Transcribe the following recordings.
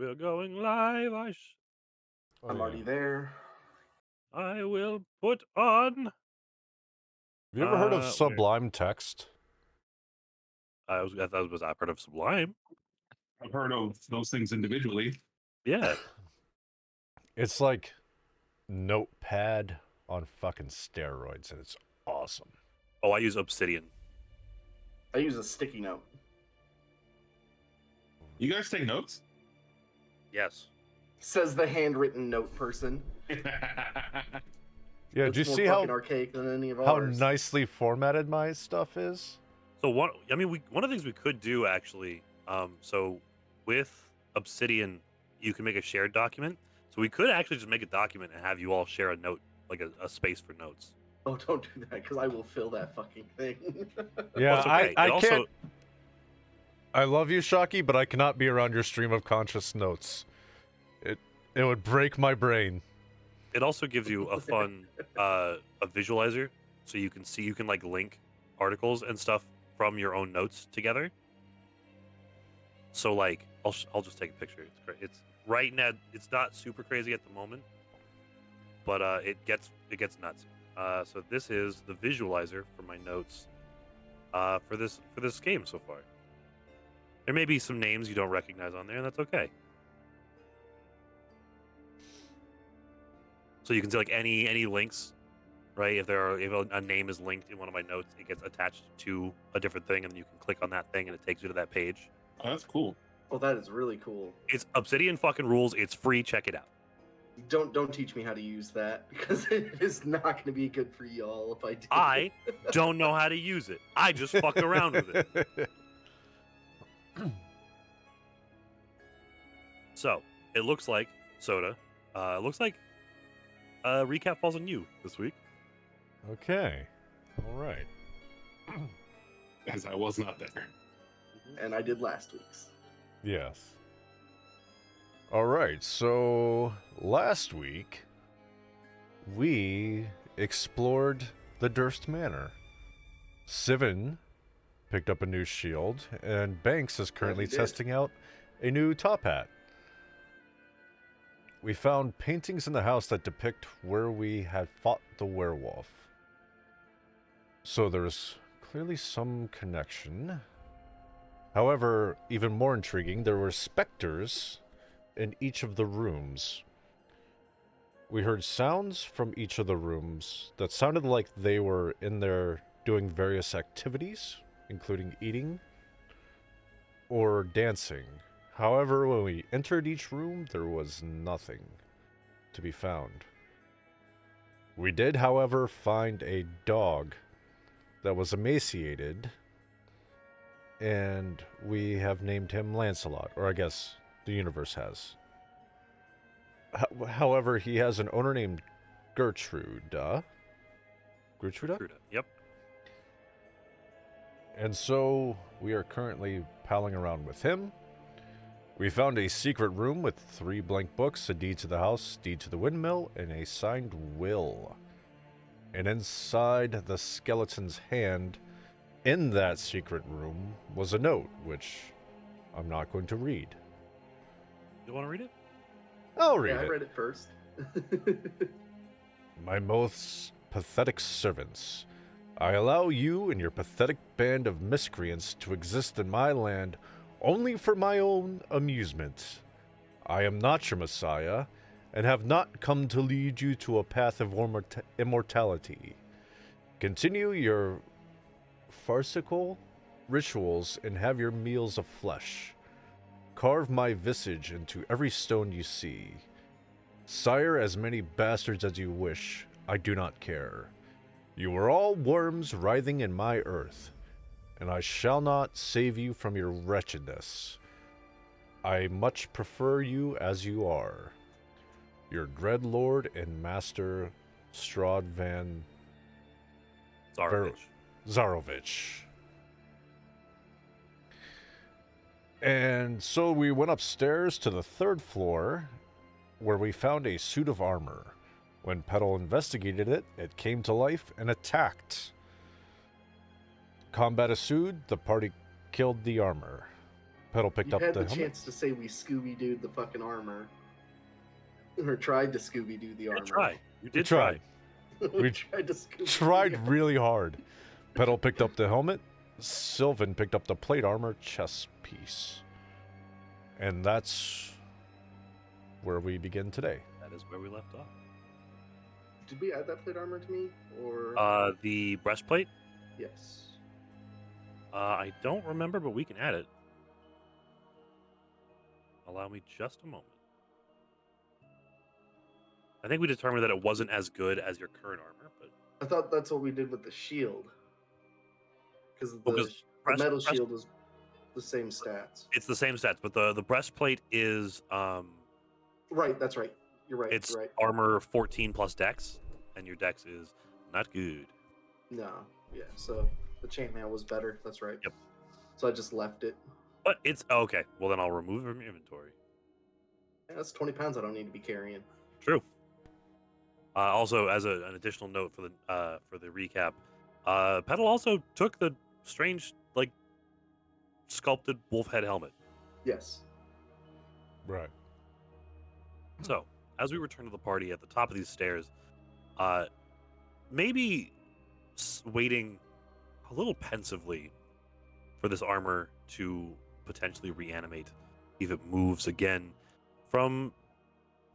we're going live. Oh, I'm yeah. already there. I will put on. Have you ever heard of where- Sublime Text? I was I've heard of Sublime. I've heard of those things individually. Yeah. It's like Notepad on fucking steroids, and it's awesome. Oh, I use Obsidian. I use a sticky note. You guys take notes? Yes. Says the handwritten note person. Yeah, It's do you more see fucking how archaic than any of how ours. nicely formatted my stuff is? So one of the things we could do actually, so with Obsidian, you can make a shared document. So we could actually just make a document and have you all share a note, like a space for notes. Oh, don't do that, because I will fill that fucking thing. Yeah, it's okay. I It also- can't. I love you, Shocky, but I cannot be around your stream of conscious notes. It would break my brain. It also gives you a fun a visualizer, so you can like link articles and stuff from your own notes together. So like I'll just take a picture. It's great. It's right now. It's not super crazy at the moment, but it gets nuts. So this is the visualizer for my notes for this game so far. There may be some names you don't recognize on there, and that's okay. So you can see like any links, right? If a name is linked in one of my notes, it gets attached to a different thing, and then you can click on that thing, and it takes you to that page. Oh, that's cool. Oh, that is really cool. It's Obsidian fucking rules. It's free. Check it out. Don't teach me how to use that, because it is not going to be good for y'all if I do. I don't know how to use it. I just fuck around with it. So it looks like Soda. It looks like recap falls on you this week. Okay. All right. As I was not there. And I did last week's. Yes. All right. So last week we explored the Durst Manor. Sivin picked up a new shield, and Banks is currently he did. testing out a new top hat. We found paintings in the house that depict where we had fought the werewolf. So there's clearly some connection. However, even more intriguing, there were specters in each of the rooms. We heard sounds from each of the rooms that sounded like they were in there doing various activities, including eating or dancing. However, when we entered each room, there was nothing to be found. We did, however, find a dog that was emaciated, and we have named him Lancelot, or I guess the universe has. However, he has an owner named Gertruda. Gertruda? Yep. And so we are currently palling around with him. We found a secret room with 3 blank books, a deed to the house, deed to the windmill, and a signed will. And inside the skeleton's hand, in that secret room, was a note, which I'm not going to read. You want to read it? I'll read Yeah, I it. read it first. My most pathetic servants, I allow you and your pathetic band of miscreants to exist in my land only for my own amusement. I am not your messiah, and have not come to lead you to a path of immortality. Continue your farcical rituals and have your meals of flesh. Carve my visage into every stone you see. Sire as many bastards as you wish, I do not care. You are all worms writhing in my earth, and I shall not save you from your wretchedness. I much prefer you as you are. Your dread lord and master, Strahd van Zarovich. Zarovich. And so we went upstairs to the 3rd floor, where we found a suit of armor. When Petal investigated it, it came to life and attacked. Combat ensued, the party killed the armor. Petal picked You up had the the helmet. chance to say we Scooby-Dooed the fucking armor. Or tried to Scooby-Doo the You armor. did try. You We did tried. we We tried to Scooby-Doo the Tried armor. really hard. Petal picked up the helmet. Sylvan picked up the plate armor chest piece. And that's where we begin today. That is where we left off. Did we add that plate armor to me? Or The breastplate. yes. I don't remember, but we can add it. Allow me just a moment. I think we determined that it wasn't as good as your current armor, but I thought that's what we did with the shield. Because Well, 'cause the metal breast- shield was the same stats. it's the same stats. But the breastplate is Right, that's right. You're right. it's You're right. armor 14 plus dex, and your dex is not good. No, yeah. So the chainmail was better. That's right. Yep. So I just left it. But it's okay. Well, then I'll remove it from your inventory. Yeah, that's 20 pounds I don't need to be carrying. True. Also, as an additional note for the recap, Petal also took the strange sculpted wolf head helmet. Yes. Right. So, as we return to the party at the top of these stairs, maybe waiting a little pensively for this armor to potentially reanimate if it moves again. From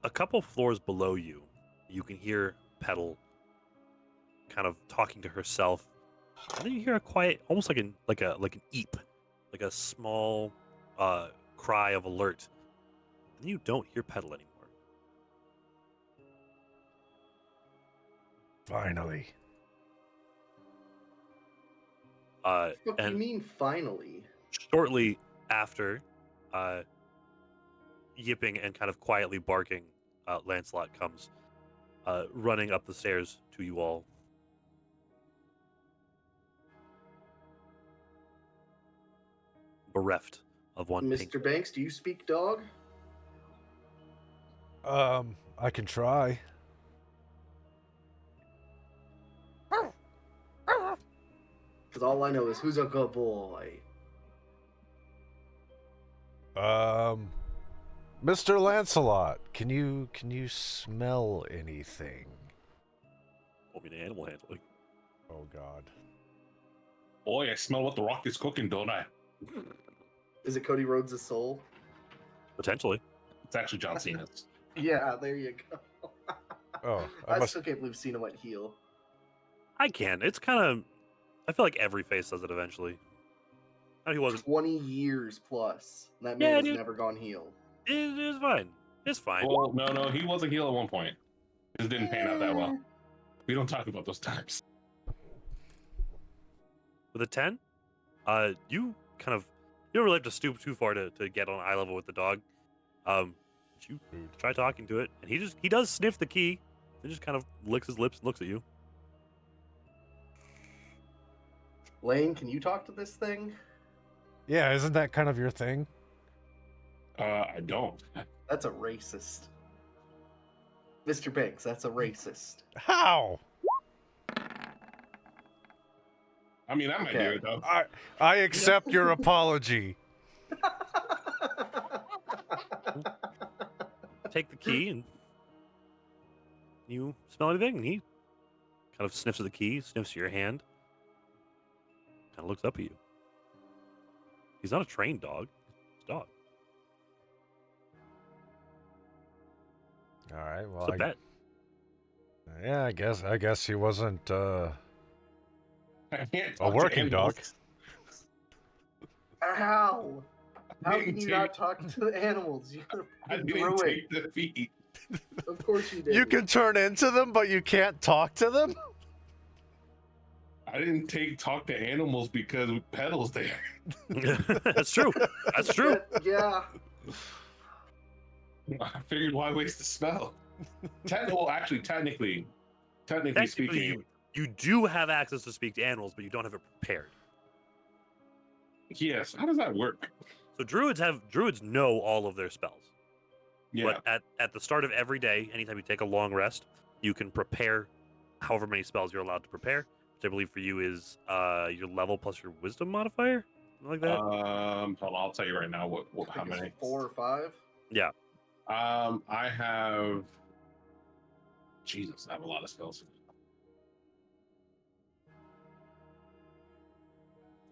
a couple floors below you, you can hear Petal kind of talking to herself, and then you hear a quiet, almost like an eep, like a small cry of alert. And you don't hear Petal anymore. Finally. What do you And mean finally? shortly after, yipping and kind of quietly barking, Lancelot comes running up the stairs to you all. Bereft of one pink. Mr. Banks, do you speak dog? I can try. Because all I know is who's a good boy. Mr. Lancelot, can you smell anything? Want me to animal handling? Oh God. Boy, I smell what the Rock is cooking, don't I? Is it Cody Rhodes' soul? Potentially. It's actually John Cena's. Yeah, there you go. Oh, I still can't believe Cena went heel. I can. It's kind of. I feel like every face does it eventually. No, he wasn't. 20 years plus. That Yeah, man has dude. never gone heel. It is fine. It's fine. Well, no, he was a heel at one point. It didn't pan out that well. We don't talk about those times. With a 10, you kind of. You don't really have to stoop too far to get on eye level with the dog. But you try talking to it, and he does sniff the key. He just kind of licks his lips and looks at you. Lane, can you talk to this thing? Yeah, isn't that kind of your thing? I don't. That's a racist. Mr. Banks, that's a racist. How? I mean, I might do Okay. it though. I accept your apology. Take the key, and you smell anything, and he kind of sniffs at the key, sniffs at your hand, kind of looks up at you. He's not a trained dog. He's a dog. All right. It's Well, a bet. yeah, I guess he wasn't I can't a talk to working dog. animals. How? I How didn't can you take- not talk to the animals? You could I have been didn't through take it. the feet. Of course you did. You can turn into them, but you can't talk to them? I didn't talk to animals because Pedal's there. That's true. That's true. Yeah. I figured why waste the spell? Well, actually, technically Technically, speaking, you do have access to speak to animals, but you don't have it prepared. yes. How does that work? So druids know all of their spells. Yeah. But at the start of every day, anytime you take a long rest, you can prepare however many spells you're allowed to prepare, which I believe for you is your level plus your wisdom modifier. something like that. Hold on, I'll tell you right now I how think it's many. 4 or 5. I have. Jesus, I have a lot of spells.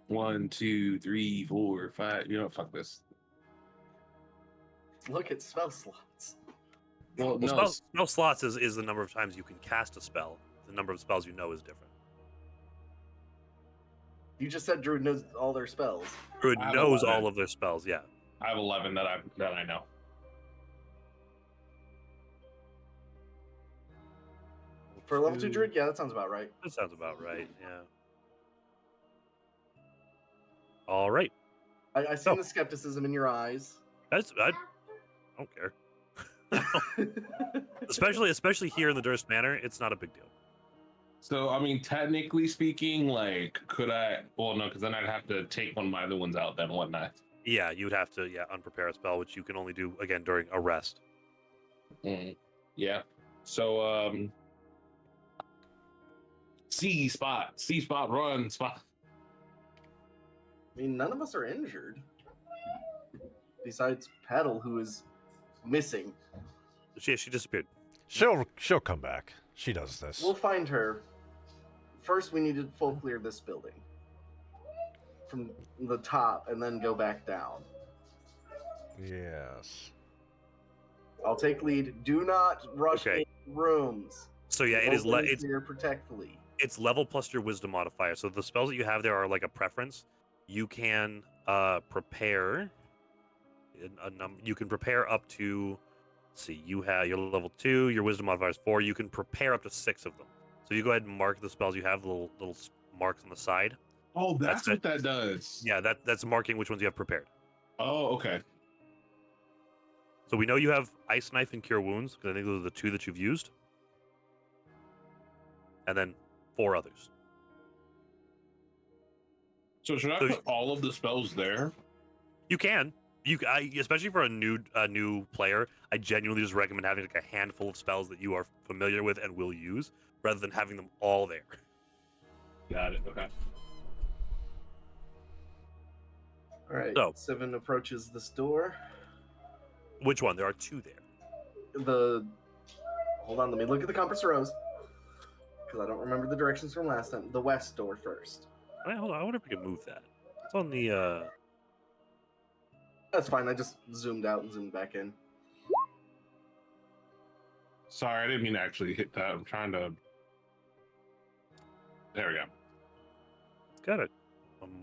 1, 2, 3, 4, 5. You know, fuck this. Look at spell slots. Well, Well, no, spell slots is the number of times you can cast a spell. The number of spells you know is different. You just said Druid knows all their spells. Druid I have knows 11. all of their spells. Yeah. I have 11 that I know. For a level 2 Druid, yeah, that sounds about right. That sounds about right. Yeah. All right. I see Oh. the skepticism in your eyes. I don't care. especially here in the Durst Manor, it's not a big deal. So, I mean, technically speaking, like, could I? Well, no, because then I'd have to take one of my other ones out, then wouldn't I? Yeah, you'd have to unprepare a spell, which you can only do again during a rest. Yeah. So, C spot, run spot. I mean, none of us are injured. Besides Petal, who is missing. She disappeared. She'll come back. She does this. We'll find her. First, we need to full clear this building from the top and then go back down. Yes. I'll take lead. Do not rush Okay. in rooms. So yeah, it is. It's here protectly. It's level plus your wisdom modifier. So the spells that you have there are like a preference. You can prepare a number. You can prepare up to. Let's see, you have your level 2. Your wisdom modifier is 4. You can prepare up to 6 of them. So you go ahead and mark the spells you have. Little marks on the side. Oh, that's what it. that does. Yeah, that's marking which ones you have prepared. Oh, okay. So we know you have Ice Knife and Cure Wounds because I think those are the 2 that you've used, and then 4 others. So should I So put all of the spells there? You can. Especially for a new player, I genuinely just recommend having like a handful of spells that you are familiar with and will use, rather than having them all there. Got it. Okay. All right. So- 7 approaches this door. Which one? There are 2 there. Hold on, let me look at the compass rose. Because I don't remember the directions from last time. The west door first. Wait, hold on. I wonder if we can move that. It's on the. That's fine. I just zoomed out and zoomed back in. Sorry, I didn't mean to actually hit that. I'm trying to. There we go. It's got a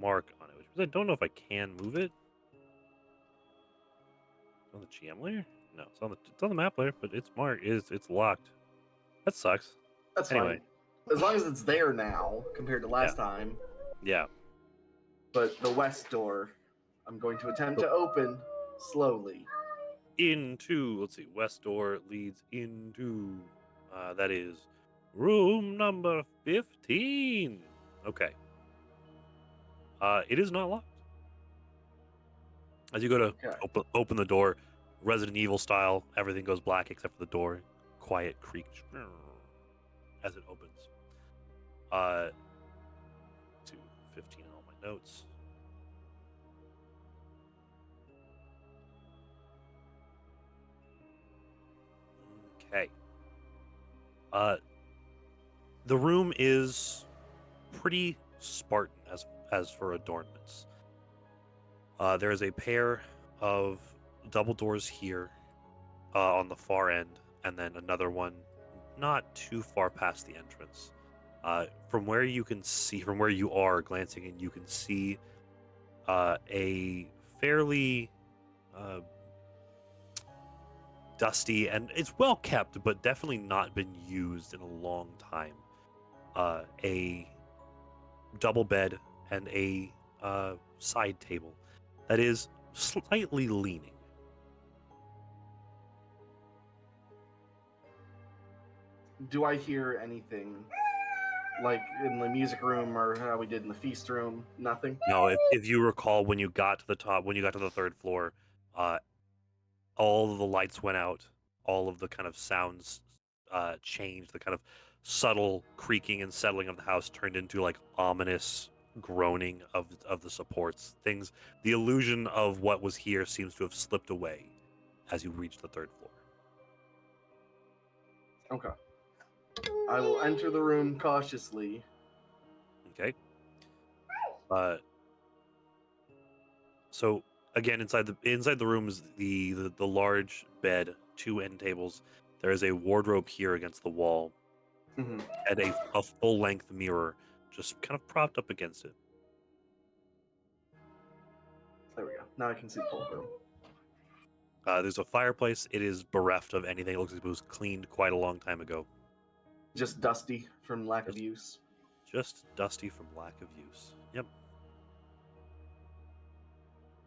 mark on it, which means I don't know if I can move it. On the GM layer? No, it's on the map layer, but it's marked. It's locked. That sucks. That's Anyway. fine. As long as it's there now compared to last time. Yeah. But the west door, I'm going to attempt to open slowly. Into, let's see, west door leads into, that is room number 15. Okay. It is not locked. As you go to Okay. open the door, Resident Evil style, everything goes black except for the door. Quiet creak as it opens. To 15 in all my notes. Okay. The room is pretty Spartan as for adornments. There is a pair of double doors here on the far end, and then another one not too far past the entrance. From where you are glancing in, you can see a fairly dusty, and it's well kept, but definitely not been used in a long time. A double bed and a side table that is slightly leaning. Do I hear anything like in the music room or how we did in the feast room? Nothing? No, if you recall, when you got to the top, when you got to the 3rd floor, all of the lights went out. All of the kind of sounds changed. The kind of subtle creaking and settling of the house turned into like ominous groaning of the supports. Things, the illusion of what was here seems to have slipped away as you reach the third floor. Okay. I will enter the room cautiously. Okay. So again, inside the room is the large bed, 2 end tables. There is a wardrobe here against the wall, Mhm. and a full length mirror just kind of propped up against it. There we go. Now I can see the full room. There's a fireplace. It is bereft of anything. It looks like it was cleaned quite a long time ago. Just dusty from lack of use. Just dusty from lack of use. Yep.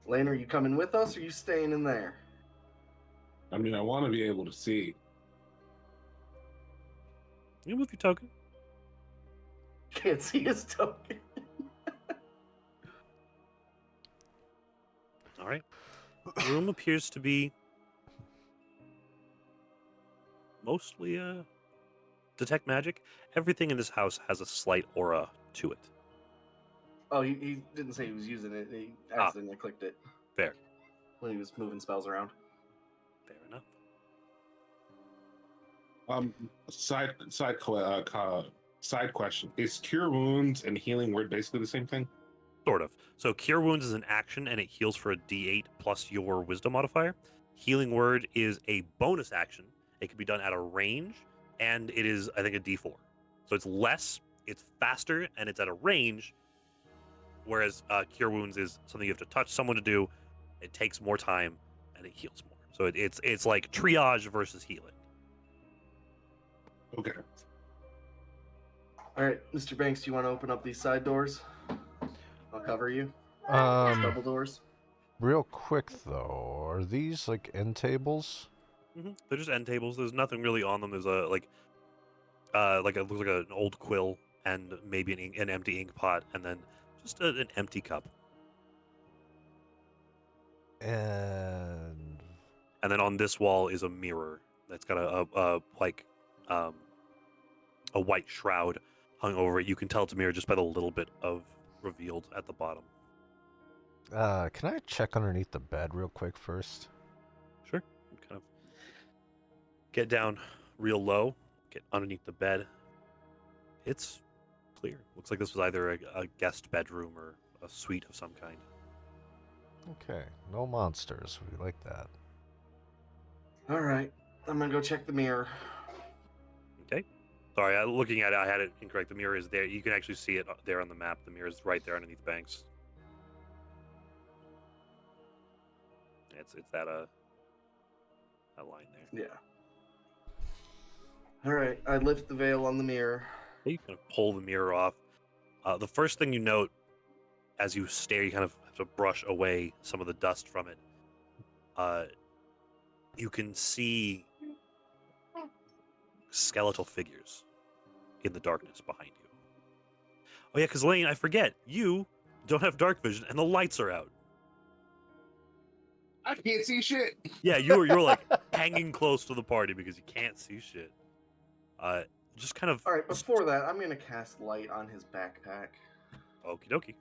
Lane, are you coming with us or are you staying in there? I mean, I want to be able to see. You move your token. Can't see his token. All right. The room appears to be mostly detect magic. Everything in this house has a slight aura to it. Oh, he didn't say he was using it. He accidentally clicked it. Fair. When he was moving spells around. Fair enough. Side question: is cure wounds and healing word basically the same thing? Sort of. So Cure Wounds is an action and it heals for a D8 plus your Wisdom modifier. Healing Word is a bonus action. It can be done at a range, and it is, I think, a D4. So it's less, it's faster, and it's at a range. Whereas Cure Wounds is something you have to touch someone to do. It takes more time, and it heals more. So it's like triage versus healing. Okay. All right, Mr. Banks, do you want to open up these side doors? I'll cover you. These double doors. Real quick though, are these like end tables? They're just end tables. There's nothing really on them. There's a like it looks like an old quill and maybe an empty ink pot, and then just an empty cup. And then on this wall is a mirror that's got a white shroud hung over it. You can tell it's a mirror just by the little bit of revealed at the bottom. can I check underneath the bed real quick first? Sure. Kind of get down real low, get underneath the bed. It's clear. Looks like this was either a guest bedroom or a suite of some kind. Okay, no monsters. We like that. All right, I'm gonna go check the mirror. Okay. Sorry, looking at it, I had it incorrect. The mirror is there. You can actually see it there on the map. The mirror is right there underneath Banks. It's that line there. Yeah. All right, I lift the veil on the mirror. You kind of pull the mirror off. The first thing you note as you stare, you kind of have to brush away some of the dust from it. You can see skeletal figures in the darkness behind you. Oh yeah, because Lane, I forget, you don't have dark vision and the lights are out. I can't see shit. Yeah, you're like hanging close to the party because you can't see shit. Just kind of. All right, before that, I'm gonna cast light on his backpack. Okie dokie.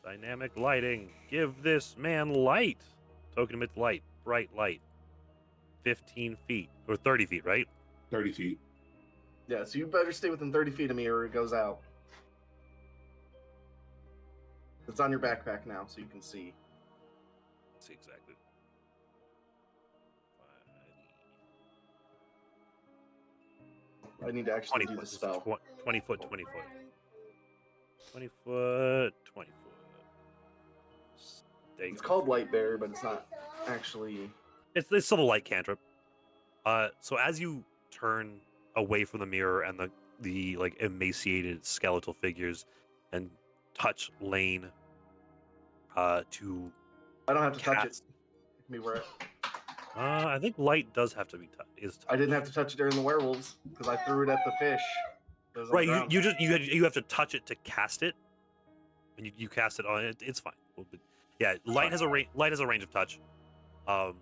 Dynamic lighting. Give this man light. Token emits light. Bright light. 15 feet. Or 30 feet, right? 30 feet. Yeah, so you better stay within 30 feet of me or it goes out. It's on your backpack now, so you can see. Let's see exactly. I need to actually 20 do the foot. spell. 20 foot, 20 foot. 20 foot, 20 foot. There you It's go. called Light Bearer, but it's not actually. It's still a light cantrip. So as you turn away from the mirror and the like emaciated skeletal figures, and touch Lane, to I don't have to touch it. cast. It can be where I think light does have to be touched. I didn't have to touch it during the werewolves because I threw it at the fish. It was on the Right, ground. you have to touch it to cast it, and you cast it on it. It's fine. Well, but yeah, light has a range of touch. So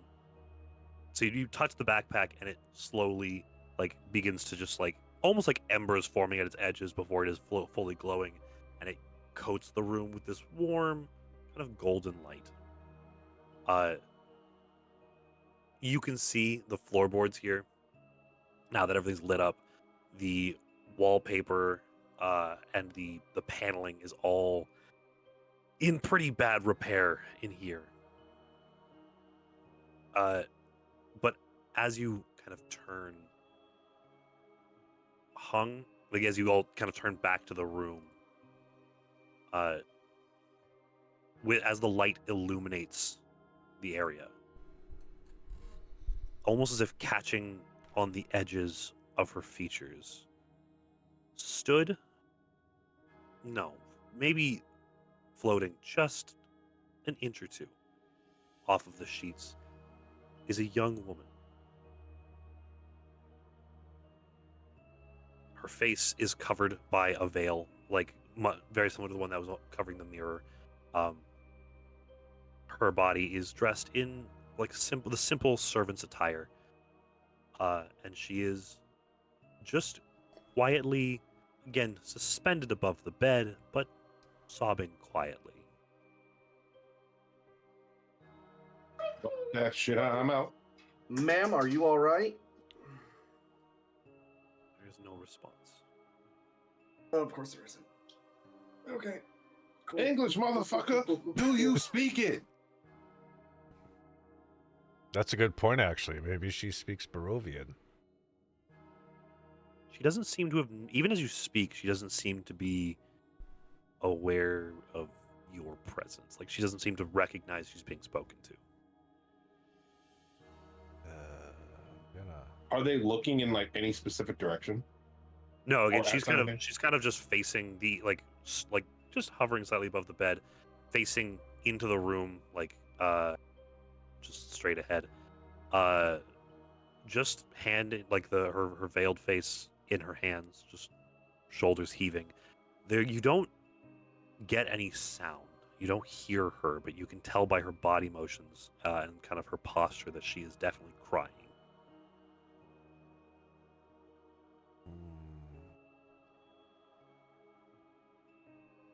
you touch the backpack, and it slowly like begins to just like almost like embers forming at its edges before it is fully glowing, and it coats the room with this warm, kind of golden light. You can see the floorboards here now that everything's lit up. The wallpaper and the paneling is all in pretty bad repair in here. But as you kind of turn, as you all kind of turn back to the room, as the light illuminates the area, almost as if catching on the edges of her features, maybe floating just an inch or two off of the sheets, is a young woman. Her face is covered by a veil, like very similar to the one that was covering the mirror. Her body is dressed in like the simple servant's attire, and she is just quietly, again, suspended above the bed, but sobbing quietly. That shit, I'm out. Ma'am, are you all right? There's no response. Oh, of course there isn't. Okay. Cool. English, motherfucker. Do you speak it? That's a good point, actually. Maybe she speaks Barovian. She doesn't seem to have, even as you speak, she doesn't seem to be aware of your presence. Like, she doesn't seem to recognize she's being spoken to. Are they looking in like any specific direction? No, again, that she's kind kind of of thing? she's kind of just facing the like just hovering slightly above the bed, facing into the room, like just straight ahead. Just her veiled face in her hands, just shoulders heaving. There, you don't get any sound. You don't hear her, but you can tell by her body motions and kind of her posture that she is definitely crying.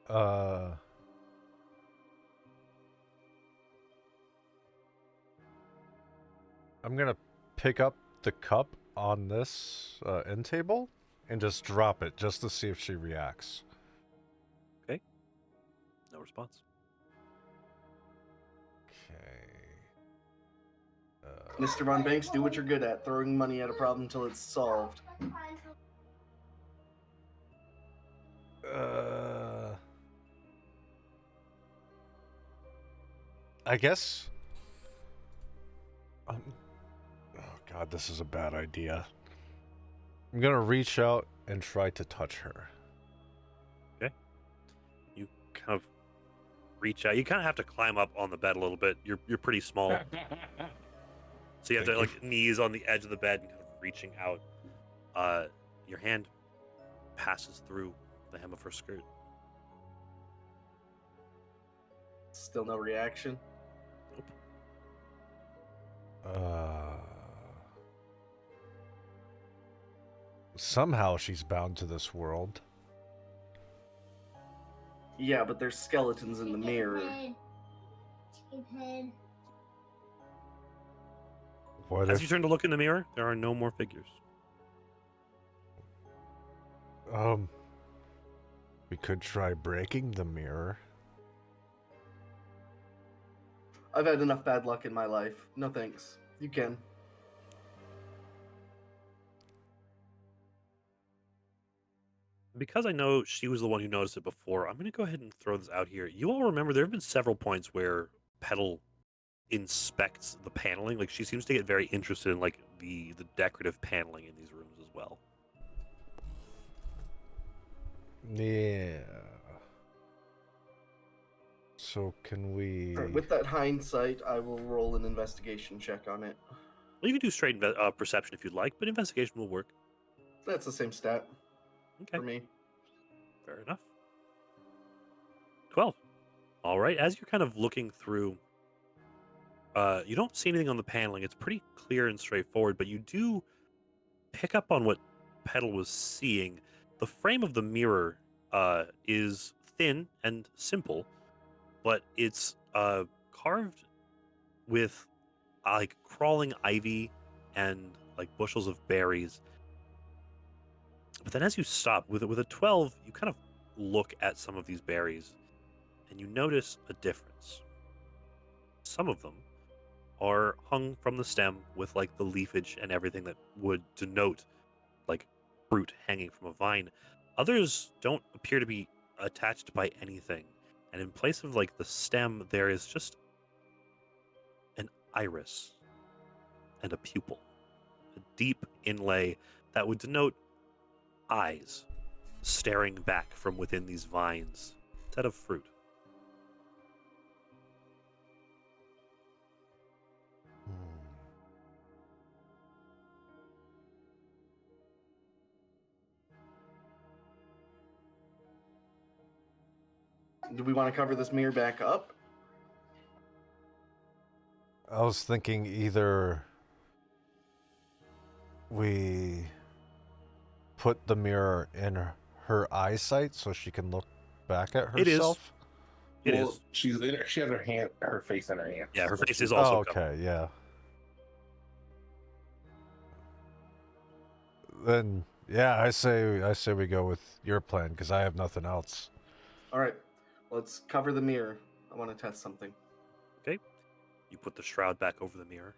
I'm gonna pick up the cup on this end table and just drop it just to see if she reacts. No response. Okay. Mr. Von Banks, do what you're good at, throwing money at a problem until it's solved. I guess. Oh God, this is a bad idea. I'm gonna reach out and try to touch her. You kind of reach out. You kind of have to climb up on the bed a little bit. You're pretty small, so you have to like knees on the edge of the bed and kind of reaching out. Your hand passes through the hem of her skirt. Still no reaction. Somehow she's bound to this world. Yeah, but there's skeletons in the mirror. What As if you turn to look in the mirror, there are no more figures. we could try breaking the mirror. I've had enough bad luck in my life. No thanks. You can. Because I know she was the one who noticed it before, I'm going to go ahead and throw this out here. You all remember there have been several points where Petal inspects the paneling. Like, she seems to get very interested in like the decorative paneling in these rooms as well. Yeah. So can we? Alright, with that hindsight, I will roll an investigation check on it. Well, you can do straight perception if you'd like, but investigation will work. That's the same stat Okay, for me. fair enough. 12. All right, as you're kind of looking through, you don't see anything on the paneling. It's pretty clear and straightforward, but you do pick up on what Petal was seeing, the frame of the mirror is thin and simple, but it's carved with like crawling ivy and like bushels of berries. But then as you stop with a 12, you kind of look at some of these berries and you notice a difference. Some of them are hung from the stem with like the leafage and everything that would denote like fruit hanging from a vine. Others don't appear to be attached by anything. And in place of like the stem, there is just an iris and a pupil, a deep inlay that would denote eyes staring back from within these vines instead of fruit. Do we want to cover this mirror back up? I was thinking either we put the mirror in her eyesight so she can look back at It is. herself. It Well, is. She has her face in her hand. Yeah, her So face she- is also Oh, covered. okay, yeah. Then yeah, I say we go with your plan because I have nothing else. All right, let's cover the mirror. I want to test something. Okay. You put the shroud back over the mirror.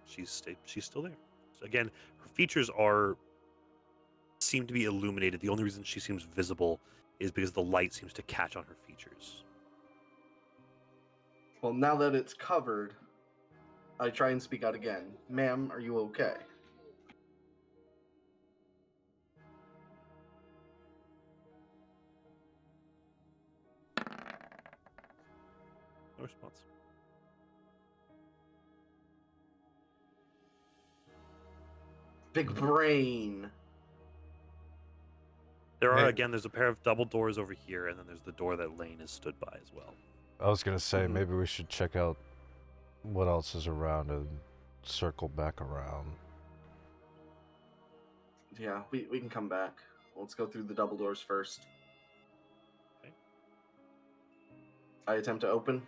She's still there. So again, her features seem to be illuminated. The only reason she seems visible is because the light seems to catch on her features. Well, now that it's covered, I try and speak out again. Ma'am, are you okay? No response. Big brain. There's a pair of double doors over here, and then there's the door that Lane has stood by as well. I was gonna say Mhm. maybe we should check out what else is around and circle back around. Yeah, we can come back. Let's go through the double doors first. Okay. I attempt to open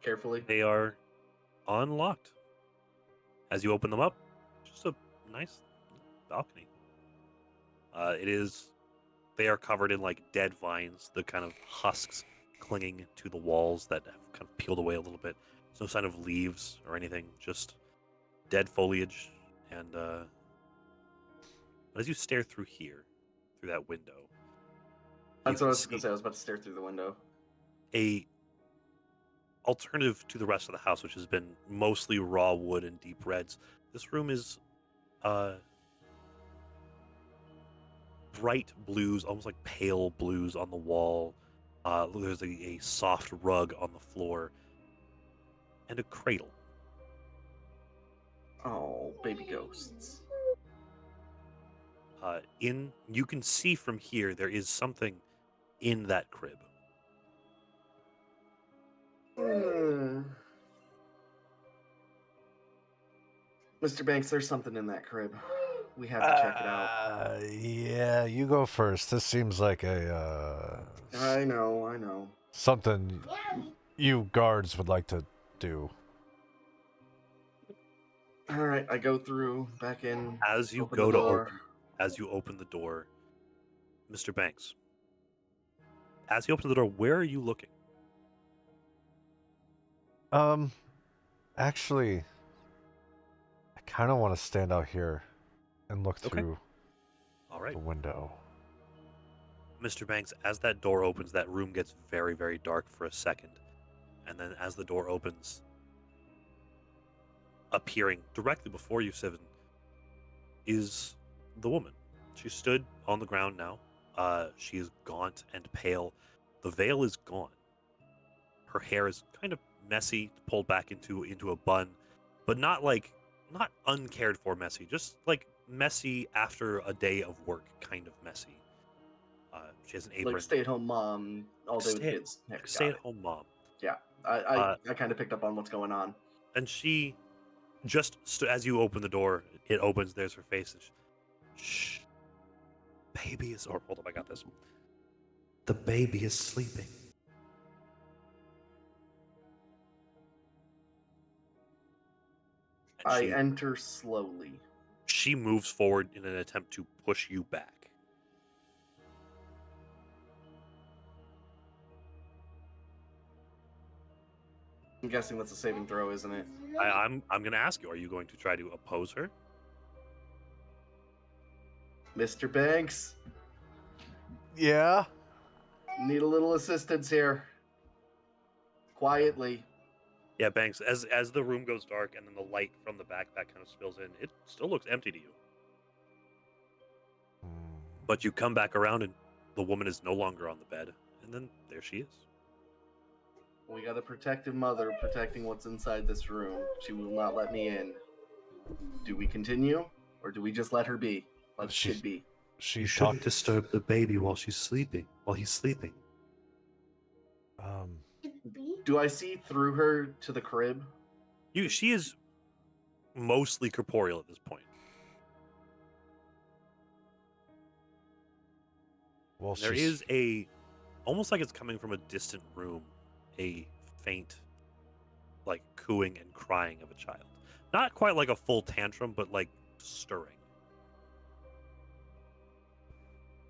carefully. They are unlocked. As you open them up, just a nice balcony. They are covered in like dead vines, the kind of husks clinging to the walls that have kind of peeled away a little bit. There's no sign of leaves or anything, just dead foliage. And as you stare through that window, That's you what I can was going to see say. I was about to stare through the window. a alternative to the rest of the house, which has been mostly raw wood and deep reds. This room is bright blues, almost like pale blues on the wall. There's a soft rug on the floor and a cradle. Oh, baby ghosts. You can see from here there is something in that crib. Mr. Banks, there's something in that crib. We have to check it out. Yeah, you go first. This seems like I know. something you guards would like to do. All right, I go through, back in. As you open go the to door. open the door, Mr. Banks. As you open the door, where are you looking? Actually, I kind of want to stand out here and look Okay. through All right. the window. Mr. Banks, as that door opens, that room gets very, very dark for a second. And then as the door opens, appearing directly before you, Sivan, is the woman. She stood on the ground now. She is gaunt and pale. The veil is gone. Her hair is kind of messy, pulled back into a bun, but not uncared for messy, just like messy after a day of work kind of messy. She has an apron. Like stay-at-home mom, all day with Stay- kids. Stay-at-home mom. I kind of picked up on what's going on. And she Just as you open the door, it opens. There's her face. And shh, baby is. Or hold up, I got this. The baby is sleeping. And I enter slowly. she moves forward in an attempt to push you back. I'm guessing that's a saving throw, isn't it? I'm going to ask you: are you going to try to oppose her? Mr. Banks, Yeah. need a little assistance here. Quietly. Yeah, Banks. As the room goes dark and then the light from the backpack kind of spills in, it still looks empty to you. But you come back around and the woman is no longer on the bed, and then there she is. We got a protective mother protecting what's inside this room. She will not let me in. Do we continue, or do we just let her be? Let the kid be. She You talked. shouldn't disturb the baby while she's sleeping. While he's sleeping. Do I see through her to the crib? She is mostly corporeal at this point. Well, There is almost like it's coming from a distant room, a faint, like cooing and crying of a child. Not quite like a full tantrum, but like stirring.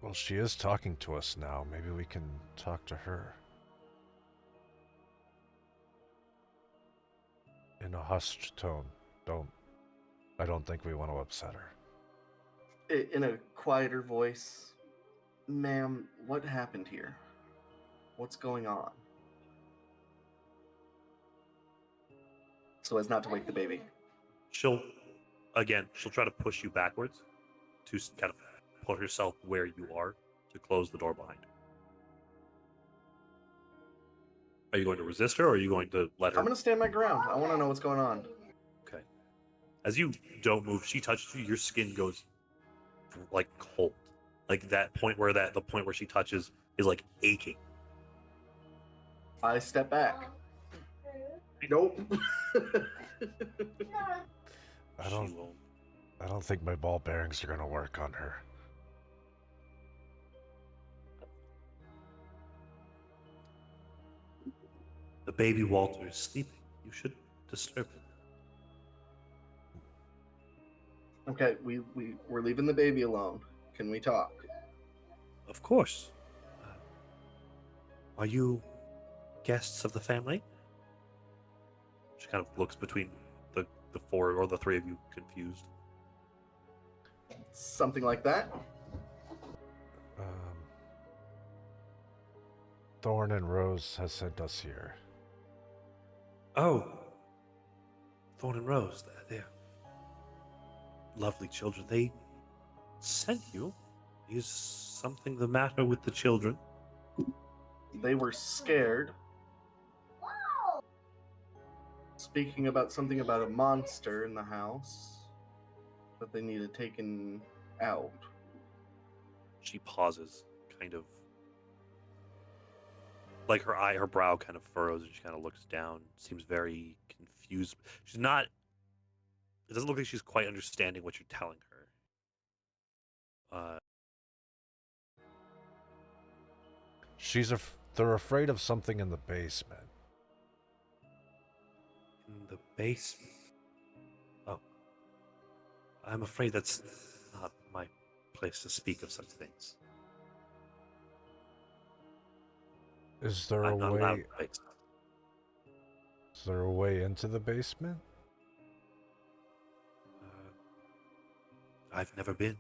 Well, she is talking to us now. Maybe we can talk to her. In a hushed tone. I don't think we want to upset her. In a quieter voice. Ma'am, what happened here? What's going on? So as not to wake the baby. She'll try to push you backwards to kind of put herself where you are to close the door behind her. Are you going to resist her, or are you going to let her? I'm going to stand my ground. I want to know what's going on. Okay. As you don't move, she touches you. Your skin goes like cold. Like the point where she touches is like aching. I step back. Nope. I don't think my ball bearings are going to work on her. The baby Walter is sleeping. You should disturb him. Okay, we're leaving the baby alone. Can we talk? Of course. Are you guests of the family? She kind of looks between the four or the three of you, confused. Something like that. Thorn and Rose has sent us here. Oh. Thorn and Rose, they're lovely children. They sent you. Is something the matter with the children? They were scared. Speaking about something about a monster in the house that they needed taken out. She pauses, kind of like her brow kind of furrows, and she kind of looks down, seems very confused. It doesn't look like she's quite understanding what you're telling her. They're afraid of something in the basement. In the basement? Oh. I'm afraid that's not my place to speak of such things. Is there I'm not allowed in the basement. Is there a way into the basement? I've never been.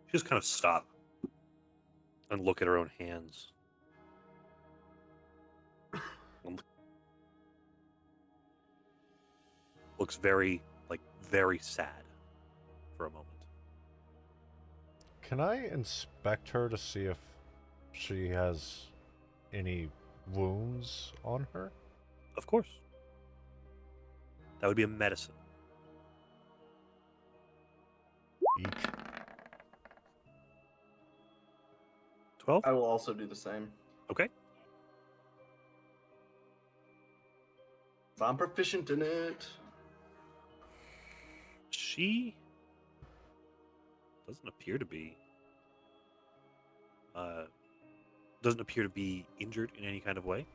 She just kind of stop and look at her own hands. Looks very sad for a moment. Can I inspect her to see if she has any wounds on her? Of course. That would be a medicine. Eek. 12? I will also do the same. Okay. If I'm proficient in it. She doesn't appear to be injured in any kind of way.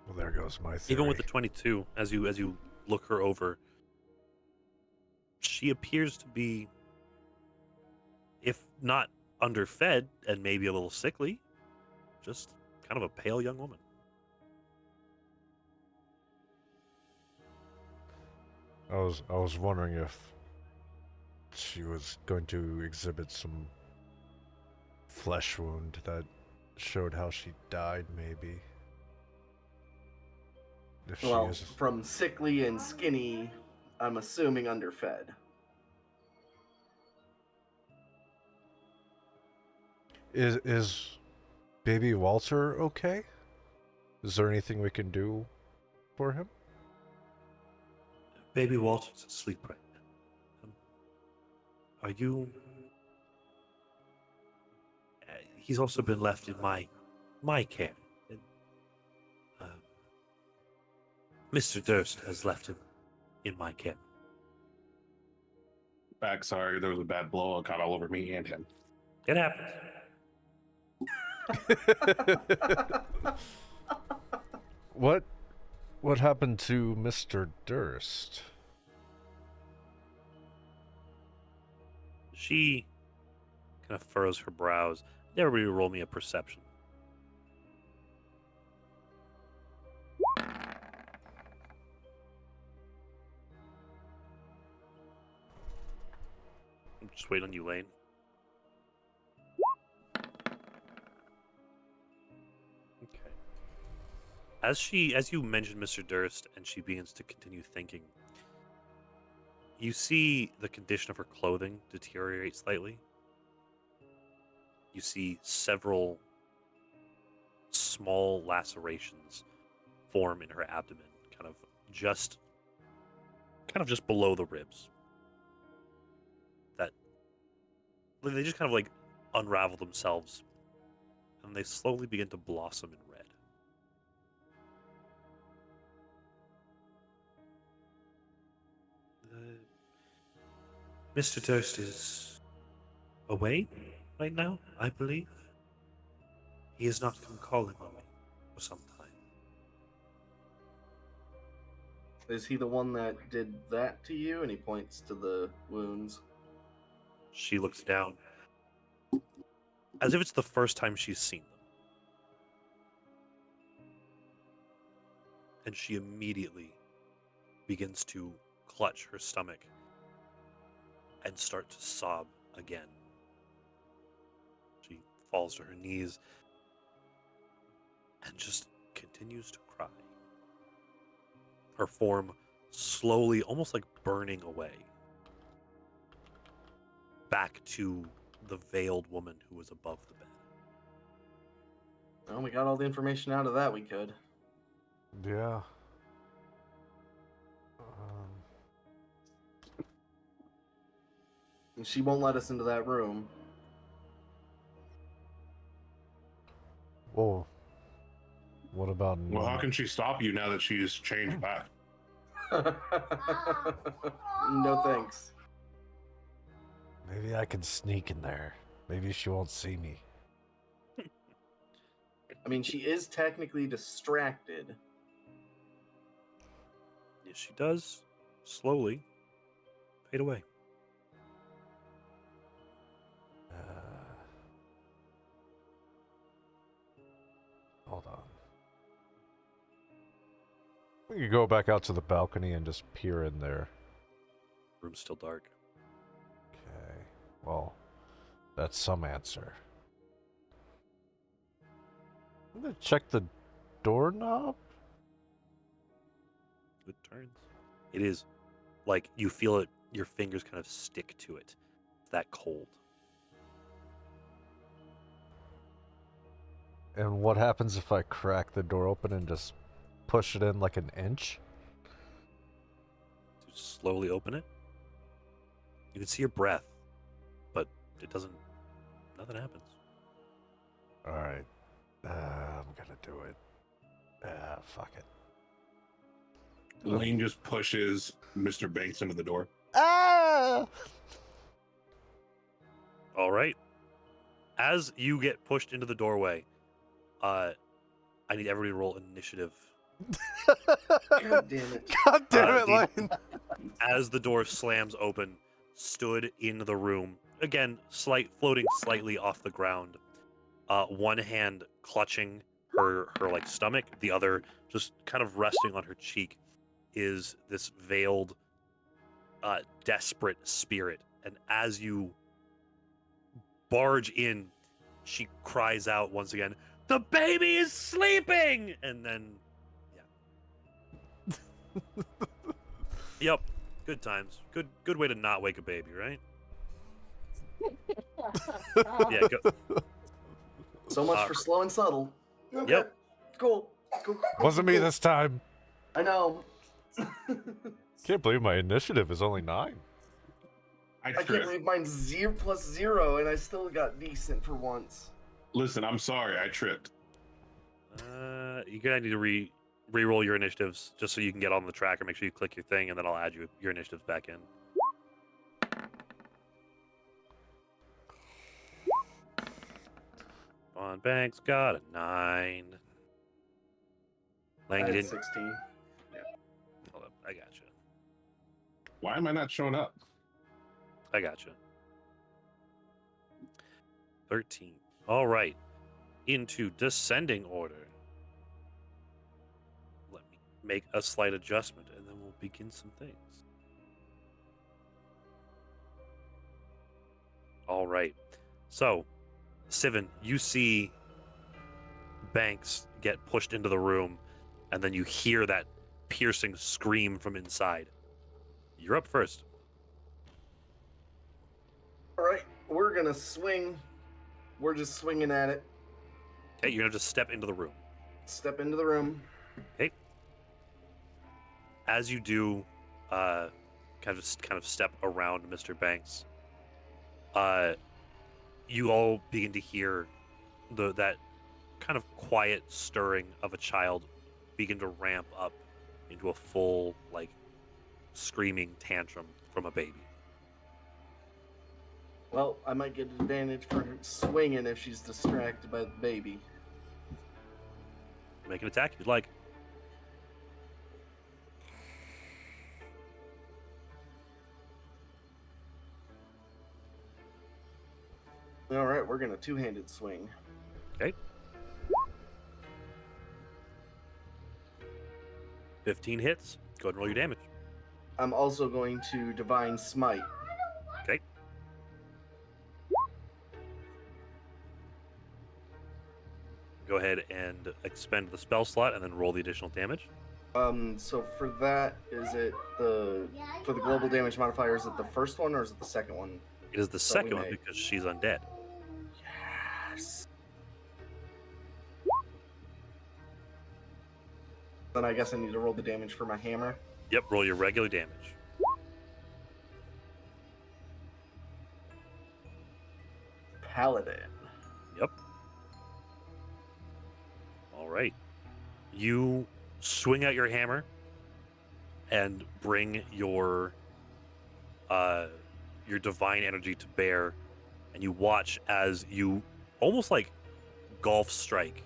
Well, there goes my theory. Even with the 22, as you look her over, she appears to be, if not underfed and maybe a little sickly, just kind of a pale young woman. I was wondering if she was going to exhibit some flesh wound that showed how she died, maybe. If she Well, is. from sickly and skinny, I'm assuming underfed. Is baby Walter okay? Is there anything we can do for him? Baby Walter's asleep right now. Are you? He's also been left in my care. And, Mr. Durst has left him in my care. Back, sorry, there was a bad blow. It got all over me and him. It happens. What happened to Mr. Durst? She kind of furrows her brows. Everybody roll me a perception. I'm just waiting on you, Lane. Okay. As you mentioned Mr. Durst and she begins to continue thinking, you see the condition of her clothing deteriorate slightly. You see several small lacerations form in her abdomen, kind of just below the ribs. That they just kind of like unravel themselves, and they slowly begin to blossom in red. Mr. Durst is away right now, I believe. He has not come calling on me for some time. Is he the one that did that to you? And he points to the wounds. She looks down, as if it's the first time she's seen them. And she immediately begins to clutch her stomach and start to sob again. She falls to her knees and just continues to cry. Her form slowly, almost like burning away, back to the veiled woman who was above the bed. Well, we got all the information out of that we could. Yeah. And she won't let us into that room. Whoa. What about? Well, how can she stop you now that she's changed back? No thanks. Maybe I can sneak in there. Maybe she won't see me. I mean, she is technically distracted. Yes, she does slowly fade away. Hold on. We could go back out to the balcony and just peer in there. Room's still dark. Okay. Well, that's some answer. I'm gonna check the doorknob. It turns. It is like you feel it, your fingers kind of stick to it. It's that cold. And what happens if I crack the door open and just push it in like an inch? To slowly open it. You can see your breath, but it doesn't Nothing happens. All right. I'm gonna do it. Fuck it. Lane just pushes Mr. Banks into the door. Ah! All right. As you get pushed into the doorway, I need everybody to roll initiative. God damn it. God damn it, the- Lane. As the door slams open, stood in the room, again, floating slightly off the ground, one hand clutching her like stomach, the other just kind of resting on her cheek, is this veiled, desperate spirit. And as you barge in, she cries out once again, "The baby is sleeping!" And then, yeah. Yep. Good times. Good way to not wake a baby, right? Yeah, go. So much for slow and subtle. Okay. Yep. Cool. Wasn't me cool. this time. I know. Can't believe my initiative is only 9. I I can't tripped. believe mine's 0 plus 0, and I still got decent for once. Listen, I'm sorry. I tripped. You're gonna need to re-roll your initiatives just so you can get on the tracker. Make sure you click your thing, and then I'll add your initiatives back in. On Banks got a 9. I Lang, you had didn't. 16. Hold up, I got you. Why am I not showing up? I got you. 13. All right. Into descending order. Let me make a slight adjustment, and then we'll begin some things. All right. So, Sivan, you see Banks get pushed into the room, and then you hear that piercing scream from inside. You're up first. All right, we're gonna swing. We're just swinging at it. Okay, you're gonna just step into the room. Step into the room. As you do, kind of step around Mr. Banks. You all begin to hear that kind of quiet stirring of a child begin to ramp up into a full, like, screaming tantrum from a baby. Well, I might get an advantage for her swinging if she's distracted by the baby. Make an attack if you'd like. All right, we're gonna two-handed swing. Okay. 15 hits. Go ahead and roll your damage. I'm also going to divine smite. Okay. Go ahead and expend the spell slot and then roll the additional damage. So for that, is it for the global damage modifier? Is it the first one or is it the second one? It is the So we second one may- because she's undead. Yes. Then I guess I need to roll the damage for my hammer. Yep, roll your regular damage. Paladin. Yep. All right. You swing out your hammer and bring your divine energy to bear, and you watch as you almost like golf strike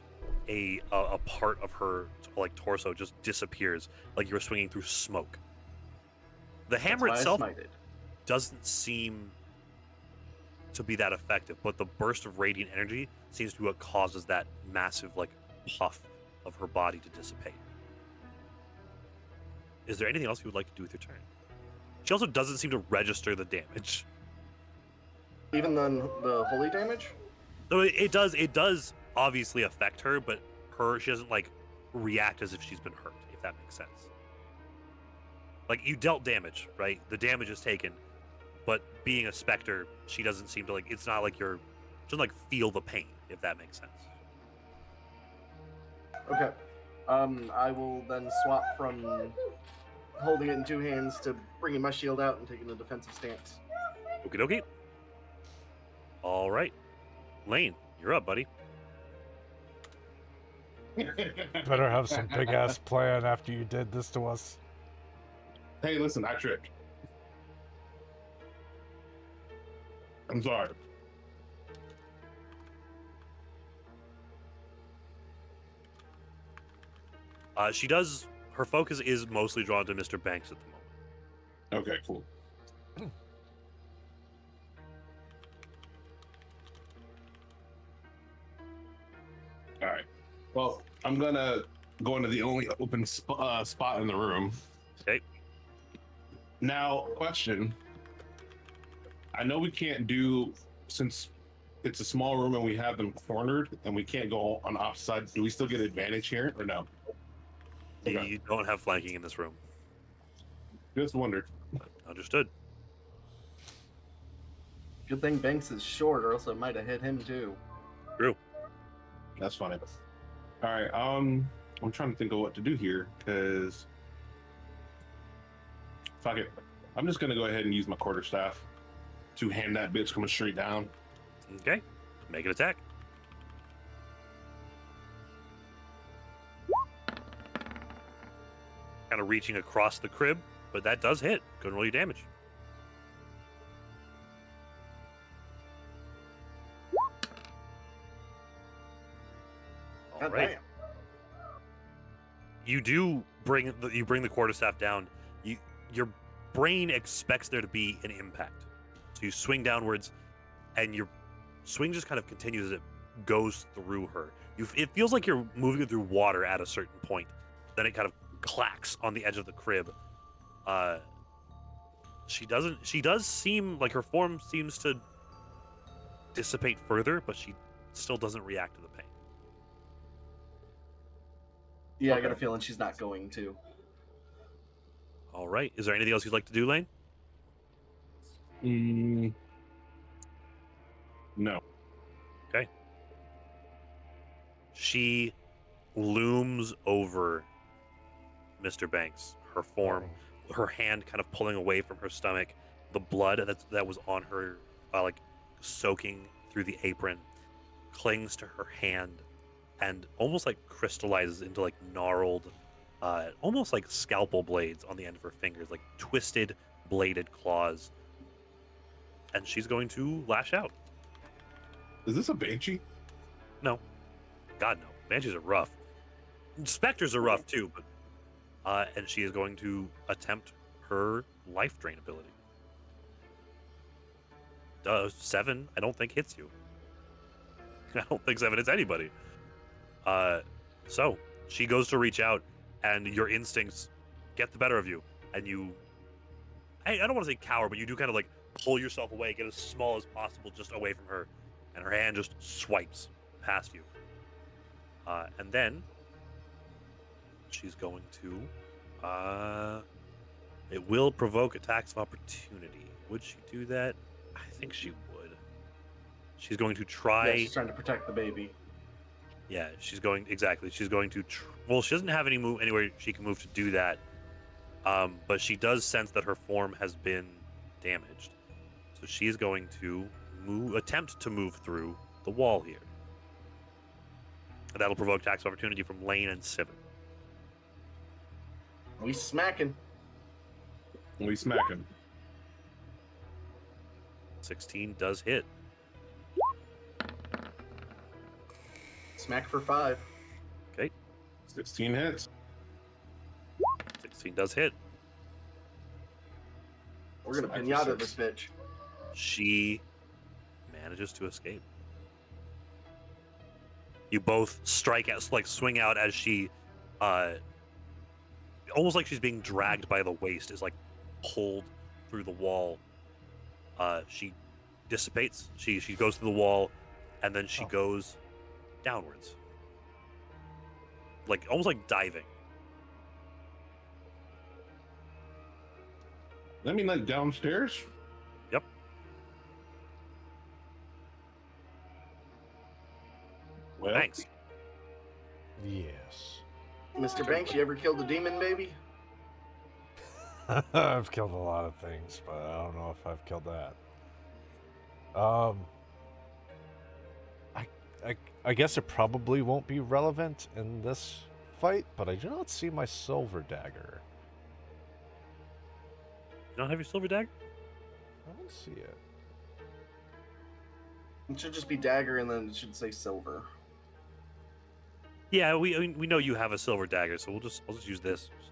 a part of her like torso just disappears, like you're swinging through smoke. The hammer That's why I itself smited. doesn't seem to be that effective, but the burst of radiant energy seems to be what causes that massive like puff of her body to dissipate. Is there anything else you would like to do with your turn? She also doesn't seem to register the damage. Even then, the holy damage? So it does obviously affect her, but she doesn't like react as if she's been hurt, if that makes sense. Like, you dealt damage, right? The damage is taken, but being a specter, she doesn't seem to like, it's not like she doesn't like feel the pain, if that makes sense. Okay. I will then swap from holding it in two hands to bringing my shield out and taking a defensive stance. Okie dokie. All right. Lane, you're up, buddy. Better have some big ass plan after you did this to us. Hey, listen, I tripped. I'm sorry. She does. Her focus is mostly drawn to Mr. Banks at the moment. Okay, cool. All right. Well, I'm gonna go into the only open spot in the room. Okay. Now, question. I know we can't do, since it's a small room and we have them cornered and we can't go on opposite side. Do we still get advantage here or no? Okay. You don't have flanking in this room. Just wondered. Understood. Good thing Banks is short, or else it might have hit him too. True. That's funny. All right. I'm trying to think of what to do here because fuck it. I'm just gonna go ahead and use my quarterstaff to hand that bitch coming straight down. Okay. Make an attack. Kind of reaching across the crib, but that does hit. Go and roll your damage. All God right. damn. You do bring the quarterstaff down. Your brain expects there to be an impact, so you swing downwards, and your swing just kind of continues as it goes through her. It feels like you're moving through water at a certain point. Then it kind of clacks on the edge of the crib. She does seem like her form seems to dissipate further, but she still doesn't react to the pain. Yeah, I got a feeling she's not going to. All right. Is there anything else you'd like to do, Lane? No. She looms over Mr. Banks, her form, her hand kind of pulling away from her stomach, the blood that was on her, like soaking through the apron, clings to her hand, and almost like crystallizes into like gnarled, almost like scalpel blades on the end of her fingers, like twisted, bladed claws. And she's going to lash out. Is this a banshee? No, God no. Banshees are rough. Specters are rough too, but and she is going to attempt her life drain ability. 7, I don't think hits you. I don't think 7 hits anybody. So she goes to reach out, and your instincts get the better of you, and you. I don't want to say cower, but you do kind of like pull yourself away, get as small as possible, just away from her, and her hand just swipes past you. And then she's going to. It will provoke attacks of opportunity. Would she do that? I think she would. She's going to try. Yeah, she's trying to protect the baby. Yeah, she's going exactly. She's going to. Well, she doesn't have anywhere she can move to do that. But she does sense that her form has been damaged, so she is going to attempt to move through the wall here. That'll provoke attacks of opportunity from Lane and Sivan. We smacking. We smack him. 16 does hit. Smack for 5. 16 hits. 16 does hit. We're gonna Smack for pinata 6. this bitch. She manages to escape. You both strike out, like swing out as she, almost like she's being dragged by the waist, is like pulled through the wall. She dissipates. She goes through the wall, and then she goes downwards, like almost like diving. I mean, like downstairs? Yep. Well, Thanks. Yes. Mr. Banks, you ever killed a demon baby? I've killed a lot of things, but I don't know if I've killed that. I guess it probably won't be relevant in this fight, but I do not see my silver dagger. You don't have your silver dagger? I don't see it. It should just be dagger, and then it should say silver. Yeah, we know you have a silver dagger, so I'll just use this. Just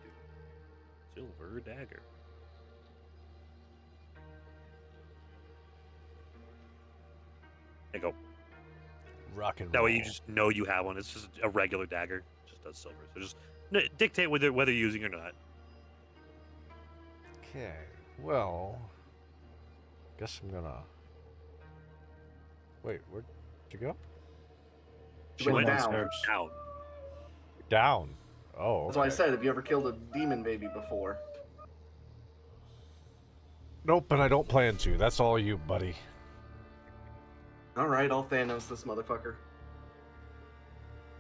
do silver dagger. There you go. Rock and That roll. way you just know you have one. It's just a regular dagger. It just does silver. So just dictate whether you're using it or not. Okay. Well, guess I'm gonna. Wait, where'd you go? She went down. downstairs. Down. Down. Oh. That's why I okay. said, have you ever killed a demon baby before? Nope, and I don't plan to. That's all you, buddy. All right, I'll Thanos this motherfucker.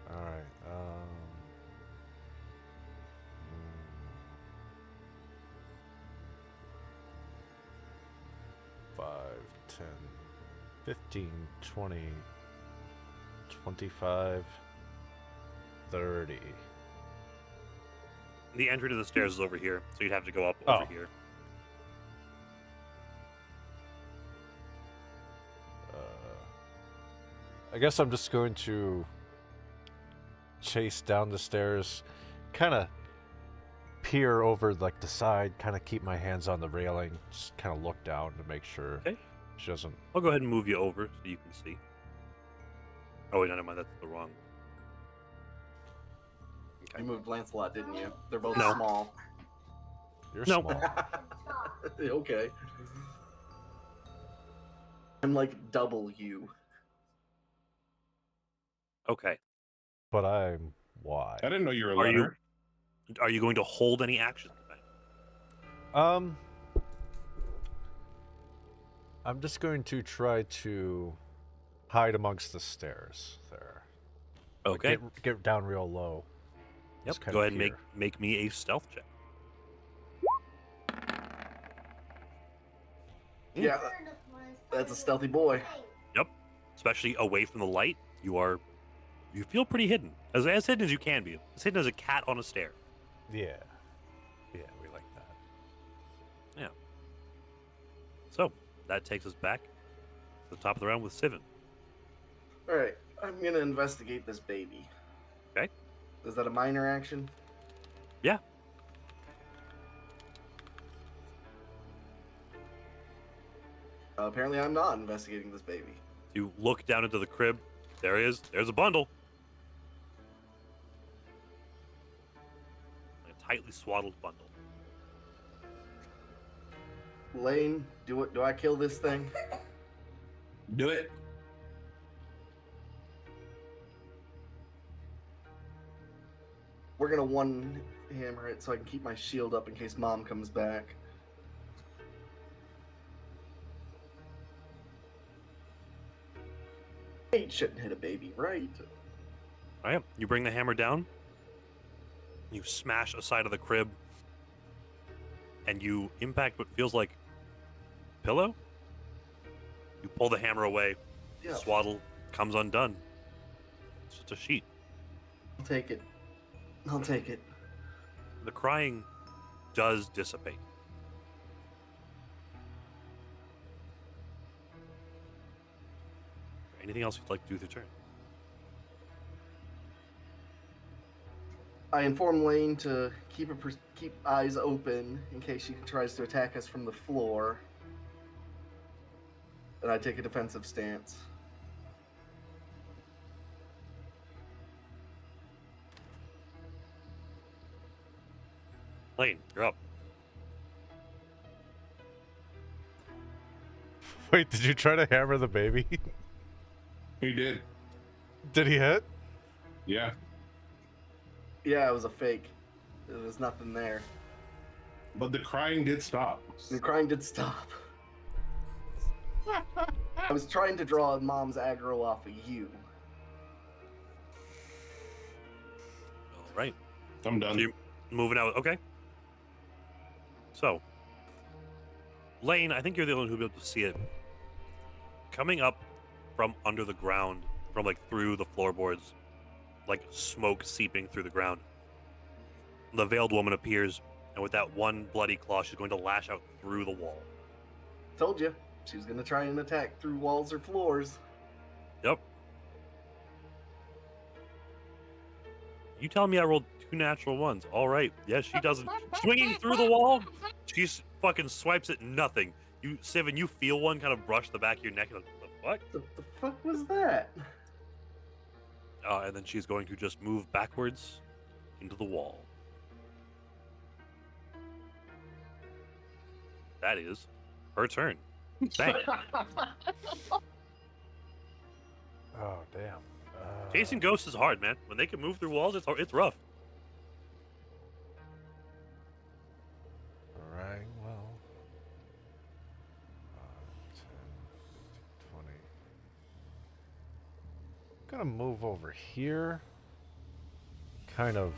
All right. 5, 10, 15, 20, 25, 30. The entry to the stairs is over here, so you'd have to go up over Oh. here. I guess I'm just going to chase down the stairs, kind of peer over like the side, kind of keep my hands on the railing, just kind of look down to make sure Okay. she doesn't. I'll go ahead and move you over so you can see. Oh wait, no, never mind. That's the wrong. You moved Lancelot, didn't you? They're both No. small. You're No. small. Okay. I'm like double you. Okay. But I'm why? I didn't know you were a Are you- letter. Are you going to hold any action tonight? I'm just going to try to hide amongst the stairs there. Like, Okay. Get down real low. Yep. Just kinda Go ahead and peer. make me a stealth check. Yeah, that's a stealthy boy. Especially away from the light, you feel pretty hidden. As hidden as you can be. As hidden as a cat on a stair. Yeah. Yeah, we like that. So that takes us back to the top of the round with Sivan. All right, I'm gonna investigate this baby. Okay. Is that a minor action? Yeah. Apparently, I'm not investigating this baby. You look down into the crib. There he is. There's a bundle. A tightly swaddled bundle. Lane, do I kill this thing? Do it. We're gonna one hammer it so I can keep my shield up in case Mom comes back. Eight shouldn't hit a baby, right? All right. You bring the hammer down. You smash a side of the crib. And you impact what feels like pillow. You pull the hammer away. Yeah, Swaddle comes undone. It's just a sheet. I'll take it. I'll take it. The crying does dissipate. Anything else you'd like to do with your turn? I inform Lane to keep eyes open in case she tries to attack us from the floor. And I take a defensive stance. Lane, you're up. Wait, did you try to hammer the baby? He did. Did he hit? Yeah. Yeah, it was a fake. There was nothing there. But the crying did stop. The crying did stop. I was trying to draw Mom's aggro off of you. All right. I'm done. So you're moving out. Okay. So, Lane, I think you're the only one who'll be able to see it. Coming up from under the ground from like through the floorboards, like smoke seeping through the ground. The veiled woman appears, and with that one bloody claw, she's going to lash out through the wall. Told you. She was going to try and attack through walls or floors. Yep. You telling me I rolled 2 natural ones? All right. Yes, she doesn't. Swinging through the wall, she fucking swipes at nothing. You, Sivan, you feel one kind of brush the back of your neck. Like, the fuck? The fuck was that? And then she's going to just move backwards into the wall. That is her turn. Thank you. Oh, damn. Chasing ghosts is hard, man. When they can move through walls, it's rough. Alright, well. 10, 15, 20. Gonna move over here. Kind of,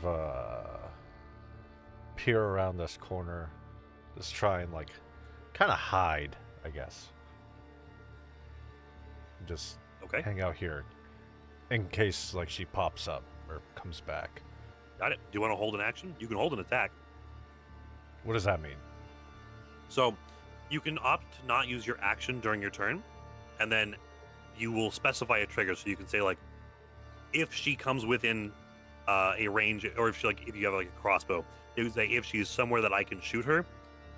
peer around this corner. Just try and, like, kind of hide, I guess. Just Okay, hang out here. In case, like, she pops up or comes back. got it. Do you want to hold an action? You can hold an attack. What does that mean? So you can opt to not use your action during your turn, and then you will specify a trigger. So you can say, like, if she comes within a range, or if you have like a crossbow, you say if she's somewhere that I can shoot her,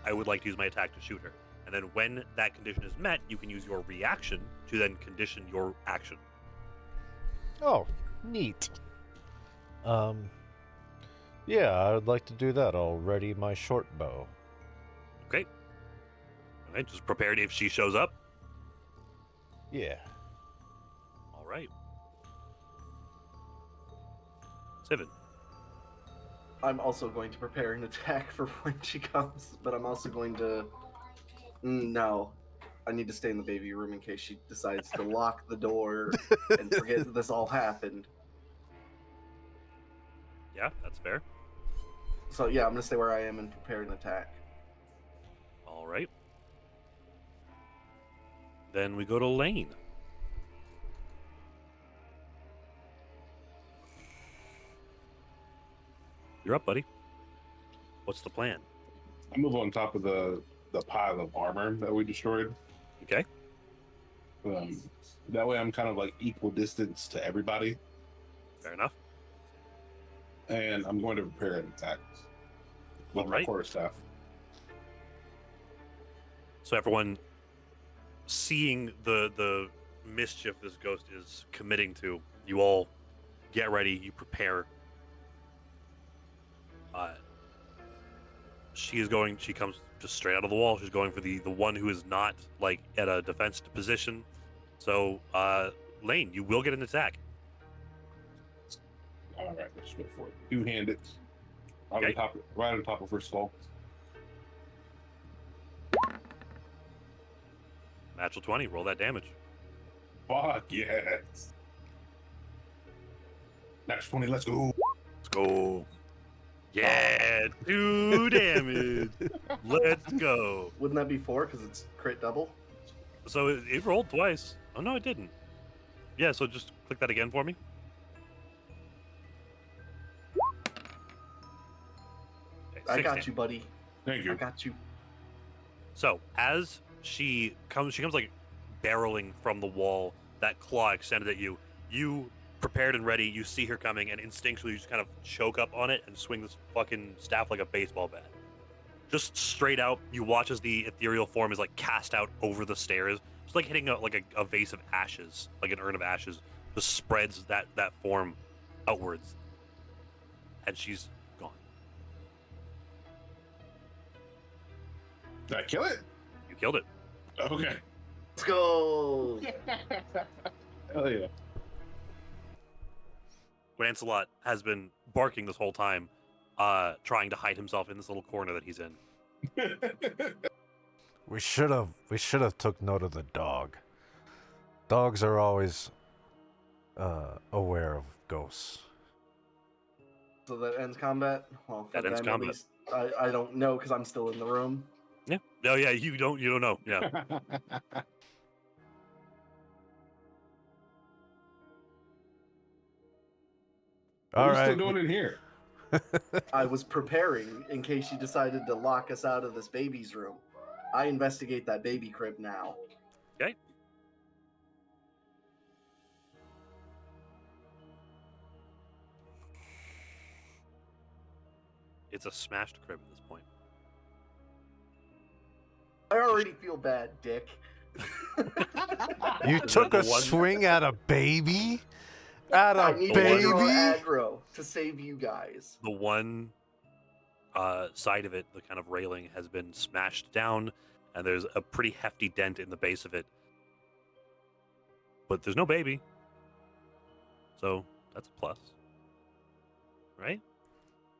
I would like to use my attack to shoot her. And then when that condition is met, you can use your reaction to then condition your action. Oh, neat. Yeah, I would like to do that. I'll ready my short bow. Okay. Okay, just prepared if she shows up. Yeah. All right. Sivan. I'm also going to prepare an attack for when she comes, but I'm also going to... No. I need to stay in the baby room in case she decides to lock the door and forget that this all happened. Yeah, that's fair. So yeah, I'm going to stay where I am and prepare an attack. All right. Then we go to Lane. You're up, buddy. What's the plan? I move on top of the pile of armor that we destroyed. Okay. That way I'm kind of like equal distance to everybody. Fair enough. And I'm going to prepare an attack with my Alright. quarterstaff. So everyone seeing the mischief this ghost is committing to, you all get ready, you prepare. She comes just straight out of the wall. She's going for the one who is not like at a defensive position. So Lane, you will get an attack. All right, let's go for it. Two-handed. Okay. Right on top of her skull. Natural 20, roll that damage. Fuck yes. Next 20, let's go. Let's go. Yeah, 2 damage. Let's go. Wouldn't that be 4 because it's crit double? So it rolled twice. Oh, no, it didn't. Yeah, so just click that again for me. Okay, I 6 got damage. you, buddy. Thank I you. got you. So as she comes like barreling from the wall, that claw extended at you. You prepared and ready. You see her coming, and instinctually you just kind of choke up on it and swing this fucking staff like a baseball bat. Just straight out, you watch as the ethereal form is like cast out over the stairs. It's like hitting a vase of ashes, like an urn of ashes. Just spreads that form outwards, and she's gone. Did I kill it? You killed it. Okay. Let's go. Hell yeah. Lancelot has been barking this whole time, trying to hide himself in this little corner that he's in. We should have took note of the dog. Dogs are always aware of ghosts. So that ends combat? Well, for That ends them, at combat. least, I don't know because I'm still in the room. Yeah. Oh yeah. You don't know. Yeah. What All are you right. still doing in here? I was preparing in case she decided to lock us out of this baby's room. I investigate that baby crib now. Okay. It's a smashed crib at this point. I already feel bad, Dick. You Is took that a the one- swing at a baby? At I a need baby? to draw aggro to save you guys. The one side of it, the kind of railing, has been smashed down, and there's a pretty hefty dent in the base of it. But there's no baby. So that's a plus. Right?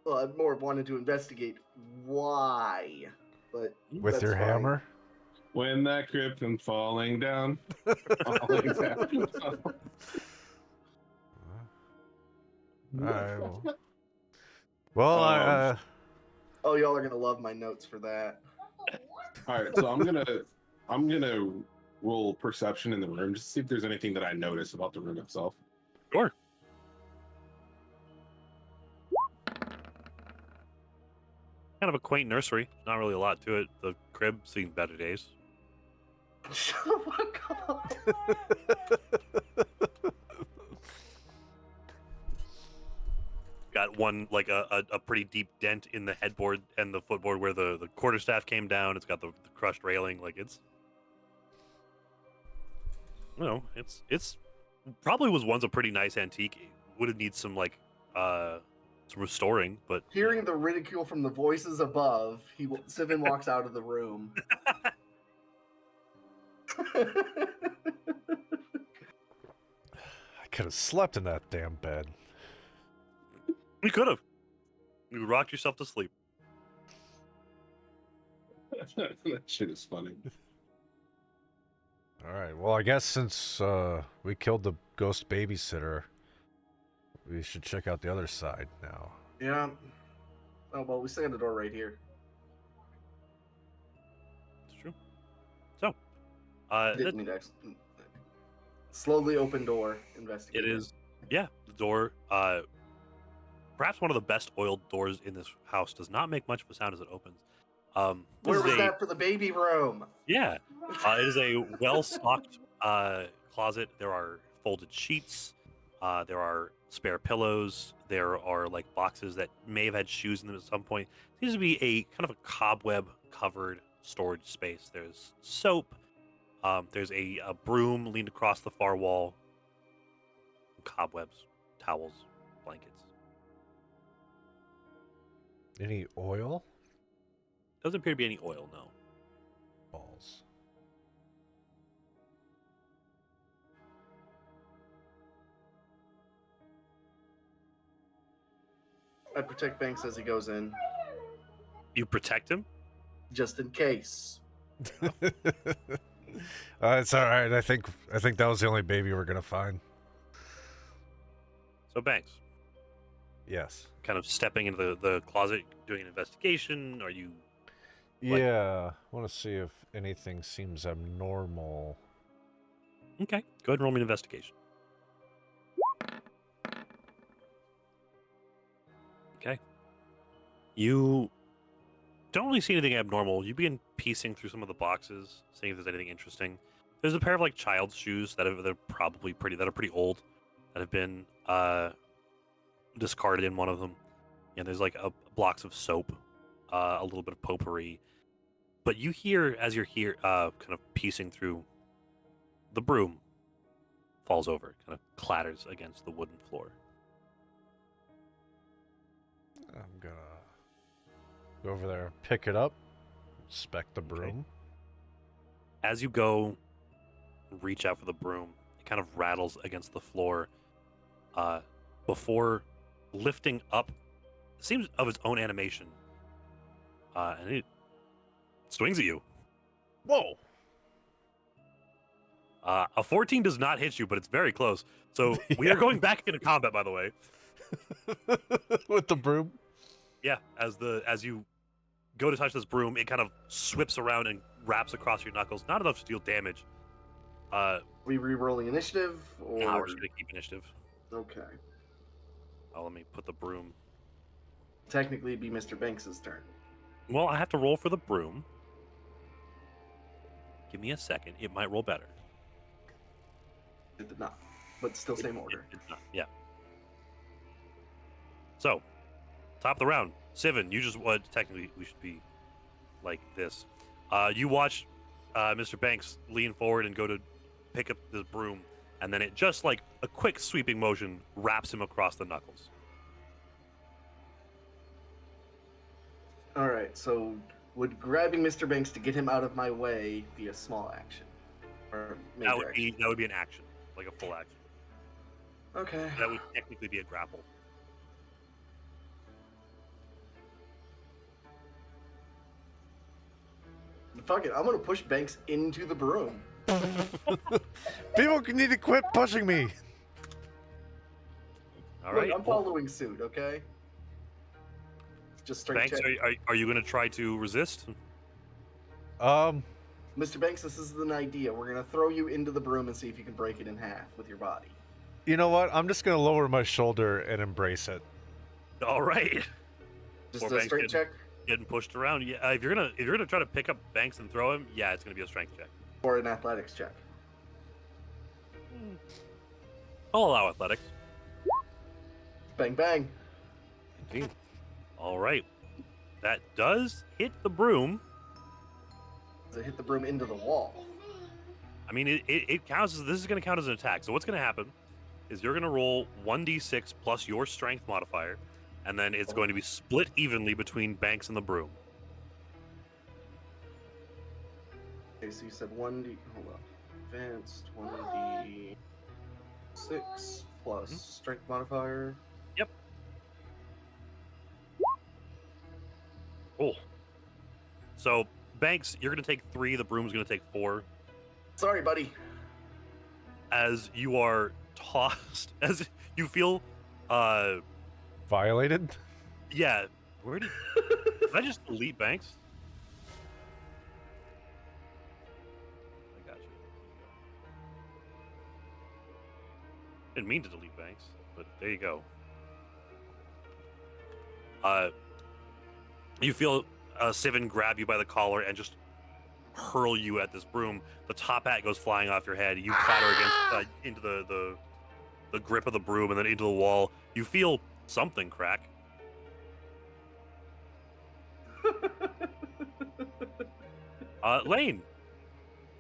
Well, I more wanted to investigate why, but With that's your fine. hammer? When that crib comes falling down. Falling down. All right. Well, Oh, y'all are gonna love my notes for that. All right, so I'm gonna roll perception in the room just to see if there's anything that I notice about the room itself. Sure. Kind of a quaint nursery. Not really a lot to it. The crib seen better days. Shut the fuck up. Got one like a pretty deep dent in the headboard and the footboard where the quarterstaff came down. It's got the crushed railing. Like it's, you know, it's probably was once a pretty nice antique. It would have need some like some restoring, but Hearing the ridicule from the voices above, Sivin walks out of the room. I could have slept in that damn bed. you could have. You rocked yourself to sleep. That shit is funny. All right. Well, I guess since we killed the ghost babysitter, we should check out the other side now. Yeah. Oh, well, we stand at the door right here. It's true. So, Didn't mean to slowly open door. Investigate. it is, yeah, the door. Perhaps one of the best oiled doors in this house does not make much of a sound as it opens. This Where is was a- that for the baby room? Yeah, it is a well-stocked closet. There are folded sheets. There are spare pillows. There are like boxes that may have had shoes in them at some point. Seems to be a kind of a cobweb-covered storage space. There's soap. There's a broom leaned across the far wall. Cobwebs, towels, blankets. Any oil? Doesn't appear to be any oil, no. Balls. I protect Banks as he goes in, You protect him? just in case. It's all right. I think that was the only baby we're gonna find. So Banks, Yes. kind of stepping into the closet, doing an investigation. Are you? Like- Yeah. I want to see if anything seems abnormal. Okay, go ahead and roll me an investigation. Okay. You don't really see anything abnormal. You begin piecing through some of the boxes, seeing if there's anything interesting. There's a pair of like child's shoes that are probably that are pretty old, that have been discarded in one of them. And there's like blocks of soap, a little bit of potpourri. But you hear, as you're here, kind of piecing through, the broom falls over, kind of clatters against the wooden floor. I'm gonna go over there, pick it up, inspect the broom. As you go, reach out for the broom, it kind of rattles against the floor before lifting up, seems of its own animation, and it swings at you. Whoa! A 14 does not hit you, but it's very close. So we are going back into combat, by the way. With the broom? Yeah, as you go to touch this broom, it kind of swips around and wraps across your knuckles. Not enough to deal damage. We re-rolling initiative, or Now we're just gonna keep initiative. okay. Oh, let me put the broom. Technically, it'd be Mr. Banks's turn. Well, I have to roll for the broom. Give me a second. It might roll better. It did not, but still same order. It did not. Yeah. So, top of the round. Sivan, you just what? Technically, we should be like this. You watch Mr. Banks lean forward and go to pick up the broom, and then it just like a quick sweeping motion wraps him across the knuckles. All right, so would grabbing Mr. Banks to get him out of my way be a small action? Or major action? That would be an action, like a full action. Okay. That would technically be a grapple. Fuck it, I'm gonna push Banks into the broom. People need to quit pushing me. All Look, right. I'm following suit, okay? Just straight Banks, check. are you going to try to resist? Mr. Banks, this is an idea. We're gonna throw you into the broom and see if you can break it in half with your body. You know what? I'm just gonna lower my shoulder and embrace it. All right. Just Poor a Banks straight check getting pushed around. Yeah, if you're gonna try to pick up Banks and throw him, yeah, it's gonna be a strength check. or an athletics check. I'll allow athletics. Bang, bang. 19. All right, that does hit the broom. Does it hit the broom into the wall? I mean, it counts as this is gonna count as an attack. So what's gonna happen is you're gonna roll 1d6 plus your strength modifier, and then it's going to be split evenly between Banks and the broom. Okay, so you said 1d. Hold on. Advanced 1d6 plus strength modifier. Yep. Cool. So Banks, you're gonna take 3. The broom's gonna take 4. Sorry, buddy. As you are tossed, as you feel, Violated? yeah. Where did I just delete Banks? I got you. Didn't mean to delete Banks, but there you go. You feel Sivan grab you by the collar and just hurl you at this broom. The top hat goes flying off your head. You clatter against into the grip of the broom and then into the wall. You feel something crack. Lane,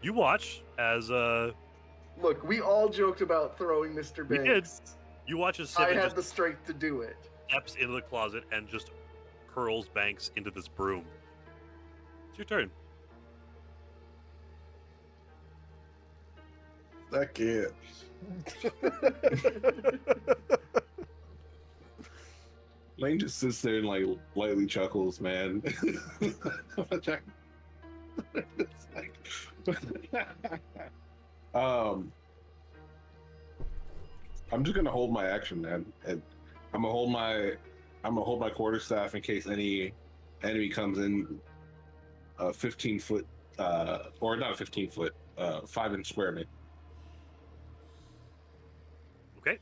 you watch as Look, we all joked about throwing Mr. We did. Banks. you watch as I Sivan had just the strength to do it. steps into the closet and just hurls Banks into this broom. It's your turn. That kid. Lane just sits there and like lightly chuckles, man. It's like- I'm just gonna hold my action, man. And I'm gonna hold my quarterstaff in case any enemy comes in 15 foot or not a 15 foot 5-inch square me. Okay.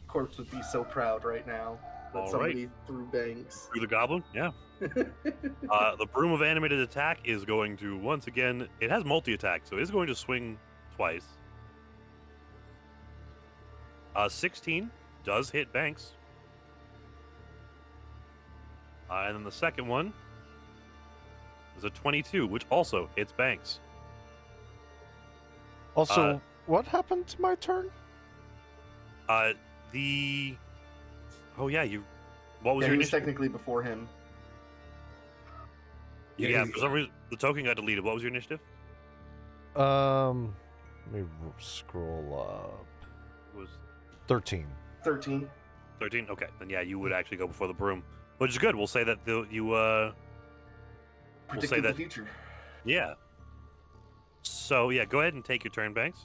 Corpse would be so proud right now that All somebody threw Banks. Through the goblin? Yeah. The broom of animated attack is going to once again. It has multi-attack, so it is going to swing twice. 16 does hit Banks, and then the second one is a 22, which also hits Banks. Also, what happened to my turn? Oh yeah, you. What was Yeah, your he was initiative? technically before him. Yeah, for some reason the token got deleted. What was your initiative? Let me scroll up. It was 13. 13. 13. Okay, then yeah, you would actually go before the broom, which is good. We'll say that we'll Predicted say the that. future. Yeah. So yeah, go ahead and take your turn, Banks.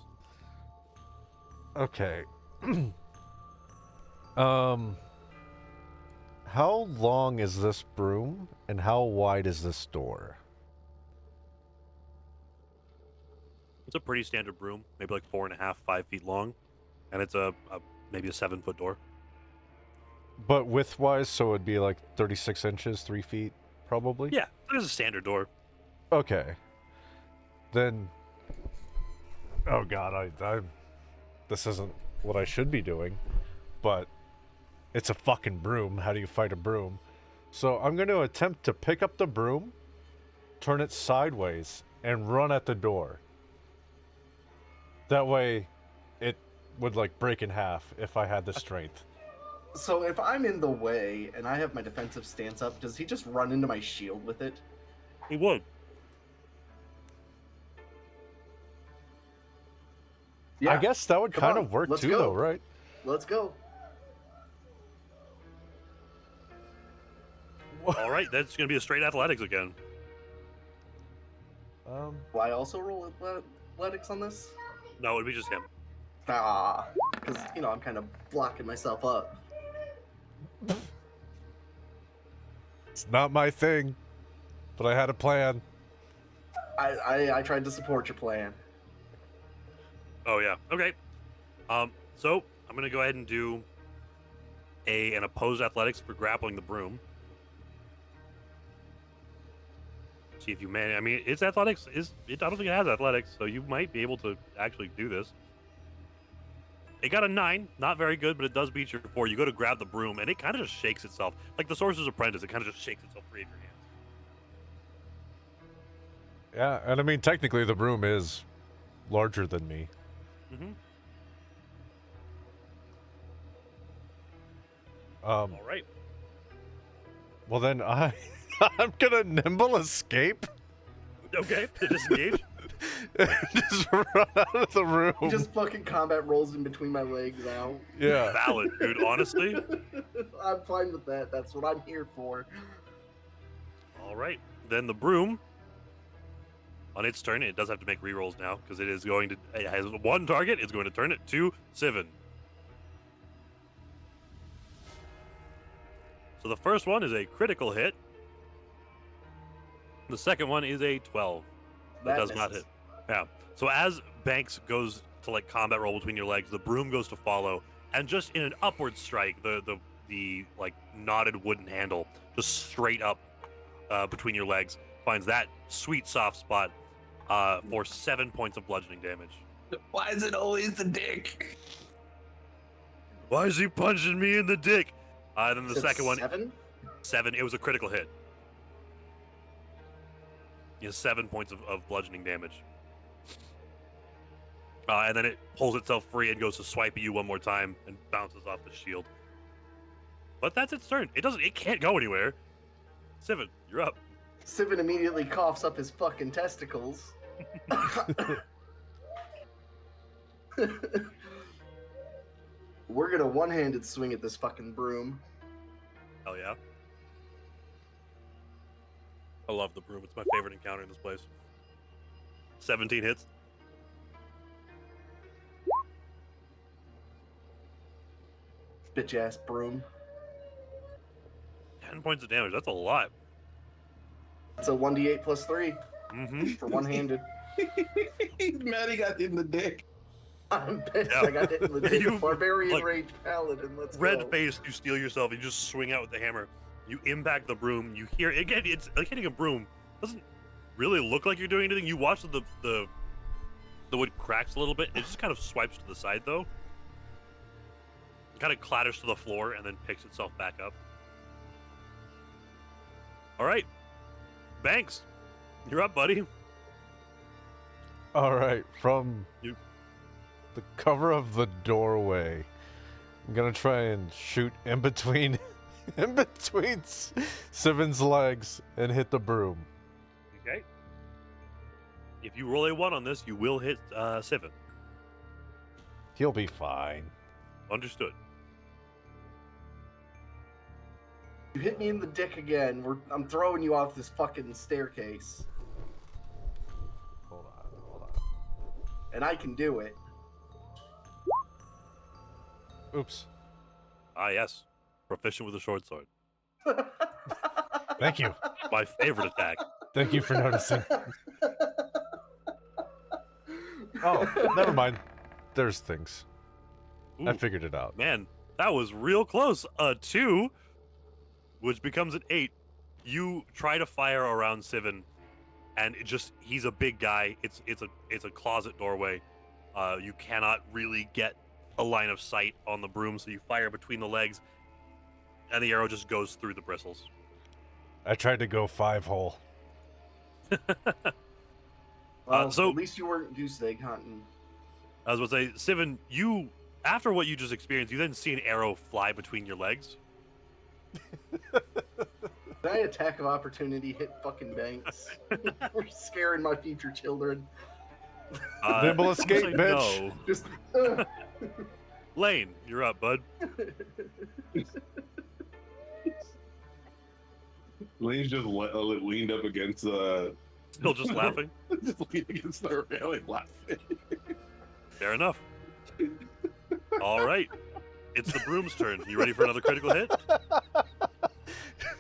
Okay. How long is this broom and how wide is this door? It's a pretty standard broom, maybe like 4.5, 5 feet long, and it's a maybe a 7-foot door. But width-wise, so it'd be like 36 inches, 3 feet, probably? Yeah, it is a standard door. Okay. Then... Oh god, this isn't what I should be doing, but it's a fucking broom. How do you fight a broom? So I'm going to attempt to pick up the broom, turn it sideways, and run at the door. That way, it would like break in half if I had the strength. So if I'm in the way and I have my defensive stance up, does he just run into my shield with it? He would. I guess that would Come kind on, of work let's too, go. though, right? Let's go. All right, that's going to be a straight athletics again. Will I also roll athletics on this? No, it would be just him. Ah, because, I'm kind of blocking myself up. It's not my thing, but I had a plan. I tried to support your plan. Oh yeah. Okay. So I'm gonna go ahead and do an opposed athletics for grappling the broom. See if you manage. I mean, its athletics is. I don't think it has athletics, so you might be able to actually do this. It got a 9, not very good, but it does beat your 4. You go to grab the broom, and it kind of just shakes itself, like the Sorcerer's Apprentice. It kind of just shakes itself free of your hands. Yeah, and I mean, technically the broom is larger than me. Mm-hmm. All right. Well, then I'm gonna nimble escape. Okay, to disengage. Just run out of the room. Just fucking combat rolls in between my legs now. Yeah. Valid, dude. Honestly. I'm fine with that. That's what I'm here for. All right. Then the broom. On its turn, it does have to make rerolls now because it is going to. It has one target. It's going to turn it to Sivin. So the first one is a critical hit. The second one is a 12. That does not hit. Yeah. So as Banks goes to like combat roll between your legs, the broom goes to follow, and just in an upward strike, the like knotted wooden handle just straight up between your legs finds that sweet soft spot for 7 points of bludgeoning damage. Why is it always the dick? Why is he punching me in the dick? Then the Is it second one, 7? 7. It was a critical hit. He has 7 points of bludgeoning damage. And then it pulls itself free and goes to swipe at you one more time and bounces off the shield. But that's its turn. It can't go anywhere. Sivin, you're up. Sivin immediately coughs up his fucking testicles. We're gonna one-handed swing at this fucking broom. Hell yeah. I love the broom. It's my favorite encounter in this place. 17 hits. Bitch ass broom. 10 points of damage. That's a lot. It's a 1d8 plus 3 Mm-hmm. for one-handed. Maddie got hit in the dick. I'm pissed. Yeah. I got hit in the dick. You, Barbarian like, Rage Paladin. Let's Red go. face, you steal yourself. You just swing out with the hammer. You impact the broom. You hear again. It's like hitting a broom. Doesn't really look like you're doing anything. You watch the wood cracks a little bit. It just kind of swipes to the side though. It kind of clatters to the floor and then picks itself back up. All right, Banks, you're up, buddy. All right, from You- the cover of the doorway, I'm gonna try and shoot in between, Sivin's legs and hit the broom. Okay. If you roll a 1 on this, you will hit Sivin. He'll be fine. Understood. You hit me in the dick again. I'm throwing you off this fucking staircase. Hold on. And I can do it. Oops. Ah, yes. Proficient with a short sword. Thank you. My favorite attack. Thank you for noticing. Oh, never mind. There's things. I Ooh, figured it out. man, that was real close. A 2, which becomes an 8. You try to fire around Sivan, and he's a big guy. It's a closet doorway. You cannot really get a line of sight on the broom, so you fire between the legs, and the arrow just goes through the bristles. I tried to go 5-hole. Well, so- at least you weren't goose egg hunting. I was about to say, Sivan, you after what you just experienced, you then see an arrow fly between your legs. Did I attack of opportunity hit fucking Banks? We're scaring my future children. Nimble I'm gonna escape, say bitch. No. Just. Lane, you're up, bud. Lane's just leaned up against Still just laughing. just leaned against the railing laughing. Fair enough. All right. It's the broom's turn. You ready for another critical hit?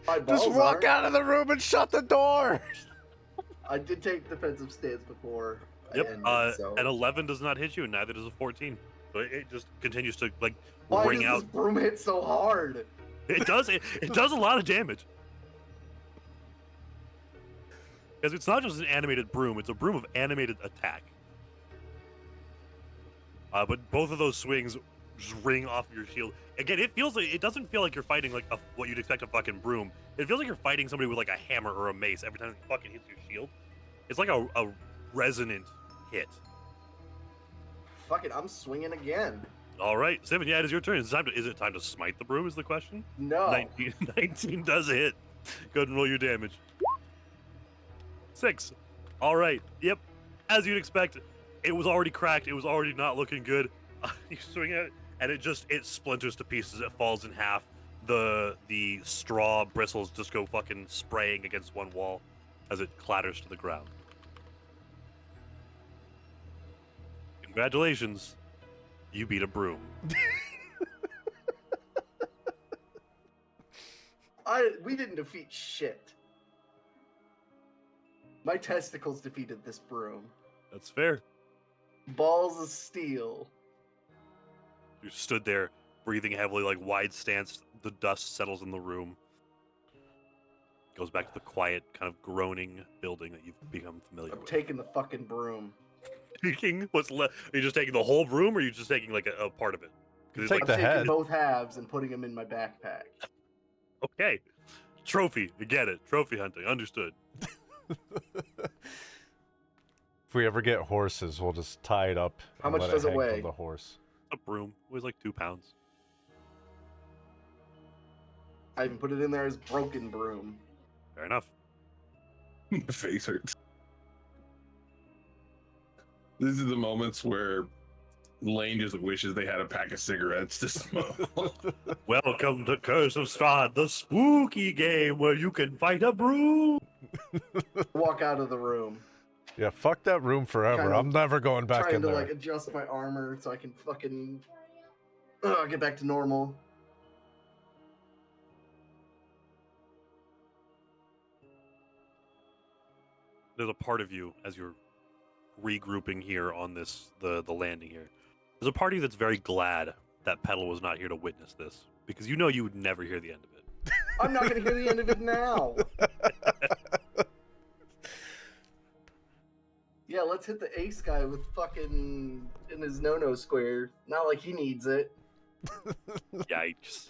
My Just balls walk aren't. out of the room and shut the door. I did take defensive stance before. I Yep. ended, so. An 11 does not hit you, and neither does a 14. So it just continues to like Why ring does out. this broom hit so hard? It does. It does a lot of damage. Because it's not just an animated broom; it's a broom of animated attack. But both of those swings just ring off your shield. Again, it doesn't feel like you're fighting like what you'd expect a fucking broom. It feels like you're fighting somebody with like a hammer or a mace every time it fucking hits your shield. It's like a resonant hit. Fuck it, I'm swinging again. All right, Sivan, yeah, it is your turn. Is it time to smite the broom is the question? No. 19 does hit. Go ahead and roll your damage. 6. All right. Yep. As you'd expect, it was already cracked. It was already not looking good. You swing at it, and it splinters to pieces. It falls in half. The straw bristles just go fucking spraying against one wall as it clatters to the ground. Congratulations. You beat a broom. We didn't defeat shit. My testicles defeated this broom. That's fair. Balls of steel. You stood there, breathing heavily, like wide stance. The dust settles in the room. Goes back to the quiet, kind of groaning building that you've become familiar I'm with. taking the fucking broom. Taking what's left? Are you just taking the whole broom, or are you just taking like a part of it? 'Cause it's Take I'm the taking head. both halves and putting them in my backpack. Okay, trophy. You get it. Trophy hunting. Understood. If we ever get horses, we'll just tie it up. How and much let does it hang weigh? From the horse. A broom weighs like 2 pounds. I even put it in there as broken broom. Fair enough. My face hurts. This is the moments where Lane just wishes they had a pack of cigarettes to smoke. Welcome to Curse of Strahd, the spooky game where you can fight a broom. Walk out of the room. Yeah, fuck that room forever. Kinda I'm never going back Trying in to there. like adjust my armor so I can fucking get back to normal. There's a part of you as you're regrouping here on the landing here. There's a part of you that's very glad that Petal was not here to witness this, because you know you would never hear the end of it. I'm not gonna hear the end of it now. Yeah, let's hit the ace guy with fucking in his no-no square. Not like he needs it. Yikes.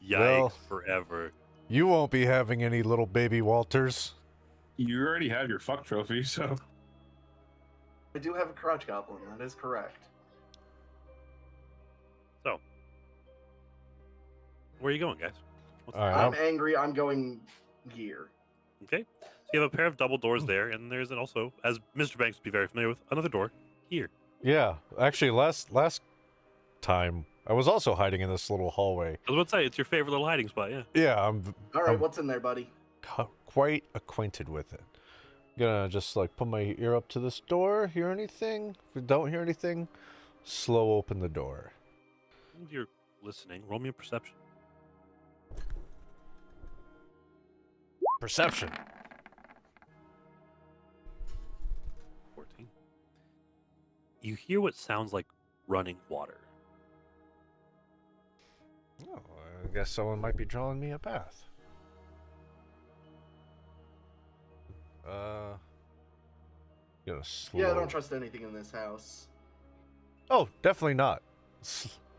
Yikes Well- forever. You won't be having any little baby Walters. You already have your fuck trophy, so I do have a crotch goblin. That is correct. Where are you going, guys? What's All right, I'm angry. I'm going here. Okay. So you have a pair of double doors there, and there's also, as Mr. Banks would be very familiar with, another door here. yeah. Actually, last time I was also hiding in this little hallway. I was about to say, it's your favorite little hiding spot, yeah. Yeah, I'm All right, Um, what's in there, buddy? quite acquainted with it. Gonna just like put my ear up to this door. Hear anything? If we don't hear anything, slow open the door. If you're listening, roll me a perception. Perception. 14. you hear what sounds like running water. Oh, I guess someone might be drawing me a bath. Gonna slow. Yeah, I don't trust anything in this house. Oh, definitely not.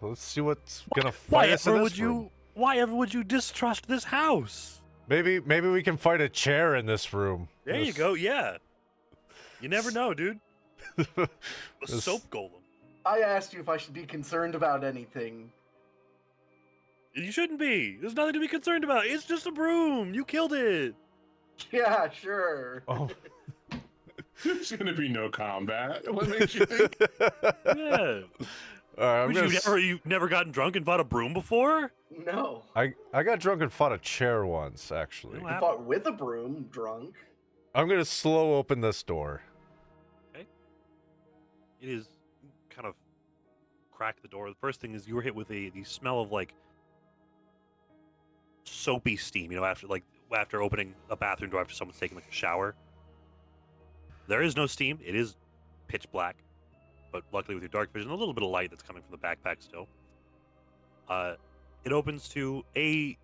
Let's see what's gonna fight us in this room. Why ever would you distrust this house? Maybe we can fight a chair in this room. There you go. Yeah. You never know, dude. A This- soap golem. I asked you if I should be concerned about anything. You shouldn't be. There's nothing to be concerned about. It's just a broom. You killed it. Yeah, sure. Oh. There's gonna be no combat. What makes you think? Yeah. All right, I'm gonna. You've never gotten drunk and fought a broom before? No. I got drunk and fought a chair once, actually. No, You fought with a broom, drunk. I'm gonna slow open this door. It is kind of crack the door. The first thing is you were hit with the smell of like soapy steam. You know, after opening a bathroom door after someone's taking like a shower. There is no steam. It is pitch black, but luckily with your dark vision, a little bit of light that's coming from the backpack still. It opens to a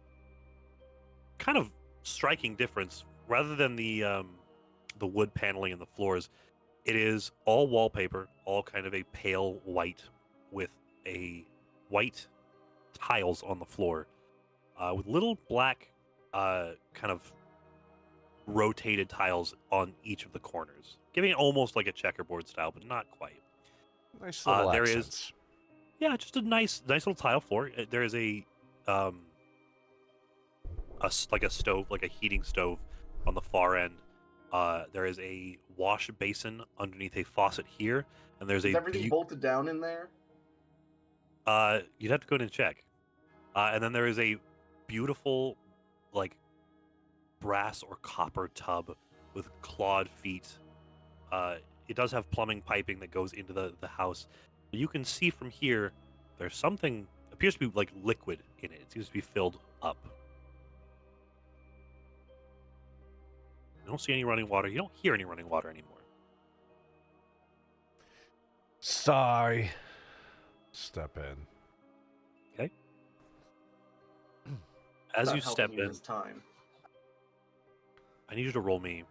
kind of striking difference. Rather than the wood paneling in the floors, it is all wallpaper, all kind of a pale white with a white tiles on the floor, with little black kind of rotated tiles on each of the corners, giving it almost like a checkerboard style, but not quite. Nice little there is- accents. Yeah, just a nice little tile floor. There is a stove, like a heating stove, on the far end. There is a wash basin underneath a faucet here, and there's Is a everything bolted down in there? you'd have to go in and check. And then there is a beautiful, like, brass or copper tub with clawed feet. It does have plumbing piping that goes into the house. You can see from here, there's something appears to be like liquid in it. It seems to be filled up. You don't see any running water. You don't hear any running water anymore. Sigh. Step in. As Not you step helping you in, this time. I need you to roll me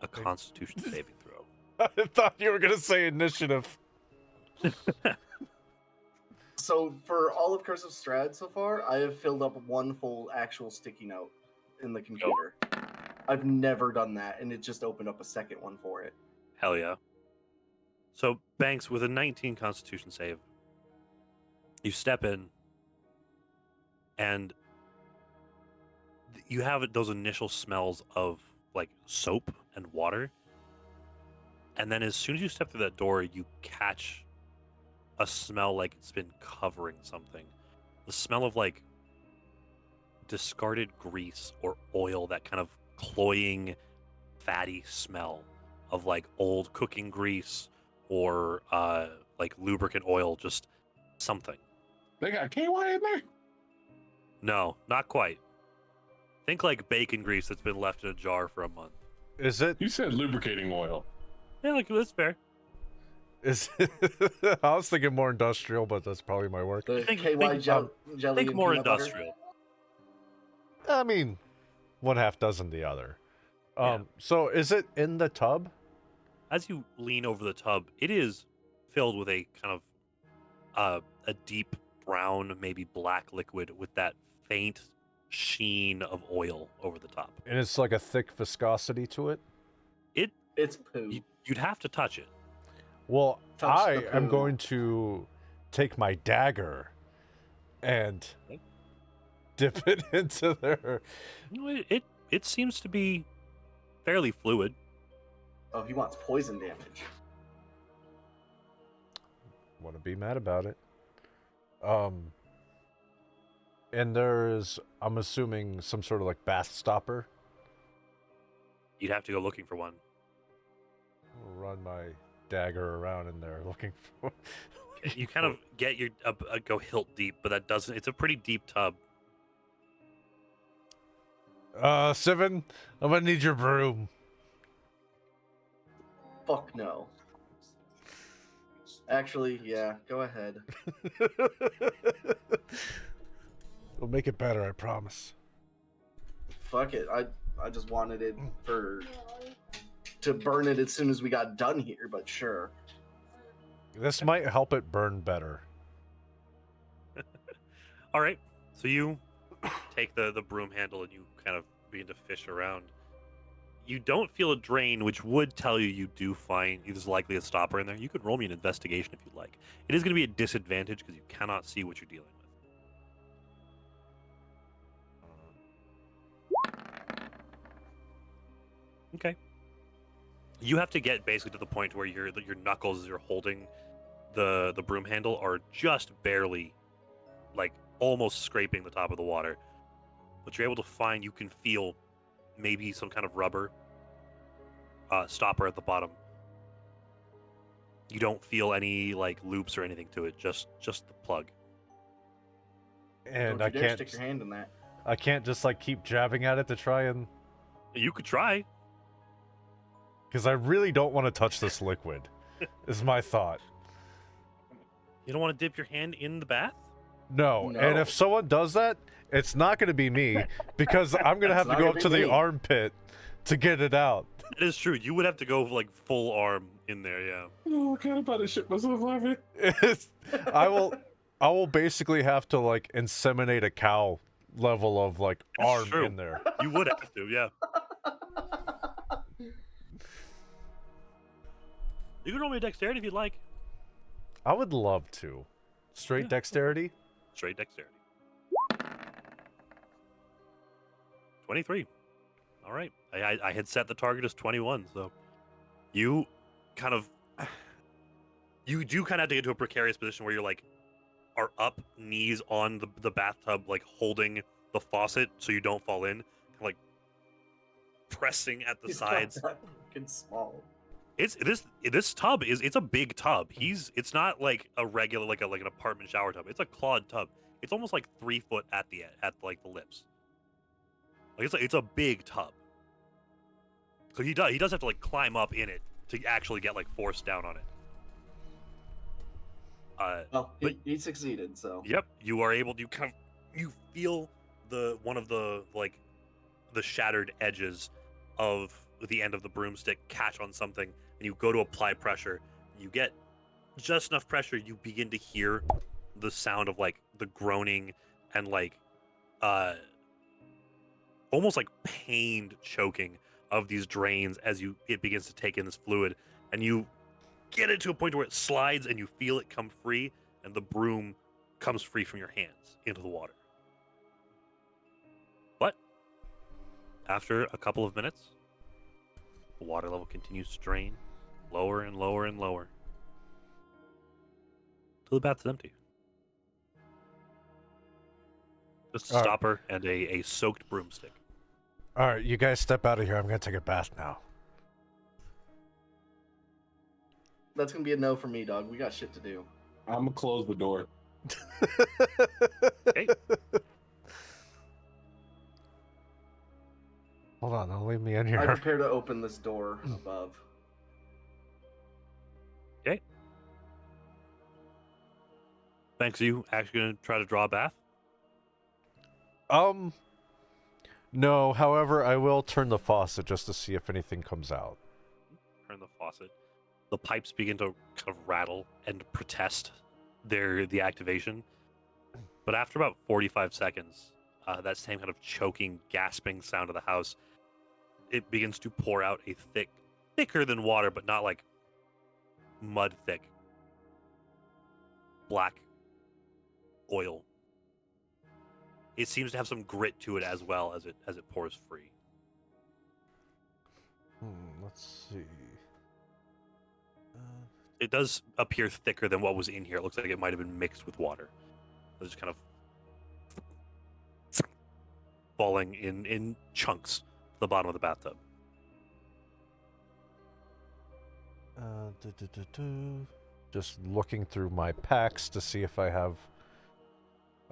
a Constitution saving throw. I thought you were gonna say initiative. So for all of Curse of Strahd so far, I have filled up one full actual sticky note in the computer. I've never done that, and it just opened up a second one for it. Hell yeah. So, Banks, with a 19 Constitution save, you step in, and you have those initial smells of, like, soap and water. And then as soon as you step through that door, you catch a smell like it's been covering something. The smell of, like, discarded grease or oil, that kind of cloying, fatty smell of, like, old cooking grease or like lubricant oil, just something. They got KY in there? No, not quite. Think like bacon grease that's been left in a jar for a month. Is it? You said lubricating oil. Yeah, like that's fair. Is I was thinking more industrial, but that's probably my work. The Think- KY think, jelly Think and more peanut butter. industrial. I mean, one half dozen the other. Yeah. So is it in the tub? As you lean over the tub, it is filled with a kind of a deep brown, maybe black liquid with that faint sheen of oil over the top. And it's like a thick viscosity to it? It's poo. You'd have to touch it. Well, Touch I the am poo. going to take my dagger and Okay. dip it into there. You know, it seems to be fairly fluid. Oh, he wants poison damage. Want to be mad about it. And there's, I'm assuming, some sort of like bath stopper. You'd have to go looking for one. I'll run my dagger around in there looking for. You kind of get your go hilt deep, but that doesn't. It's a pretty deep tub. Sivan, I'm gonna need your broom. Fuck no. Actually, yeah, go ahead. We'll make it better, I promise. Fuck it. I just wanted it to burn it as soon as we got done here, but sure. This might help it burn better. All right. So you take the broom handle and you kind of begin to fish around. You don't feel a drain, which would tell you do find there's likely a stopper in there. You could roll me an investigation if you'd like. It is going to be a disadvantage because you cannot see what you're dealing with. Okay. You have to get basically to the point where your knuckles as you're holding the broom handle are just barely, like almost scraping the top of the water. But you're able to find, you can feel maybe some kind of rubber stopper at the bottom. You don't feel any like loops or anything to it, just the plug. And Don't I you dare can't stick your hand in that. I can't just like keep jabbing at it to try and You could try. because I really don't want to touch this liquid. Is my thought. You don't want to dip your hand in the bath? No, and No. if someone does that, it's not going to be me because I'm going to have It's to not go gonna up to be the me. armpit to get it out. That is true. You would have to go like full arm in there, yeah. Oh, I kind of about to shit myself laughing. I will basically have to like inseminate a cow level of like That's arm true. in there. You would have to, yeah. You can roll me a dexterity if you'd like. I would love to. Straight Yeah. dexterity? Straight dexterity. 23. All right. I had set the target as 21, so you kind of you do kind of have to get to a precarious position where you're like are up knees on the bathtub, like holding the faucet so you don't fall in, like pressing at the He's not sides. that fucking small. It's this tub it's a big tub. It's not like a regular like an apartment shower tub. It's a clawed tub. It's almost like 3 foot at like the lips. Like it's a big tub. So he does have to like climb up in it to actually get like forced down on it. Well, But- he succeeded, so. Yep, you are able to you feel one of the shattered edges of the end of the broomstick catch on something, and you go to apply pressure. You get just enough pressure, you begin to hear the sound of like the groaning and like almost like pained choking of these drains as it begins to take in this fluid, and you get it to a point where it slides and you feel it come free, and the broom comes free from your hands into the water. But after a couple of minutes, the water level continues to drain lower and lower and lower till the bath is empty. Just a All right. stopper and a soaked broomstick. All right, you guys step out of here. I'm going to take a bath now. That's gonna be a no for me, dog. We got shit to do. I'm gonna close the door. Okay. Hold on, don't leave me in I here. prepare to open this door above. Thanks. You actually gonna try to draw a bath? No, however, I will turn the faucet just to see if anything comes out. Turn the faucet. The pipes begin to kind of rattle and protest the activation. But after about 45 seconds, that same kind of choking, gasping sound of the house, it begins to pour out a thicker than water, but not like mud thick, black oil. It seems to have some grit to it as well as it pours free. Let's see. It does appear thicker than what was in here. It looks like it might have been mixed with water. It's just kind of falling in chunks to the bottom of the bathtub. Just looking through my packs to see if I have...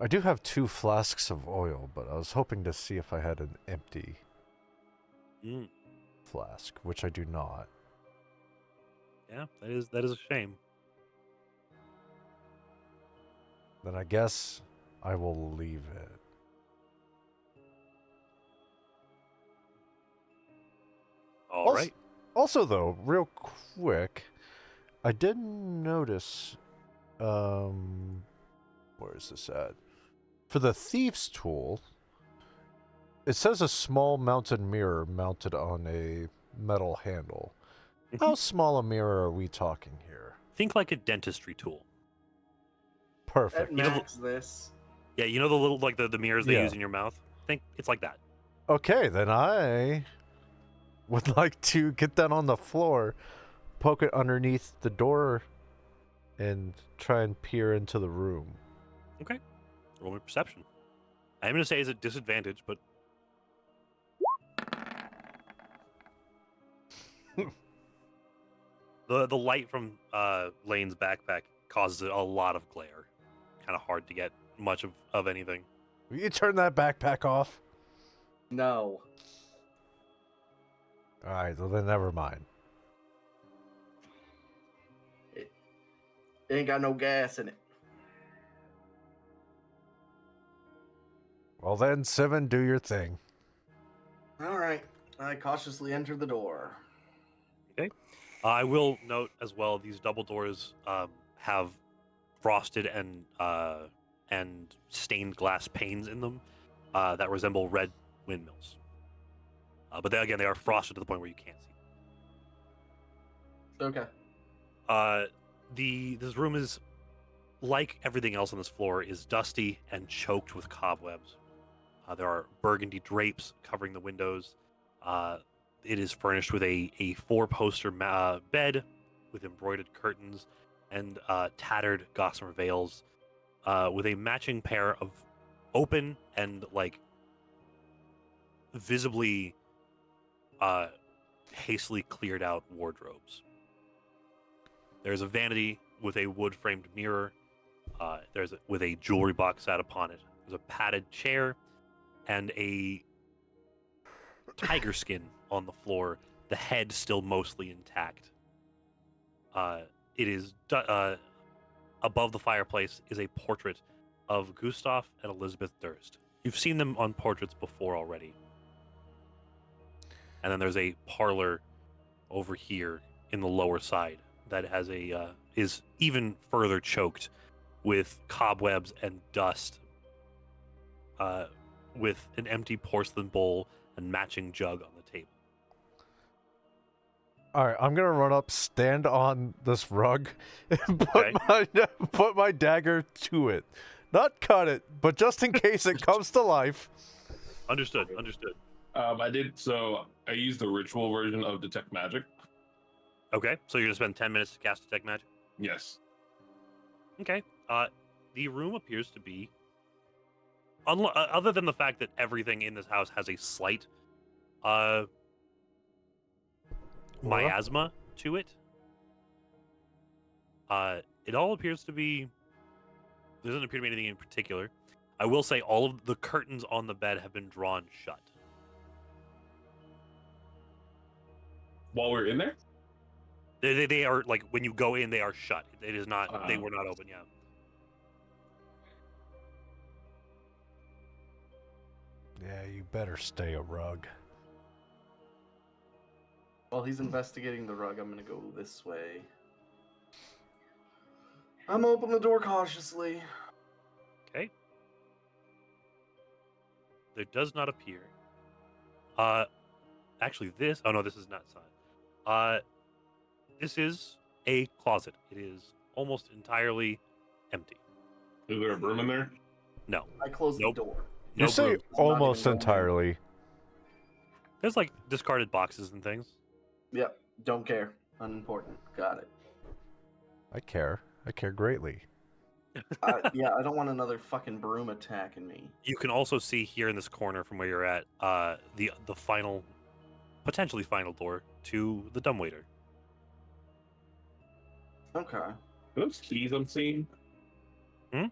I do have 2 flasks of oil, but I was hoping to see if I had an empty flask, which I do not. Yeah, that is a shame. Then I guess I will leave it. All right. Also, though, real quick, I did notice. Where is this at? For the thieves tool, it says a small mounted mirror mounted on a metal handle. How small a mirror are we talking here? Think like a dentistry tool. Perfect. At max this. Yeah, you know the little like the mirrors they Yeah. use in your mouth. Think it's like that. Okay, then I would like to get that on the floor, poke it underneath the door, and try and peer into the room. Okay. Roll me perception. I'm going to say it's a disadvantage, but the light from Lane's backpack causes a lot of glare. Kind of hard to get much of anything. Will you turn that backpack off? No. All right, well then never mind. It ain't got no gas in it. Well then, Seven, do your thing. All right. I cautiously enter the door. I will note as well these double doors have frosted and stained glass panes in them that resemble red windmills. But they, again, they are frosted to the point where you can't see. Okay. This room is, like everything else on this floor, is dusty and choked with cobwebs. There are burgundy drapes covering the windows. It is furnished with a 4-poster bed with embroidered curtains and tattered gossamer veils, with a matching pair of open and like visibly hastily cleared out wardrobes. There's a vanity with a wood-framed mirror. With a jewelry box sat upon it. There's a padded chair and a tiger skin on the floor, the head still mostly intact. It is above the fireplace is a portrait of Gustav and Elizabeth Durst. You've seen them on portraits before already. And then there's a parlor over here in the lower side that has is even further choked with cobwebs and dust, with an empty porcelain bowl and matching jug on the table. All right, I'm gonna run up, stand on this rug, and Okay. put my dagger to it. Not cut it, but just in case it comes to life. Understood. I used the ritual version of Detect Magic. Okay, so you're gonna spend 10 minutes to cast Detect Magic? Yes. Okay. The room appears to be, other than the fact that everything in this house has a slight miasma to it, it all appears to be, there doesn't appear to be anything in particular. I will say all of the curtains on the bed have been drawn shut. While we're in there? They are, like, when you go in, they are shut. It is not, they were not open yet. Yeah, you better stay a rug. While he's investigating the rug, I'm gonna go this way. I'm gonna open the door cautiously. Okay. There does not appear. Actually, this. Oh no, this is not side. This is a closet. It is almost entirely empty. Is there a broom in there? No. I close Nope. the door. You No say broom. It's not almost even going in. entirely. There's like discarded boxes and things. Yep. Don't care. Unimportant. Got it. I care. I care greatly. Yeah, I don't want another fucking broom attacking me. You can also see here in this corner from where you're at, the final, potentially final door to the dumbwaiter. Okay. Are those keys I'm seeing? Hmm?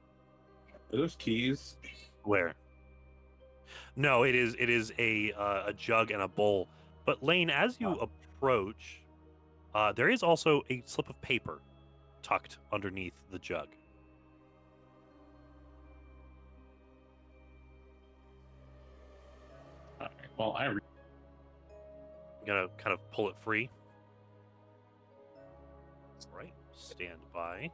Are those keys? Where? No, it is a jug and a bowl. But Lane, as you approach, there is also a slip of paper tucked underneath the jug. Well, I'm gonna kind of pull it free. All right, stand by.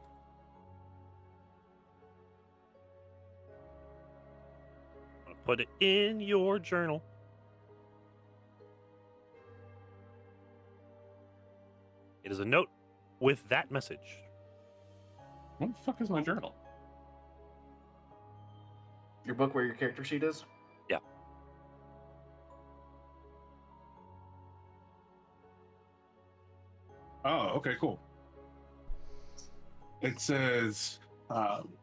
I'm gonna put it in your journal. It is a note with that message. What the fuck is my journal? Your book where your character sheet is? Yeah. Oh, okay, cool. It says,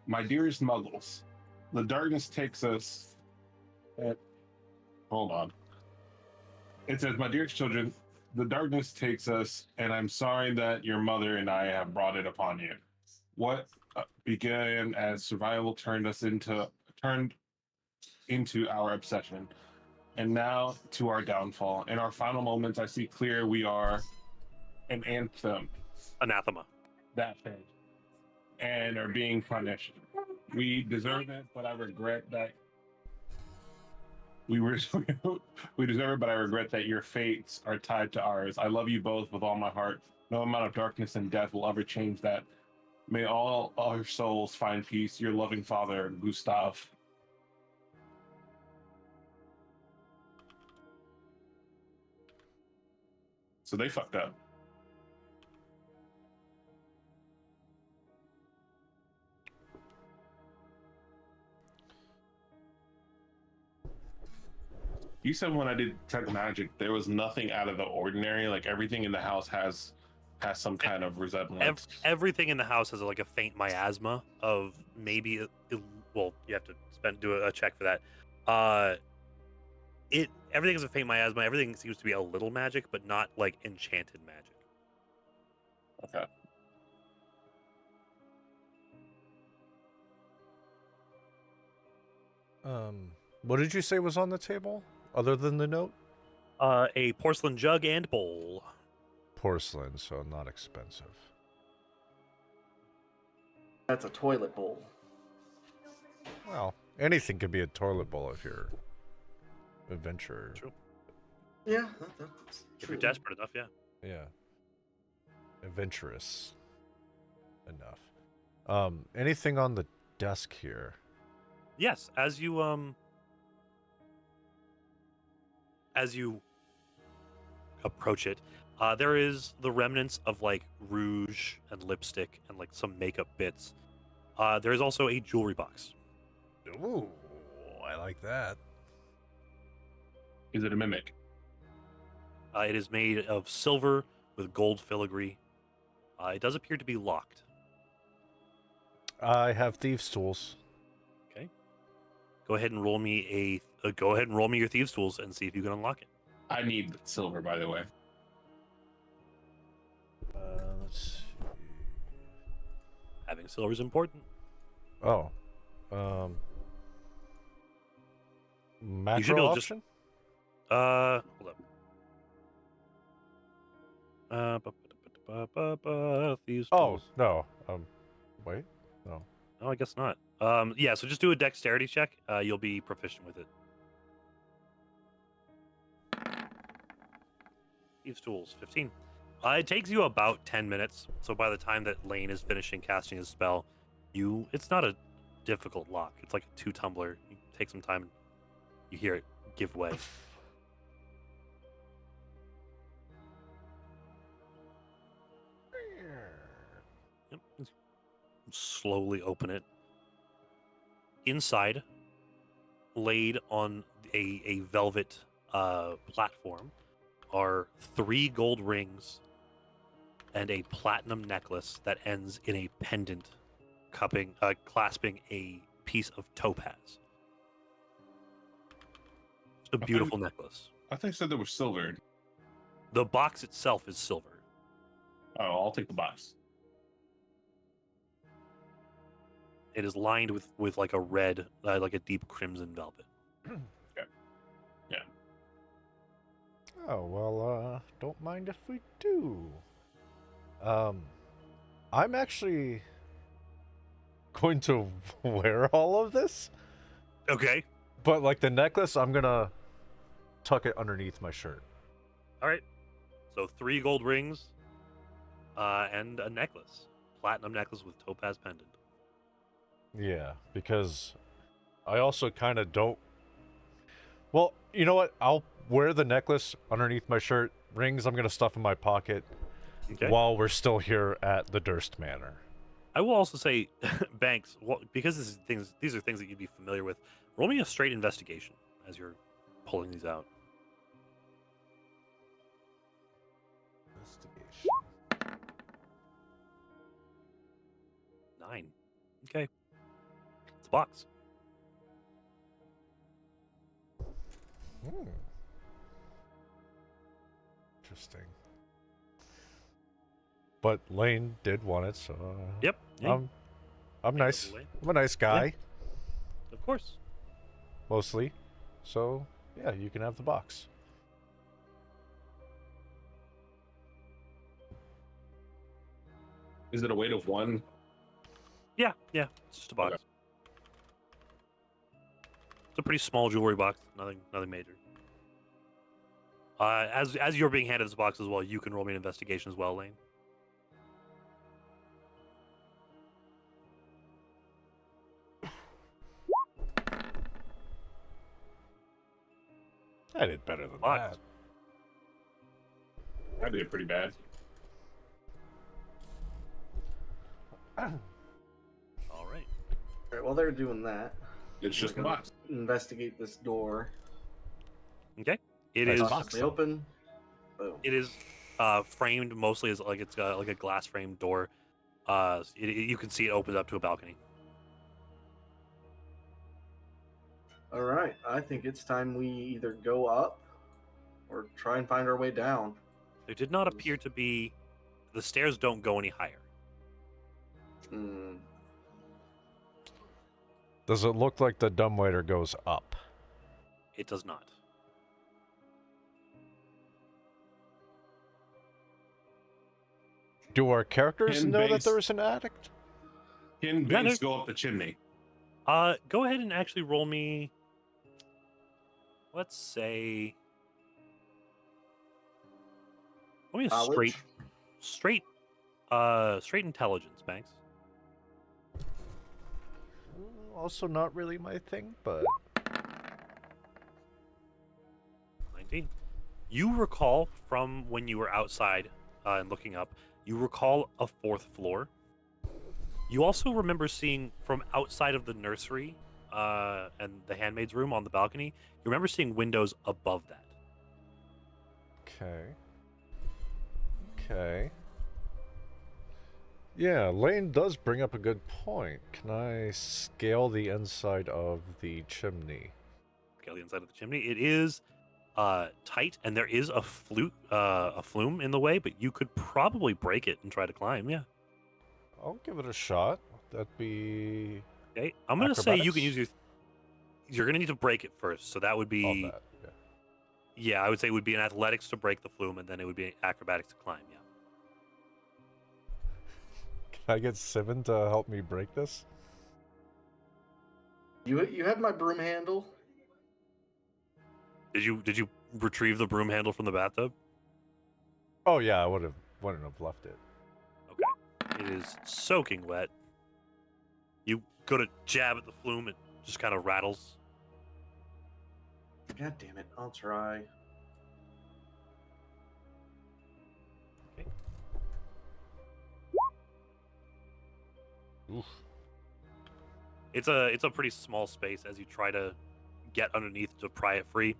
"My dearest Muggles, the darkness takes us." Hold on. It says, "My dearest children, the darkness takes us, and I'm sorry that your mother and I have brought it upon you. What began as survival turned into our obsession, and now to our downfall. In our final moments, I see clear we are an anthem, Anathema. that thing, and are being punished. We deserve it, but I regret that we deserve it, but I regret that your fates are tied to ours. I love you both with all my heart. No amount of darkness and death will ever change that. May all our souls find peace. Your loving father, Gustav." So they fucked up. You said when I did detect magic, there was nothing out of the ordinary. Like everything in the house has some kind of resemblance. Everything in the house has like a faint miasma of maybe. Well, you have to do a check for that. Everything is a faint miasma. Everything seems to be a little magic, but not like enchanted magic. Okay. What did you say was on the table, other than the note? A porcelain jug and bowl. Porcelain, so not expensive. That's a toilet bowl. Well, anything could be a toilet bowl if you're adventurer. True. Yeah, that's If true. you're desperate enough, yeah. Yeah. Adventurous enough. Anything on the desk here? Yes, as you approach it, there is the remnants of like rouge and lipstick and like some makeup bits. There is also a jewelry box. Ooh, I like that. Is it a mimic? It is made of silver with gold filigree. It does appear to be locked. I have thieves' tools. Go ahead and roll me your thieves' tools and see if you can unlock it. I need silver, by the way. Let's see. Having silver is important. Oh. You should be Macro able to just- option? Hold up. Thieves' Oh, tools. no. Wait. No. No, I guess not. Yeah, so just do a dexterity check. You'll be proficient with it. Thieves' tools, 15. It takes you about 10 minutes. So by the time that Lane is finishing casting his spell, it's not a difficult lock. It's like a 2 tumbler. You take some time and you hear it give way. Yep. Slowly open it. Inside, laid on a velvet platform, are 3 gold rings and a platinum necklace that ends in a pendant clasping a piece of topaz. It's a beautiful necklace. I thought you said there was silver. The box itself is silver. Oh, I'll take the box. It is lined with like a red, like a deep crimson velvet. Oh, well, don't mind if we do. I'm actually going to wear all of this, Okay. but like the necklace, I'm gonna tuck it underneath my shirt. All right. So 3 gold rings, and a necklace, platinum necklace with topaz pendant. Yeah, because I also kind of don't. Well, you know what? I'll wear the necklace underneath my shirt. Rings I'm gonna stuff in my pocket Okay. while we're still here at the Durst Manor. I will also say, Banks, because these are things that you'd be familiar with. Roll me a straight investigation as you're pulling these out. Investigation. 9. Okay. It's a box. Hmm. Interesting. But Lane did want it, so Yep. Yeah, I'm nice. Lane. I'm a nice guy, Of course. mostly. So yeah, you can have the box. Is it a weight of 1? Yeah. It's just a box. Okay. It's a pretty small jewelry box. Nothing major. As you're being handed this box as well, you can roll me an investigation as well, Lane. I did better than Box. I did pretty bad. that. All right. All right, while they're doing that, It's just a gonna box. investigate this door. Okay. It Nice is. box. Cautiously open. Boom. It is framed mostly as like it's got like a glass framed door. You can see it opens up to a balcony. All right, I think it's time we either go up or try and find our way down. There did not appear to be. The stairs don't go any higher. Hmm. Does it look like the dumbwaiter goes up? It does not. Do our characters Can know that Banks- there's an addict? Can Yeah, Banks no- go up the chimney? Go ahead and actually roll me. Let's say. Roll me a Knowledge? straight intelligence, Banks. Also, not really my thing, but 19. You recall from when you were outside and looking up, you recall a 4th floor. You also remember seeing from outside of the nursery and the handmaid's room on the balcony, you remember seeing windows above that. okay. Okay. Yeah, Lane does bring up a good point. Can I scale the inside of the chimney? Okay, the inside of the chimney. It is tight, and there is a flume in the way, but you could probably break it and try to climb. Yeah. I'll give it a shot. That'd be Okay. I'm gonna say you can Acrobatics? use your. You're gonna need to break it first, so that would all be. that. Yeah. Yeah, I would say it would be an athletics to break the flume, and then it would be acrobatics to climb. Yeah. Can I get Sivan to help me break this? You had my broom handle. Did you retrieve the broom handle from the bathtub? Oh yeah, I wouldn't have left it. Okay. It is soaking wet. You go to jab at the flume, it just kind of rattles. God damn it! I'll try. Oof. It's a pretty small space as you try to get underneath to pry it free.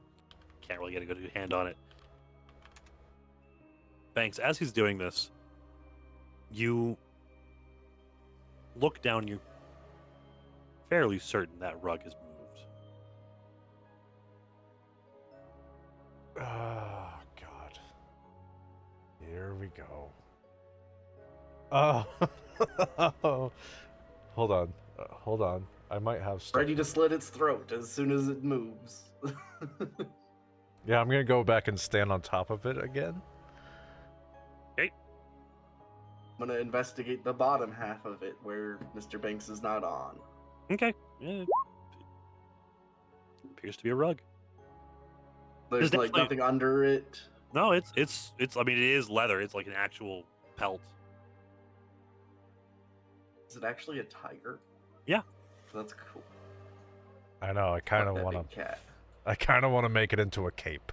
Can't really get a good hand on it. Banks, as he's doing this, you look down. You're fairly certain that rug has moved. Oh God. Here we go. Hold on. Hold on. I might have stuff. Ready to slit its throat as soon as it moves. Yeah, I'm gonna go back and stand on top of it again. I'm gonna investigate the bottom half of it where Mr. Banks is not on. Okay. Yeah. Appears to be a rug. There's like definitely- nothing under it. No, it's. I mean, it is leather. It's like an actual pelt. Is it actually a tiger? Yeah. That's cool. I know. I kind Fuck of that want big to. cat. I kind of want to make it into a cape.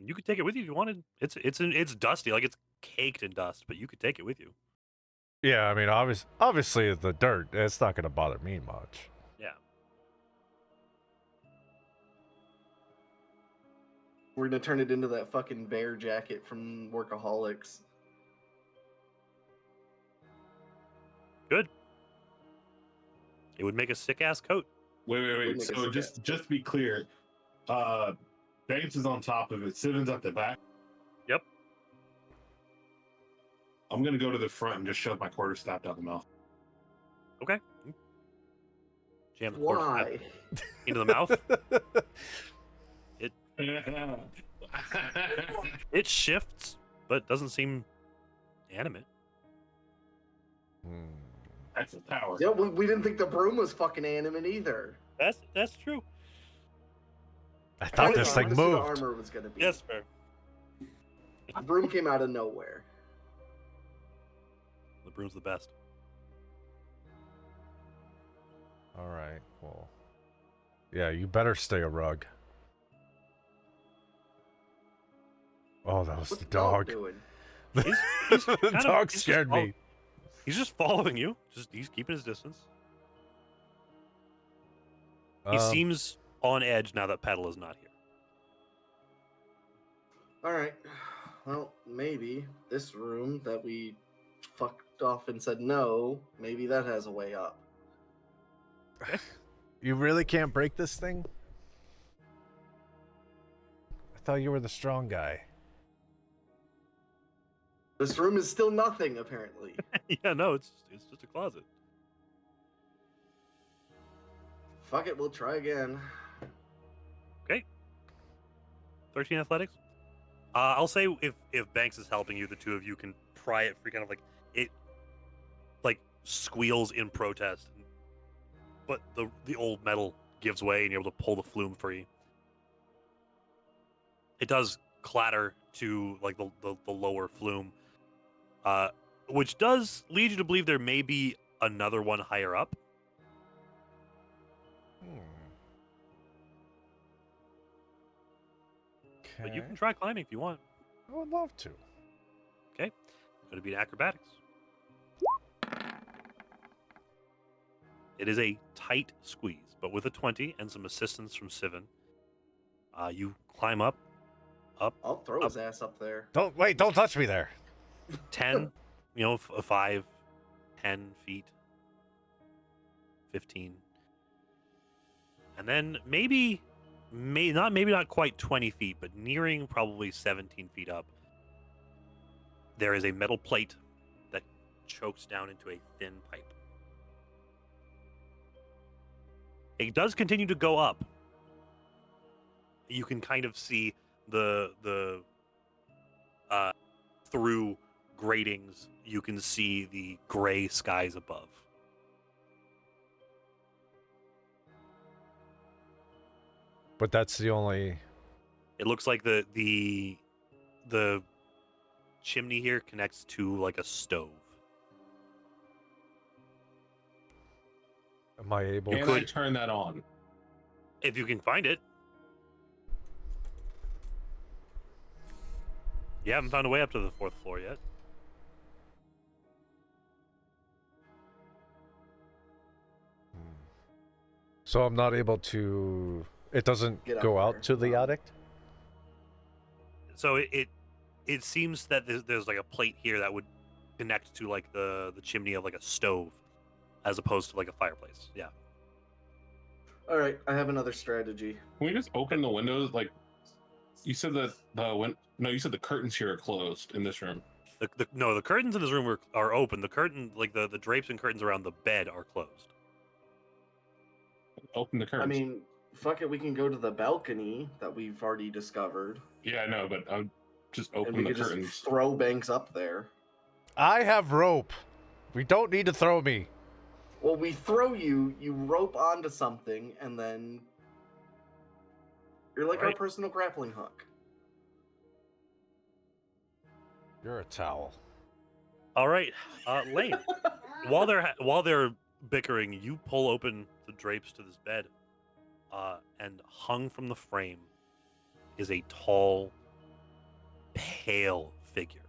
You could take it with you if you wanted. It's dusty, like it's caked in dust, but you could take it with you. Yeah, I mean, obviously the dirt. It's not gonna bother me much. Yeah. We're gonna turn it into that fucking bear jacket from Workaholics. Good. It would make a sick ass coat. Wait. Would make So us just to be clear, Banks is on top of it. Siven's at the back. Yep. I'm gonna go to the front and just shove my quarterstaff down the mouth. Okay. Jam the quarter Why? into the mouth. It shifts, but doesn't seem animate. Hmm. That's a tower. Yeah, we didn't think the broom was fucking animate either. That's true. I thought this thing Honestly, the moved. armor was gonna be. Yes, fair. The broom came out of nowhere. The broom's the best. All right. Well. Yeah, you better stay a rug. Oh, that was What's the dog. doing? He's The kind of- dog he's just scared me. He's just following you. He's keeping his distance. He seems on edge now that Petal is not here. All right. Well, maybe this room that we fucked off and said no, maybe that has a way up. You really can't break this thing? I thought you were the strong guy. This room is still nothing, apparently. Yeah, no, it's just a closet. Fuck it, we'll try again. 13 athletics. I'll say if Banks is helping you, the two of you can pry it free, kind of like it, like squeals in protest, but the old metal gives way, and you're able to pull the flume free. It does clatter to like the lower flume, which does lead you to believe there may be another one higher up. But you Okay. can try climbing if you want. I would love to. Going to be an acrobatics. It is a tight squeeze, but with a 20 and some assistance from Sivan, you climb up I'll throw his ass up there. Don't touch me there. 10, 5, 10 feet, 15. And then maybe not quite 20 feet, but nearing probably 17 feet up, there is a metal plate that chokes down into a thin pipe. It does continue to go up. You can kind of see the through gratings, you can see the gray skies above. But that's the only. It looks like the chimney here connects to like a stove. Am I able? Can I turn that on? If you can find it. You haven't found a way up to the 4th floor yet. So I'm not able to. It doesn't Get up go there. out to the attic. So it seems that there's like a plate here that would connect to like the chimney of like a stove, as opposed to like a fireplace. Yeah. All right, I have another strategy. Can we just open the windows? Like you said that you said the curtains here are closed in this room. The curtains in this room are open. The curtain, like the drapes and curtains around the bed, are closed. Open the curtains. I mean, fuck it, we can go to the balcony that we've already discovered, yeah, I know, but I'm just and open we the could just curtains. throw Banks up there. I have rope. We don't need to throw me. Well, we throw you, you rope onto something, and then You're like our Alright. personal grappling hook. You're a towel. All right, Lane. while they're bickering, you pull open the drapes to this bed, and hung from the frame is a tall, pale figure.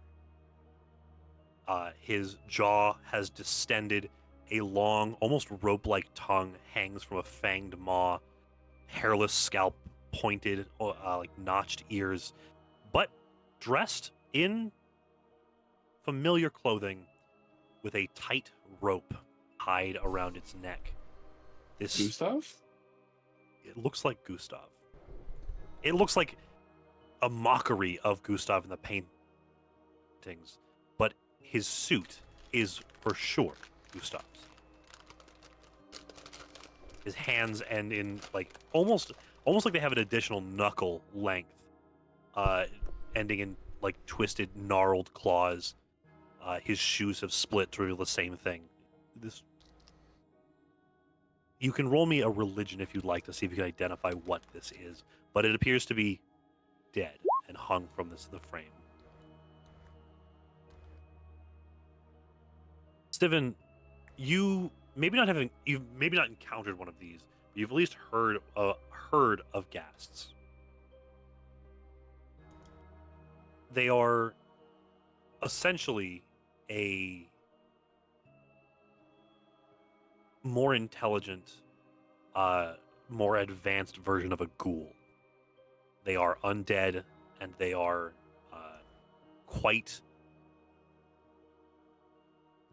His jaw has distended. A long, almost rope-like tongue hangs from a fanged maw. Hairless scalp, pointed, like notched ears, but dressed in familiar clothing with a tight rope tied around its neck. This Gustav? It looks like Gustav. It looks like a mockery of Gustav in the paintings, but his suit is for sure Gustav's. His hands end in like almost like they have an additional knuckle length, ending in like twisted, gnarled claws. His shoes have split to reveal the same thing. You can roll me a religion if you'd like to see if you can identify what this is, but it appears to be dead and hung from the frame. Steven, you've maybe not encountered one of these, but you've at least heard of ghasts. They are essentially a more intelligent, more advanced version of a ghoul. They are undead, and they are quite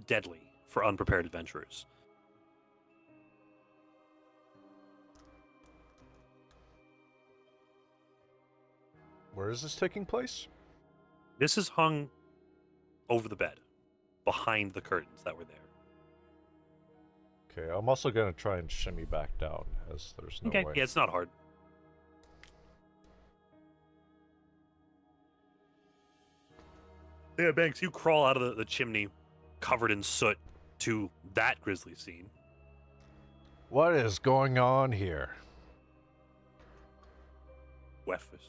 deadly for unprepared adventurers. Where is this taking place? This is hung over the bed, behind the curtains that were there. Okay, I'm also gonna try and shimmy back down, as there's no way. Yeah, it's not hard. Yeah, Banks, you crawl out of the chimney, covered in soot, to that grisly scene. What is going on here? Wefus.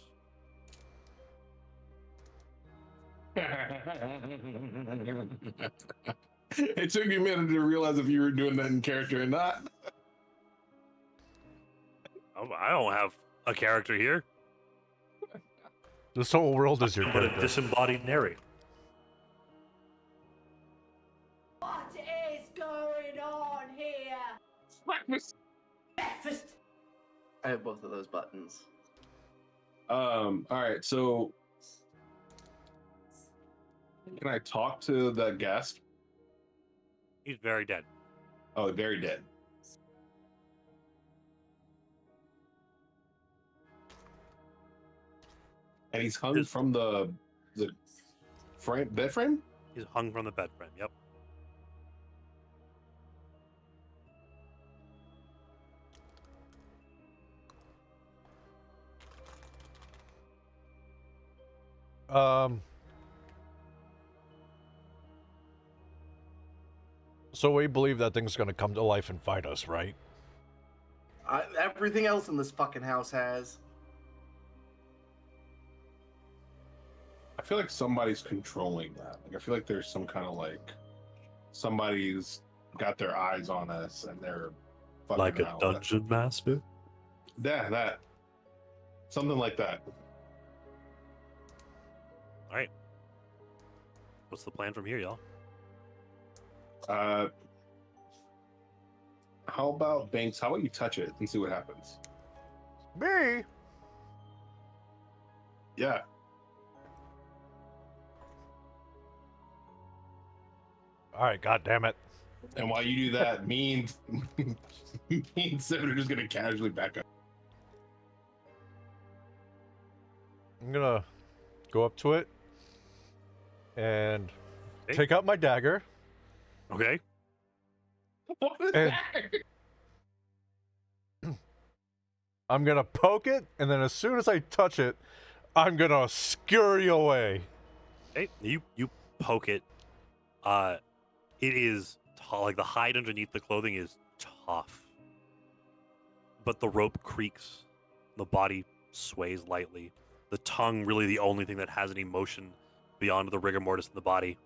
It took you a minute to realize if you were doing that in character or not. I don't have a character here, This whole world is your but a character. disembodied narrator. What is going on here? Breakfast. I have both of those buttons. All right, so can I talk to that gasp? He's very dead. Oh, very dead. And he's hung Just- from the bed frame? He's hung from the bed frame. Yep. So we believe that thing's gonna come to life and fight us, right? Everything else in this fucking house has. I feel like somebody's controlling that. Like I feel like there's some kind of like somebody's got their eyes on us and they're fucking Like a out. dungeon master. That something like that. All right. What's the plan from here, y'all? How about Banks? How about you touch it and see what happens? Me? Yeah. All right, god damn it. And while you do that, me and Seven are just gonna casually back up. I'm gonna go up to it and Okay. take out my dagger. Okay. What is And- that? I'm gonna poke it, and then as soon as I touch it, I'm gonna scurry away. Hey, you poke it. It is like the hide underneath the clothing is tough, but the rope creaks. The body sways lightly. The tongue really the only thing that has any motion beyond the rigor mortis in the body.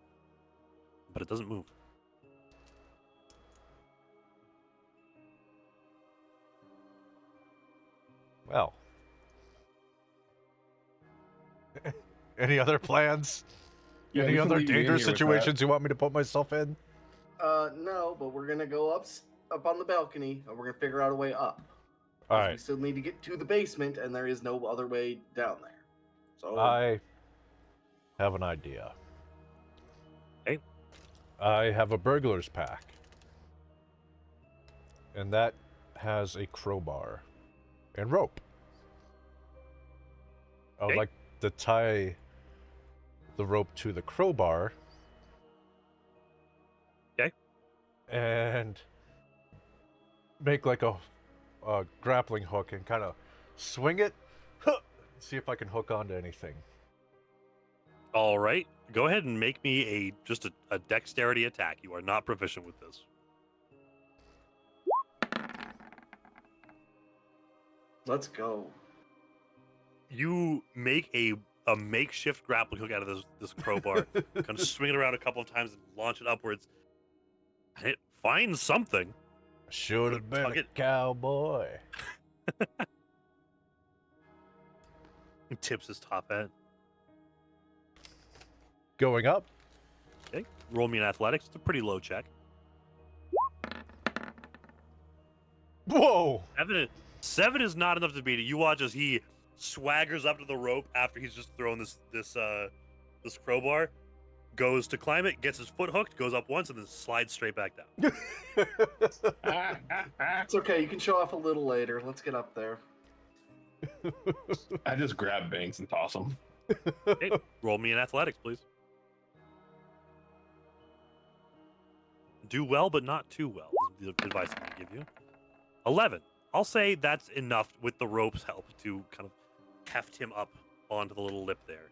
But it doesn't move. Well. Any other plans? Yeah, Any we can other leave you in dangerous here with situations you want me to put myself in? No, but we're gonna go up on the balcony, and we're gonna figure out a way up. 'Cause All We right. still need to get to the basement, and there is no other way down there. So I have an idea. Okay. I have a burglar's pack. And that has a crowbar and rope. I would Okay. like to tie the rope to the crowbar. Okay. And make like a grappling hook and kind of swing it. See if I can hook onto anything. All right. Go ahead and make me just a dexterity attack. You are not proficient with this. let's go. You make a makeshift grappling hook out of this crowbar, kind of swing it around a couple of times and launch it upwards. And it finds something. Should have been Tug a it. cowboy. It tips his top hat. Going up. Okay. Roll me an athletics. It's a pretty low check. Whoa! 7 is not enough to beat it. You watch as he swaggers up to the rope after he's just thrown this crowbar, goes to climb it, gets his foot hooked, goes up once, and then slides straight back down. It's okay. You can show off a little later. Let's get up there. I just grab Banks and toss him. Okay. Roll me an athletics, please. Do well, but not too well, is the advice I'm going to give you. 11. I'll say that's enough with the rope's help to kind of heft him up onto the little lip there.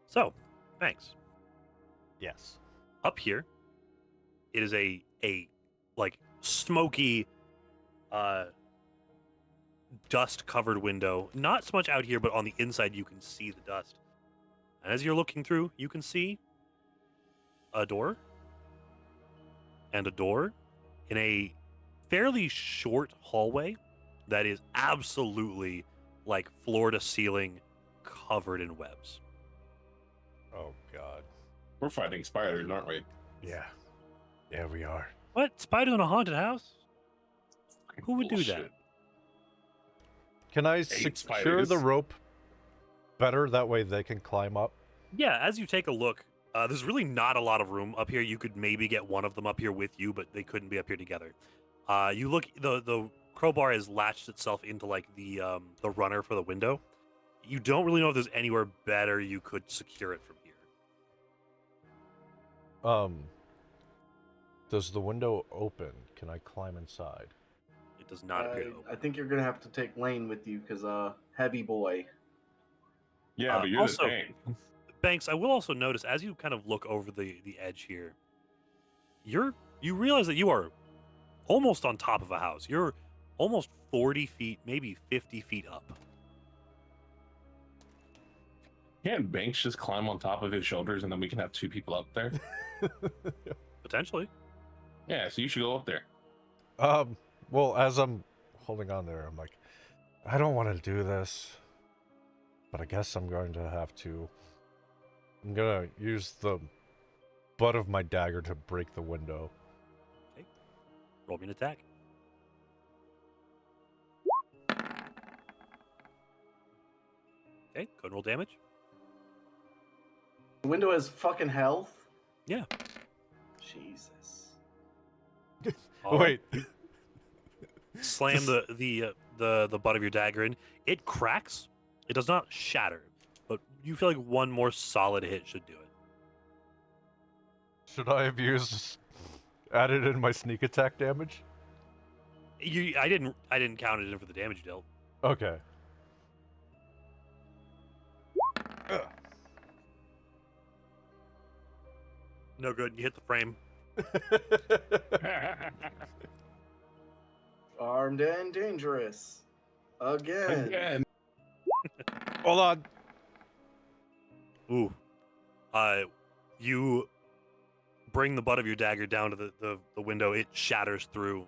So, thanks. Yes. Up here, it is a like smoky, dust-covered window. Not so much out here, but on the inside you can see the dust. And as you're looking through, you can see a door and a door in a fairly short hallway that is absolutely like floor to ceiling covered in webs. Oh God. We're fighting spiders, aren't we? Yeah. Yeah, we are. What? Spiders in a haunted house? Who would do that? Bullshit. Can I Hate secure the spiders. rope better? That way they can climb up. Yeah, as you take a look, there's really not a lot of room up here. You could maybe get one of them up here with you, but they couldn't be up here together. You look, the crowbar has latched itself into like the runner for the window. You don't really know if there's anywhere better you could secure it from here. Does the window open? Can I climb inside? It does not appear to I open. think you're gonna have to take Lane with you because heavy boy. Yeah, but you're also- the tank. Banks, I will also notice as you kind of look over the edge here, you realize that you are almost on top of a house. You're almost 40 feet, maybe 50 feet up. Can't Banks just climb on top of his shoulders and then we can have 2 people up there? Potentially. Yeah, so you should go up there. Well, as I'm holding on there, I'm like, I don't want to do this, but I guess I'm going to have to. I'm gonna use the butt of my dagger to break the window. Roll me an attack. Okay, go and roll damage. The window has fucking health. Yeah. Jesus. All right. Wait. Slam the butt of your dagger in. It cracks. It does not shatter, but you feel like one more solid hit should do it. Should I have added in my sneak attack damage? I didn't count it in for the damage you dealt. Okay. No good. You hit the frame. Armed and dangerous. Again. Hold on. Ooh. You bring the butt of your dagger down to the window. It shatters through.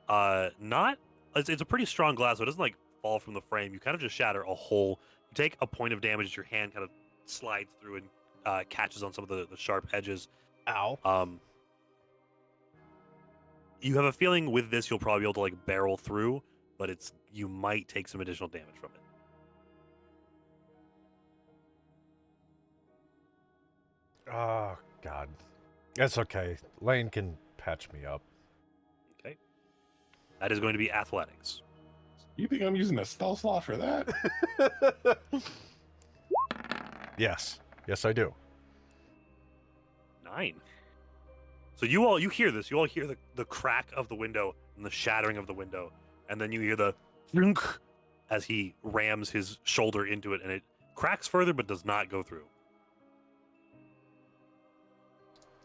It's a pretty strong glass, so it doesn't like fall from the frame. You kind of just shatter a hole. You take a point of damage as your hand kind of slides through and catches on some of the sharp edges. Ow. You have a feeling with this you'll probably be able to like barrel through, but you might take some additional damage from it. Oh, God. That's okay. Lane can patch me up. Okay. That is going to be athletics. You think I'm using a stealth slot for that? Yes. Yes, I do. 9. So you hear this. You all hear the crack of the window and the shattering of the window, and then you hear the thunk as he rams his shoulder into it, and it cracks further but does not go through.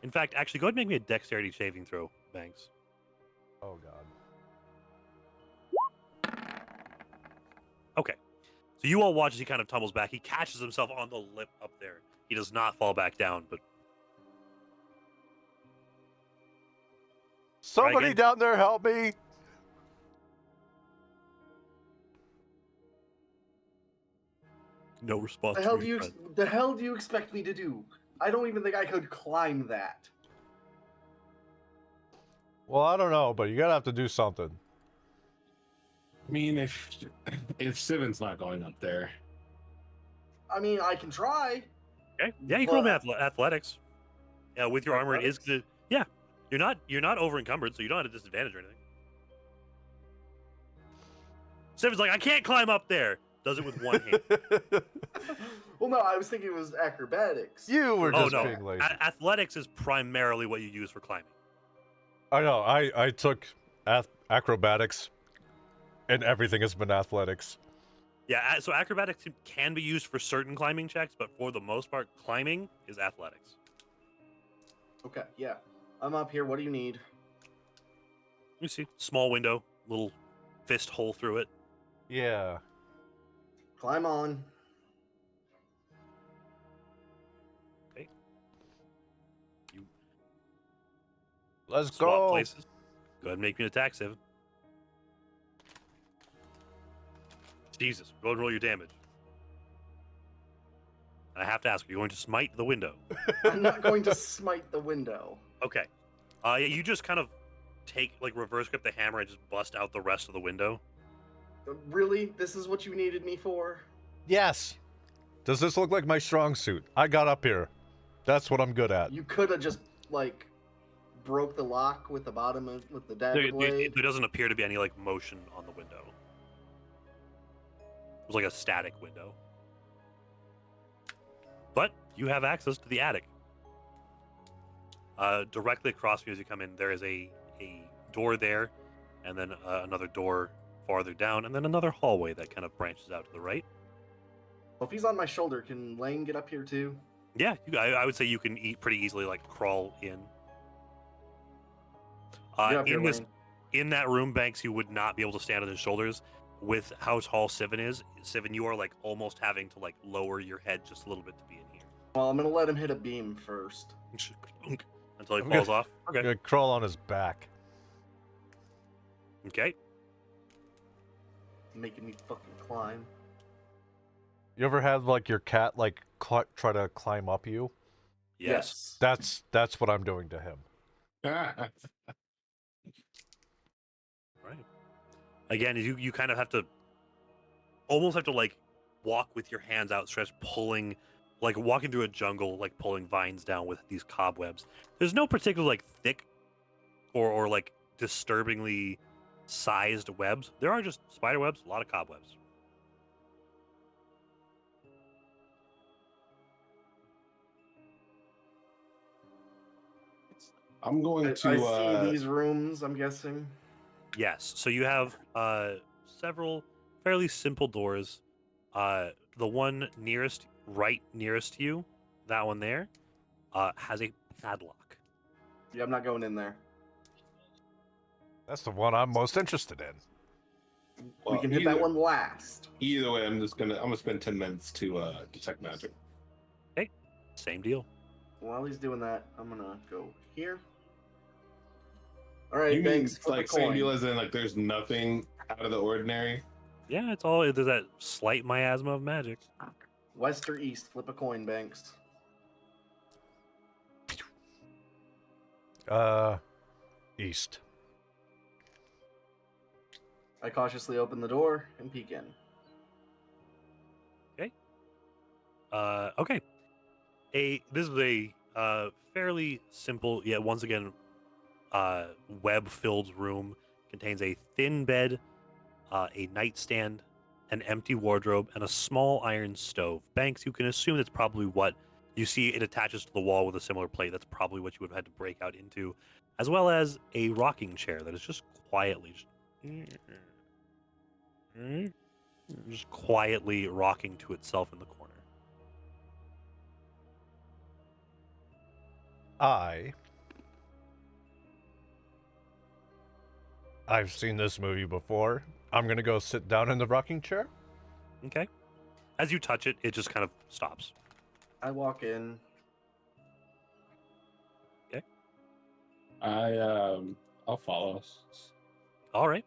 In fact, actually, go ahead and make me a dexterity saving throw, Banks. Oh, God. Okay. So you all watch as he kind of tumbles back. He catches himself on the lip up there. He does not fall back down, but Somebody again. down there help me! no response. The hell from do your you friend. the hell do you expect me to do? I don't even think I could climb that. Well, I don't know, but you're gonna have to do something. I mean, if Sivan's not going up there, I mean, I can try. Okay. Yeah, you can roll me But- athletics. Yeah, with your armor, it is Athletics? good. Yeah, you're not over encumbered, so you don't have a disadvantage or anything. Sivan's like, I can't climb up there. Does it with one hand. Well, no, I was thinking it was acrobatics. You were Oh just no, being lazy. athletics is primarily what you use for climbing. I know. I took acrobatics, and everything has been athletics. Yeah, so acrobatics can be used for certain climbing checks, but for the most part, climbing is athletics. Okay, yeah. I'm up here. What do you need? You see, small window, little fist hole through it. Yeah. Climb on. You Let's swap go. places. Go ahead and make me an attack, Sivan. Jesus, go ahead and roll your damage. And I have to ask, are you going to smite the window? I'm not going to smite the window. Okay. Yeah, you just kind of take, like, reverse grip the hammer and just bust out the rest of the window. Really? This is what you needed me for? Yes. Does this look like my strong suit? I got up here. That's what I'm good at. You could have just, like, broke the lock with the bottom of with the dagger blade. There doesn't appear to be any, like, motion on the window. It was like a static window. But you have access to the attic. Directly across from you as you come in, there is a door there, and then another door farther down, and then another hallway that kind of branches out to the right. Well, if he's on my shoulder, can Lane get up here too? Yeah, I would say you can pretty easily like crawl in. Get up here, In Lane. in that room, Banks, you would not be able to stand on his shoulders. With how tall Sivan is, Sivan, you are like almost having to like lower your head just a little bit to be in here. Well, I'm gonna let him hit a beam first. Until he I'm falls gonna- off. I'm Okay. gonna crawl on his back. Okay. Making me fucking climb. You ever had like your cat like try to climb up you? Yes. That's what I'm doing to him. Right. Again, you kind of have to almost have to like walk with your hands outstretched, pulling, like walking through a jungle, like pulling vines down with these cobwebs. There's no particular like thick or like disturbingly sized webs. There are just spider webs, a lot of cobwebs. I'm going I to. see these rooms, I'm guessing. Yes. So you have several fairly simple doors. The one right nearest to you, that one there, has a padlock. Yeah, I'm not going in there. That's the one I'm most interested in. we Well, can hit that either- one last. Either way, I'm gonna spend 10 minutes to detect magic. Same deal. While he's doing that, I'm gonna go here. All right, You mean Banks, flip like a same coin. deal as in like there's nothing out of the ordinary? Yeah, there's that slight miasma of magic. West or east? Flip a coin, Banks. East. I cautiously open the door and peek in. Okay. This is a fairly simple, yet once again, web-filled room. Contains a thin bed, a nightstand, an empty wardrobe, and a small iron stove. Banks, you can assume that's probably what you see. It attaches to the wall with a similar plate. That's probably what you would have had to break out into, as well as a rocking chair that is just quietly, just quietly rocking to itself in the corner. I've seen this movie before. I'm gonna go sit down in the rocking chair. Okay. As you touch it, it just kind of stops. I walk in. I'll follow us. All right.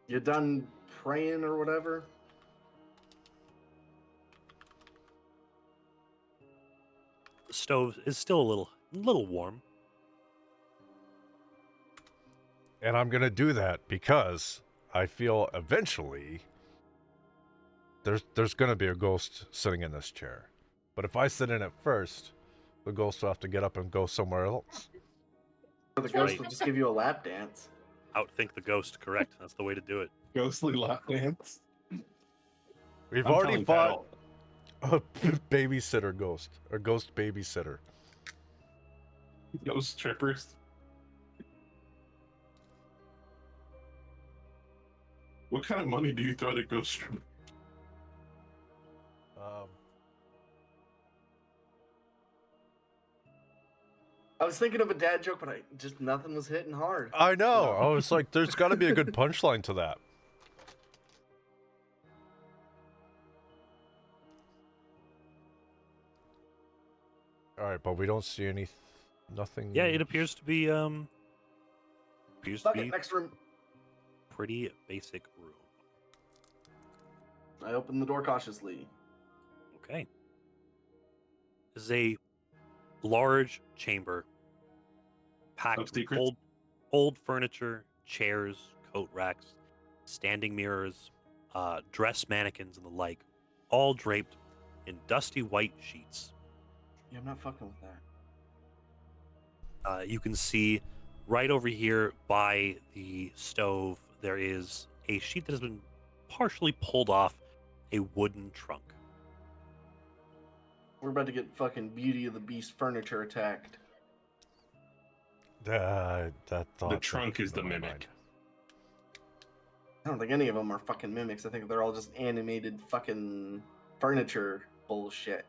You done praying or whatever? The stove is still a little warm. And I'm gonna do that because I feel eventually there's gonna be a ghost sitting in this chair. But if I sit in it first, the ghost will have to get up and go somewhere else. Or the ghost right. will just give you a lap dance. Outthink the ghost, correct. That's the way to do it. Ghostly lap dance. We've I'm already telling fought Battle. a babysitter ghost, or ghost babysitter. Ghost strippers. What kind of money do you throw at a ghost stripper? I was thinking of a dad joke, but nothing was hitting hard. I know. I was like, there's got to be a good punchline to that. All right, but we don't see nothing. Yeah, it appears to be Fuck it, next room. pretty basic room. I open the door cautiously. Okay. This is a large chamber packed Top with secrets? old furniture, chairs, coat racks, standing mirrors, dress mannequins, and the like, all draped in dusty white sheets. Yeah, I'm not fucking with that. You can see right over here by the stove, there is a sheet that has been partially pulled off a wooden trunk. We're about to get fucking Beauty of the Beast furniture attacked. That thought. The trunk is the mimic. I don't think any of them are fucking mimics. I think they're all just animated fucking furniture bullshit.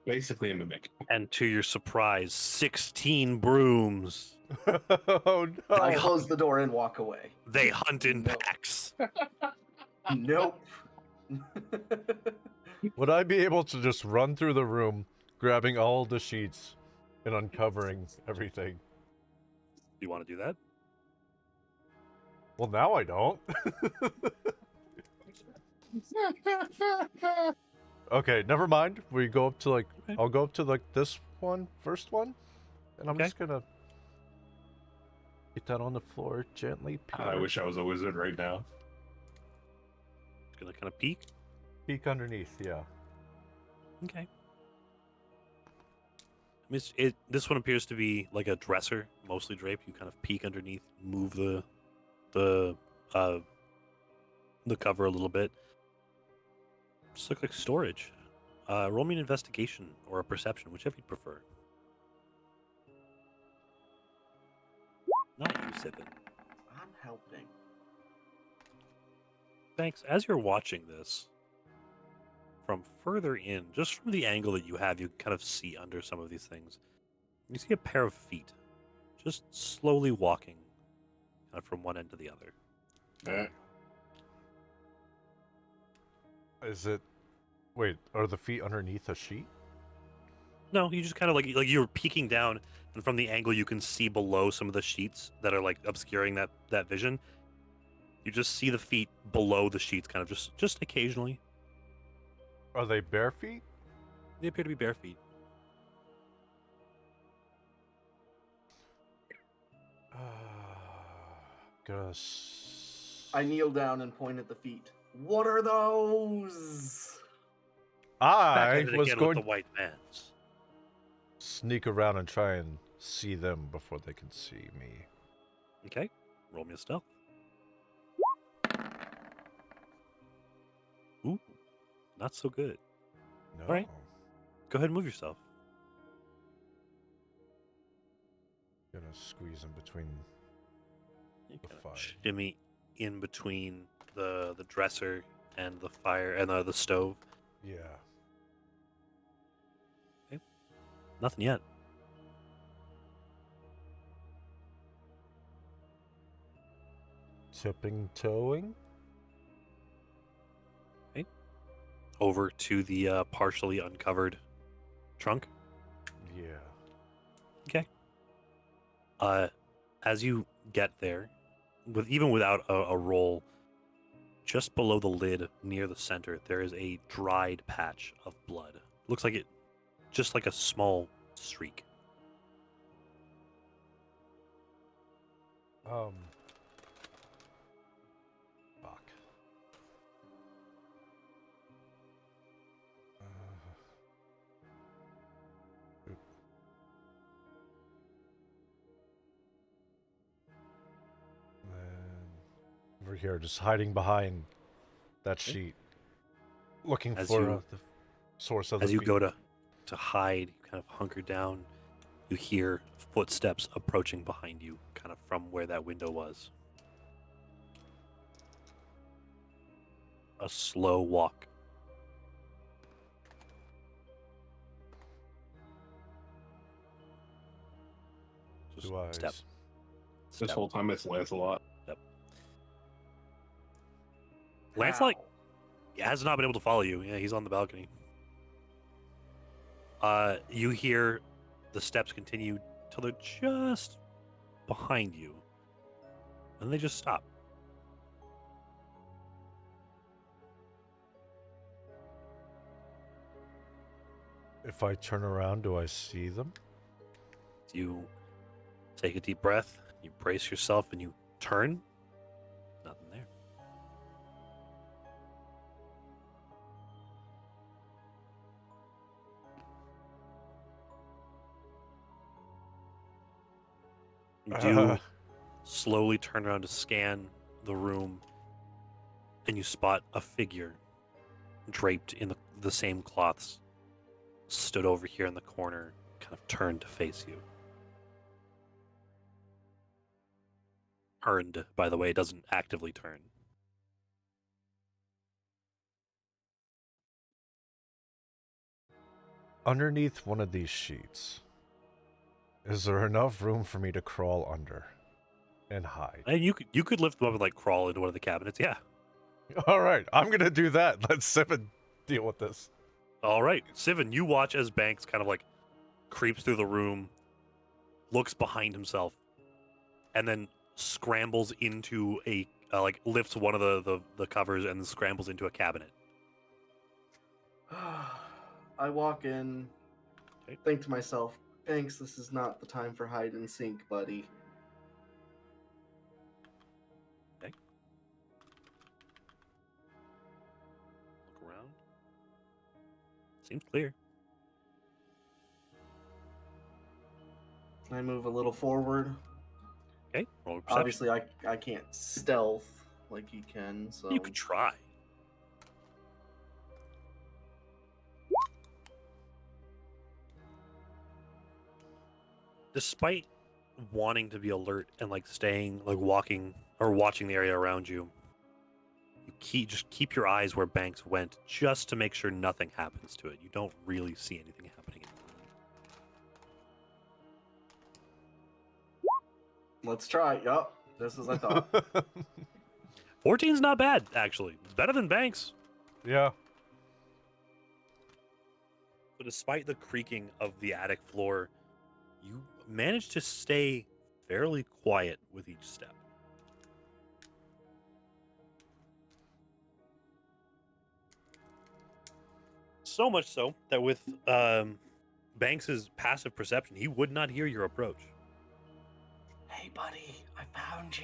Basically a mimic. And to your surprise, 16 brooms. Oh no! I close the door and walk away. They hunt in No. packs. Nope. Would I be able to just run through the room, grabbing all the sheets and uncovering everything? You want to do that? Well, now I don't. Okay, never mind. We go up to like, Okay. I'll go up to like this one, first one, and I'm Okay. just gonna get that on the floor gently. I wish I was a wizard right now. Just gonna kind of peek. Peek underneath, yeah. Okay. This one appears to be like a dresser, mostly draped. You kind of peek underneath, move the cover a little bit. Just look like storage. Roll me an investigation or a perception, whichever you prefer. Not you, Sippin. I'm helping. Thanks. As you're watching this, from further in, just from the angle that you have, you can kind of see under some of these things. You see a pair of feet just slowly walking from one end to the other. Alright. Is it? Wait, are the feet underneath a sheet? No, you just kind of like you're peeking down, and from the angle you can see below some of the sheets that are like obscuring that vision. You just see the feet below the sheets, kind of just occasionally. Are they bare feet? They appear to be bare feet. I kneel down and point at the feet. What are those? Back I at it was again going with the white vans. sneak around and try and see them before they can see me. Okay, roll me a stealth. Ooh, not so good. No. Alright. Go ahead and move yourself. Gonna squeeze in between. You The kinda fire. shimmy in between the dresser and the fire and the stove. Yeah. Nothing yet. Tipping toeing? Over to the partially uncovered trunk. Yeah. As you get there, even without a roll, just below the lid near the center, there is a dried patch of blood. Looks like it, just like a small streak. Fuck. Oop. And over here, just hiding behind that Okay. sheet, looking As for you- the source of the As you feet. go to hide, you kind of hunker down. You hear footsteps approaching behind you, kind of from where that window was. A slow walk. Just Blue eyes. step. This step. whole time it's Lancelot. Lancelot How? has not been able to follow you. Yeah, he's on the balcony. You hear the steps continue till they're just behind you, and they just stop. If I turn around, do I see them? You take a deep breath, you brace yourself, and you turn. Nothing there. You do slowly turn around to scan the room, and you spot a figure draped in the same cloths, stood over here in the corner, kind of turned to face you. Turned, by the way, it doesn't actively turn. Underneath one of these sheets, is there enough room for me to crawl under and hide? And you could lift them up and like crawl into one of the cabinets. Yeah. All right, I'm gonna do that. Let Sivan deal with this. All right, Sivan, you watch as Banks kind of like creeps through the room, looks behind himself, and then scrambles into a like lifts one of the covers and then scrambles into a cabinet. I walk in, Okay. think to myself, Banks, this is not the time for hide and seek, buddy. Look around. Seems clear. I move a little forward. Okay, roll a perception. Obviously, I can't stealth like he can, so You could try. Despite wanting to be alert and like staying, like walking or watching the area around you, you just keep your eyes where Banks went, just to make sure nothing happens to it. You don't really see anything happening. let's try. Yup. Just as I thought. 14's not bad, actually. It's better than Banks. Yeah. But despite the creaking of the attic floor, you manage to stay fairly quiet with each step. So much so that with Banks's passive perception, he would not hear your approach. Hey, buddy, I found you.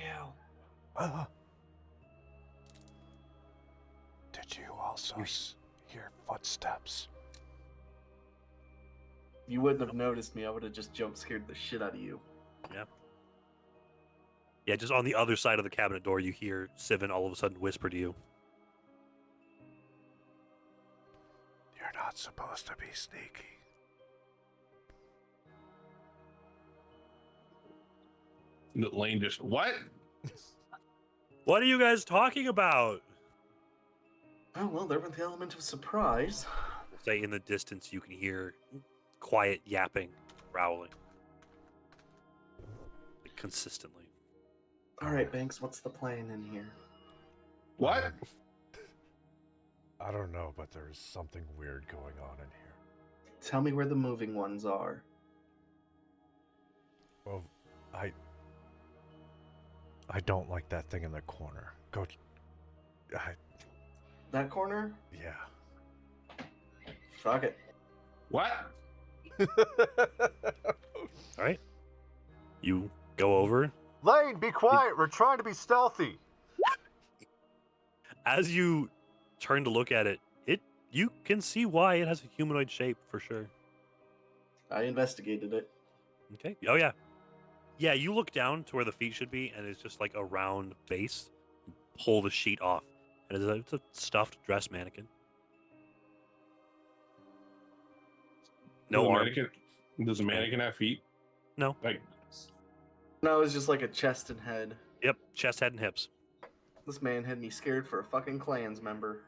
Did you also hear footsteps? You wouldn't have noticed me. I would have just jump scared the shit out of you. Yeah, just on the other side of the cabinet door, you hear Sivin all of a sudden whisper to you. You're not supposed to be sneaky. Lane just, what? What are you guys talking about? Oh, well, there went the element of surprise. Say in the distance, you can hear quiet yapping, growling. Like, consistently. All right, Banks, what's the plan in here? What? I don't know, but there's something weird going on in here. Tell me where the moving ones are. Well, I don't like that thing in the corner. That corner? Yeah. Fuck it. What? All right. You go over. Lane, be quiet. We're trying to be stealthy. As you turn to look at it, you can see why it has a humanoid shape for sure. I investigated it. Okay. Oh yeah. Yeah, you look down to where the feet should be, and it's just like a round base. Pull the sheet off, and it's a stuffed dress mannequin. No arm. Does a mannequin have feet? No. Like, No, it's just like a chest and head. Yep. Chest, head, and hips. This man had me scared for a fucking Klans member.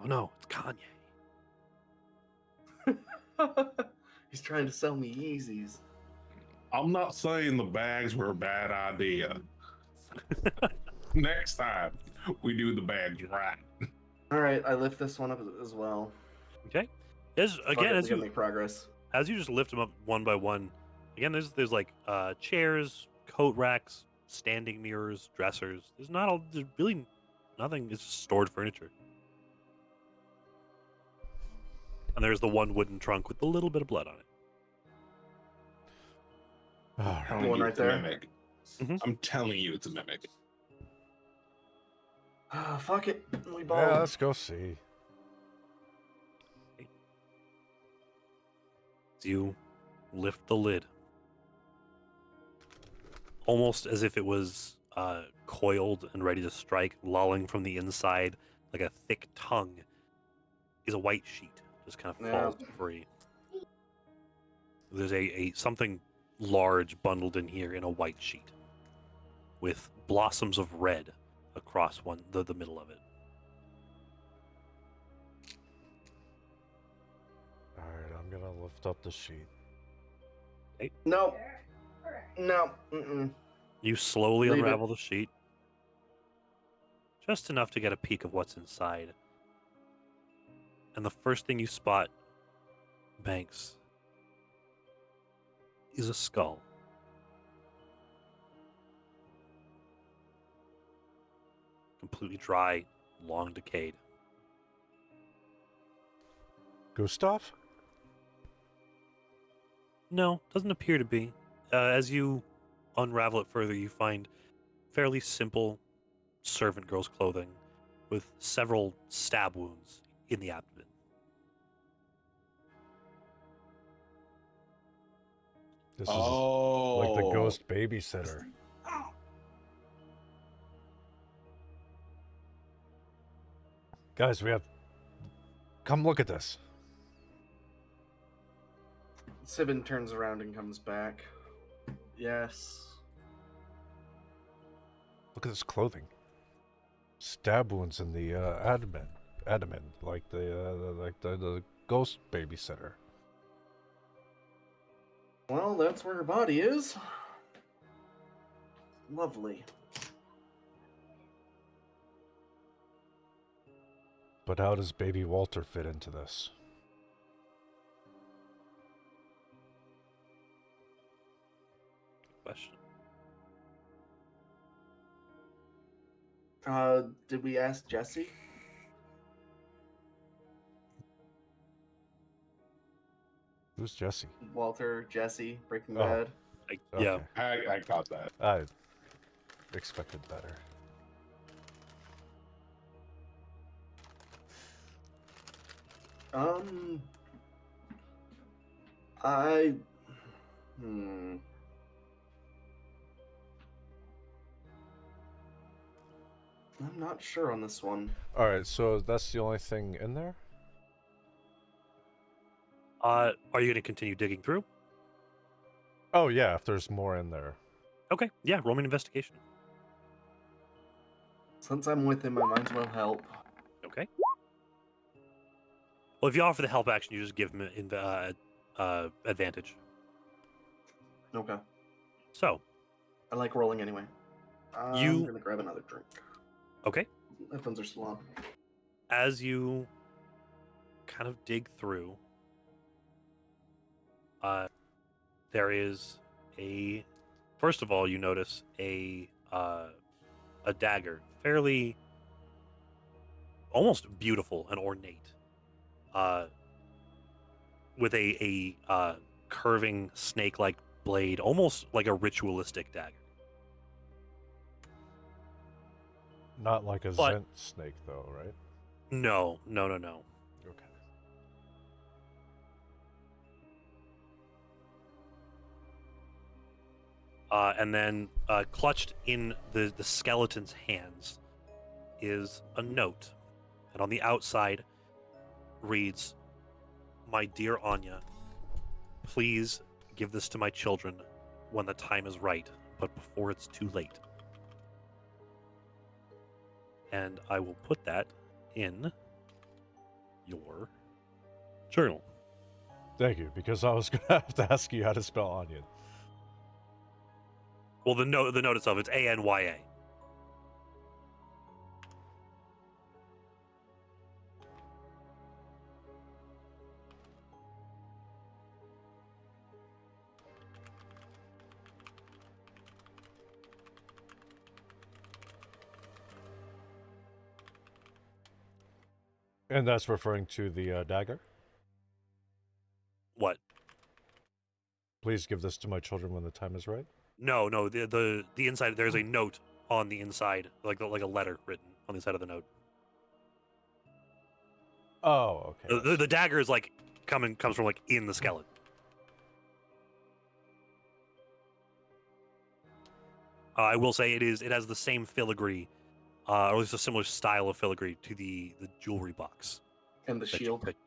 Oh no, it's Kanye. He's trying to sell me Yeezys. I'm not saying the bags were a bad idea. Next time, we do the bags right. All right, I lift this one up as well. Okay. As Fuck again, it, as we gotta you make progress. just lift them up one by one, again, there's like chairs, coat racks, standing mirrors, dressers. There's really nothing. It's just stored furniture. And there's the one wooden trunk with a little bit of blood on it. All I'm right. telling One you right it's a there? mimic. Mhm. I'm telling you it's a mimic. Fuck it, we ball. Yeah, let's go see. As you lift the lid, almost as if it was coiled and ready to strike, lolling from the inside like a thick tongue, is a white sheet. Just kind of Yeah. falls free. There's a something large bundled in here in a white sheet, with blossoms of red across the middle of it. All right, I'm gonna lift up the sheet. No. No. Mm-mm. You slowly Leave it. unravel the sheet, just enough to get a peek of what's inside. And the first thing you spot, Banks, is a skull. Completely dry, long decayed. Gustav? No, doesn't appear to be. As you unravel it further, you find fairly simple servant girl's clothing with several stab wounds in the abdomen. This Oh, is like the ghost babysitter. Guys, we have. Come look at this. Sibin turns around and comes back. Yes. Look at this clothing. Stab wounds in the abdomen, like the ghost babysitter. Well, that's where her body is. Lovely. But how does baby Walter fit into this? Question. Did we ask Jesse? Who's Jesse? Walter, Jesse, Breaking Oh. Bad. Yeah. Okay. I caught that. I expected better. I. Hmm. I'm not sure on this one. Alright, so that's the only thing in there? Are you going to continue digging through? Oh, yeah, if there's more in there. Okay. Yeah. Roll me an investigation. Since I'm with him, I might as well help. Okay. Well, if you offer the help action, you just give him advantage. Okay. So, I like rolling anyway. I'm You- gonna grab another drink. okay. Headphones are still on. As you kind of dig through, there is a. First of all, you notice a dagger, fairly, almost beautiful and ornate, with a curving snake-like blade, almost like a ritualistic dagger. Not like a But- Zent snake, though, right? No. Okay. And then clutched in the skeleton's hands is a note. And on the outside reads, "My dear Anya, please give this to my children when the time is right, but before it's too late." And I will put that in your journal. Thank you, because I was going to have to ask you how to spell onion. Well, the note itself, it's Anya. And that's referring to the dagger? What? Please give this to my children when the time is right? No. The inside, there's a note on the inside, like a letter written on the inside of the note. Oh, okay. The dagger is like comes from like in the skeleton. I will say it has the same filigree, or at least a similar style of filigree to the jewelry box. And the that you shield. picked.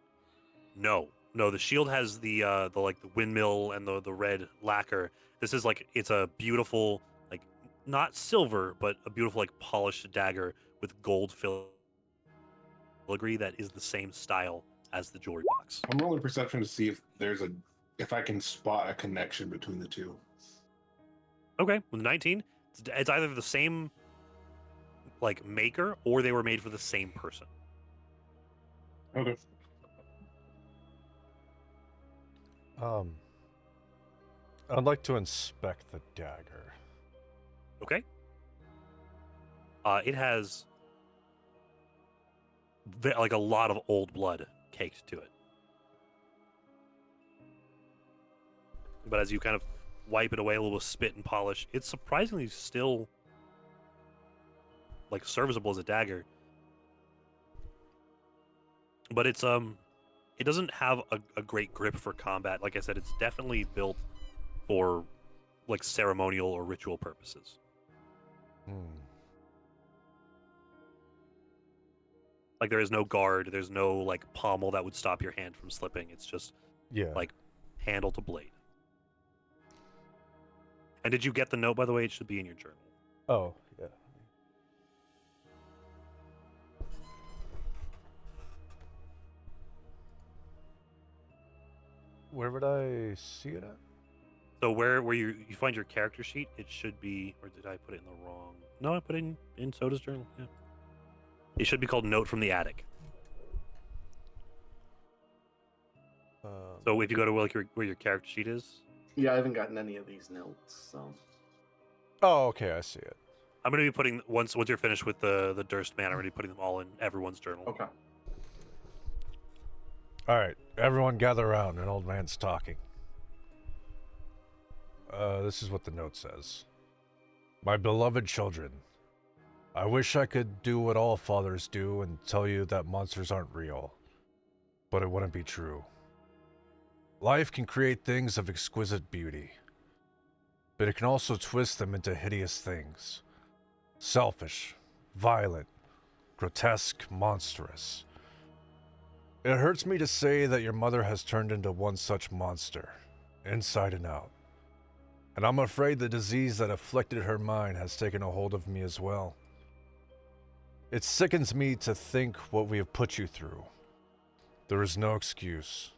No, the shield has the like the windmill and the red lacquer. This is like, it's a beautiful, like, not silver, but a beautiful like polished dagger with gold filigree that is the same style as the jewelry box. I'm rolling perception to see if I can spot a connection between the two. Okay, with 19, it's either the same like maker or they were made for the same person. Okay. I'd like to inspect the dagger. Okay. It has like a lot of old blood caked to it. But as you kind of wipe it away a little with spit and polish, it's surprisingly still like serviceable as a dagger. But it doesn't have a great grip for combat. Like I said, it's definitely built for like ceremonial or ritual purposes. Like there is no guard, there's no like pommel that would stop your hand from slipping. It's just Yeah. like handle to blade. And did you get the note, by the way? It should be in your journal. Oh, yeah. Where would I see it at? So where you find your character sheet, it should be, or did I put it in the wrong? No, I put it in Soda's journal. Yeah. It should be called Note from the Attic. So if you go to like where your character sheet is, Yeah, I haven't gotten any of these notes, so. Oh, okay, I see it. I'm gonna be putting once you're finished with the Durst man, I'm gonna be putting them all in everyone's journal. Okay. All right, everyone gather around. An old man's talking. This is what the note says. My beloved children, I wish I could do what all fathers do and tell you that monsters aren't real, but it wouldn't be true. Life can create things of exquisite beauty, but it can also twist them into hideous things. Selfish, violent, grotesque, monstrous. It hurts me to say that your mother has turned into one such monster, inside and out. And I'm afraid the disease that afflicted her mind has taken a hold of me as well. It sickens me to think what we have put you through. There is no excuse.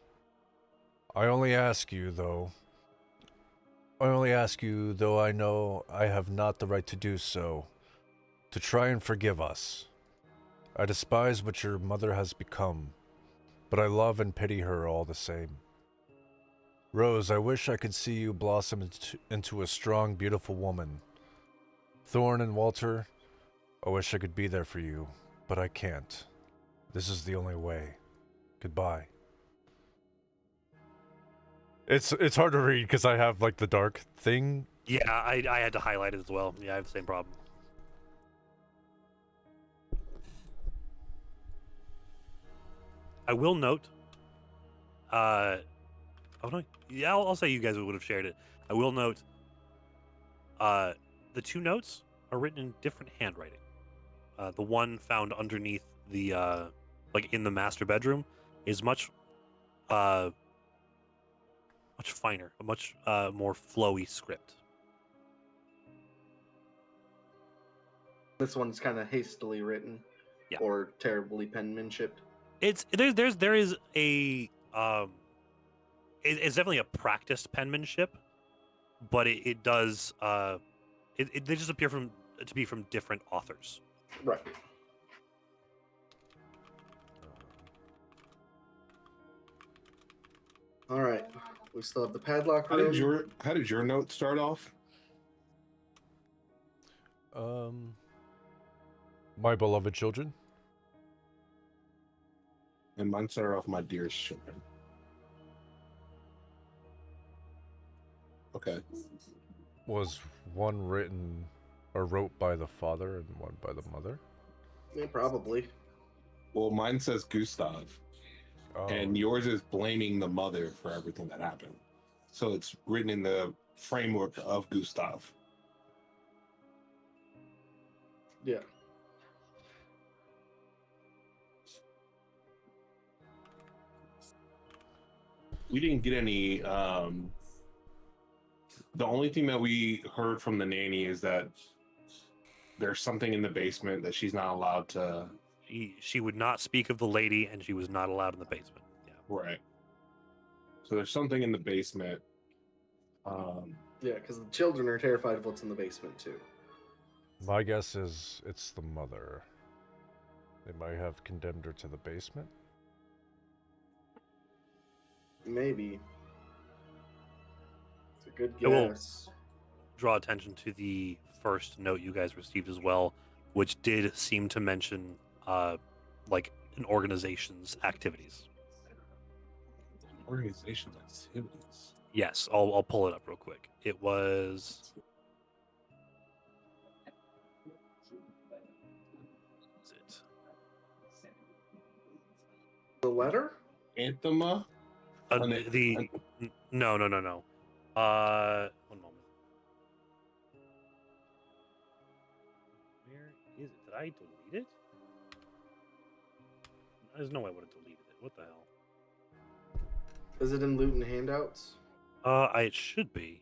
I only ask you, though I know I have not the right to do so, to try and forgive us. I despise what your mother has become, but I love and pity her all the same. Rose, I wish I could see you blossom into a strong, beautiful woman. Thorn and Walter, I wish I could be there for you, but I can't. This is the only way. Goodbye. It's hard to read because I have like the dark thing. Yeah, I had to highlight it as well. Yeah, I have the same problem. I will note. Oh no, yeah, I'll say you guys would have shared it. I will note. The two notes are written in different handwriting. The one found underneath the like in the master bedroom is much finer, a much more flowy script. This one's kind of hastily written, Yeah. or terribly penmanship. There is a it's definitely a practiced penmanship, but it does they just appear to be from different authors. Right. All right. We still have the padlock How room. did your note start off? My beloved children. And mine started off my dearest children. Okay. Was one written or wrote by the father and one by the mother? Yeah, probably. Well, mine says Gustav, Oh, and yours is blaming the mother for everything that happened. So it's written in the framework of Gustav. Yeah. We didn't get any. The only thing that we heard from the nanny is that there's something in the basement that she's not allowed to. She would not speak of the lady, and she was not allowed in the basement. Yeah. Right. So there's something in the basement. Yeah, because the children are terrified of what's in the basement too. my guess is it's the mother. They might have condemned her to the basement. Maybe. It's a good I will- guess. Draw attention to the first note you guys received as well, which did seem to mention like an organization's activities. Organization activities. Yes, I'll pull it up real quick. It was. Is it? The letter? Anthema. No. One moment. Where is it? Did I delete it? There's no way I would have deleted it. What the hell? Is it in loot and handouts? It should be.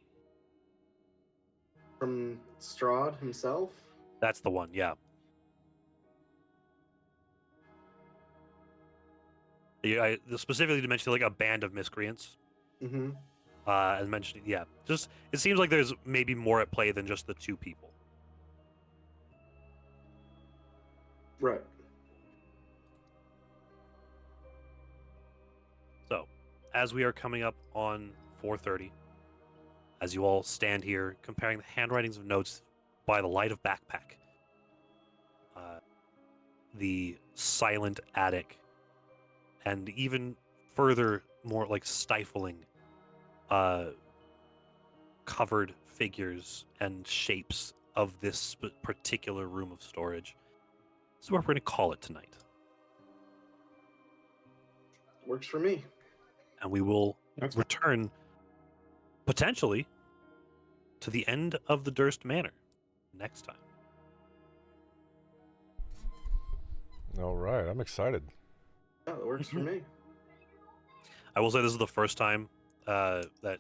From Strahd himself? That's the one. Yeah. Yeah, specifically to mention like a band of miscreants. Mm-hmm. As mentioned, yeah, just it seems like there's maybe more at play than just the two people. Right. So, as we are coming up on 4:30, as you all stand here comparing the handwritings of notes by the light of backpack, the silent attic, and even further, more like stifling, covered figures and shapes of this particular room of storage. This is where we're going to call it tonight. Works for me. And we will That's return potentially to the end of the Durst Manor next time. All right, I'm excited. Yeah, that works for me. I will say this is the first time that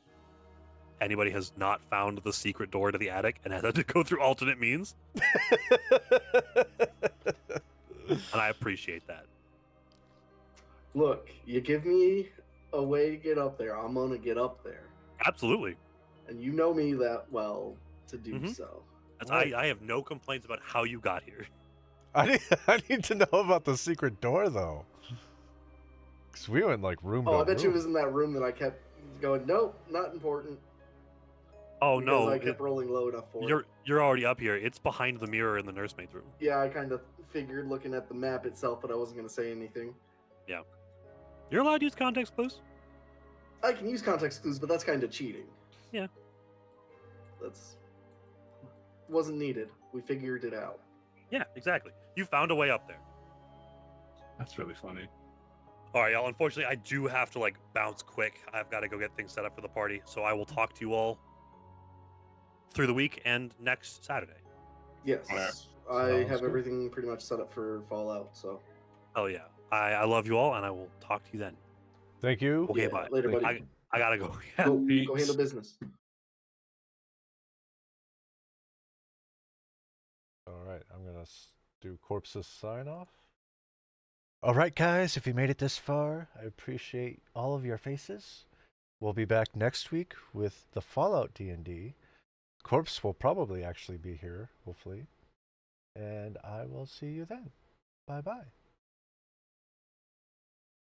anybody has not found the secret door to the attic and has had to go through alternate means, and I appreciate that. Look, you give me a way to get up there, I'm gonna get up there. Absolutely. And you know me that well to do Mhm. so. I have no complaints about how you got here. I need to know about the secret door though, because we went like room Oh, to I bet you it room. was in that room that I kept going, nope, not important. Oh Because no, I kept rolling low enough for it. you're already up here. It's behind the mirror in the nursemaid's room. Yeah, I kind of figured looking at the map itself, but I wasn't going to say anything. You're allowed to use context clues. I can use context clues, but that's kind of cheating. Yeah. That's wasn't needed. We figured it out. Yeah, exactly. You found a way up there. That's really funny. All right, y'all. Unfortunately, I do have to like bounce quick. I've got to go get things set up for the party. So I will talk to you all through the week and next Saturday. Yes, Alright. I Sounds have good. everything pretty much set up for Fallout. So Oh yeah. I love you all, and I will talk to you then. Thank you. Okay, yeah, bye. later, Thank buddy. I gotta go. Yeah. Go Peace. handle business. All right, I'm gonna do Corpse's sign off. All right, guys, if you made it this far, I appreciate all of your faces. We'll be back next week with the Fallout D&D. Corpse will probably actually be here, hopefully. And I will see you then. Bye-bye.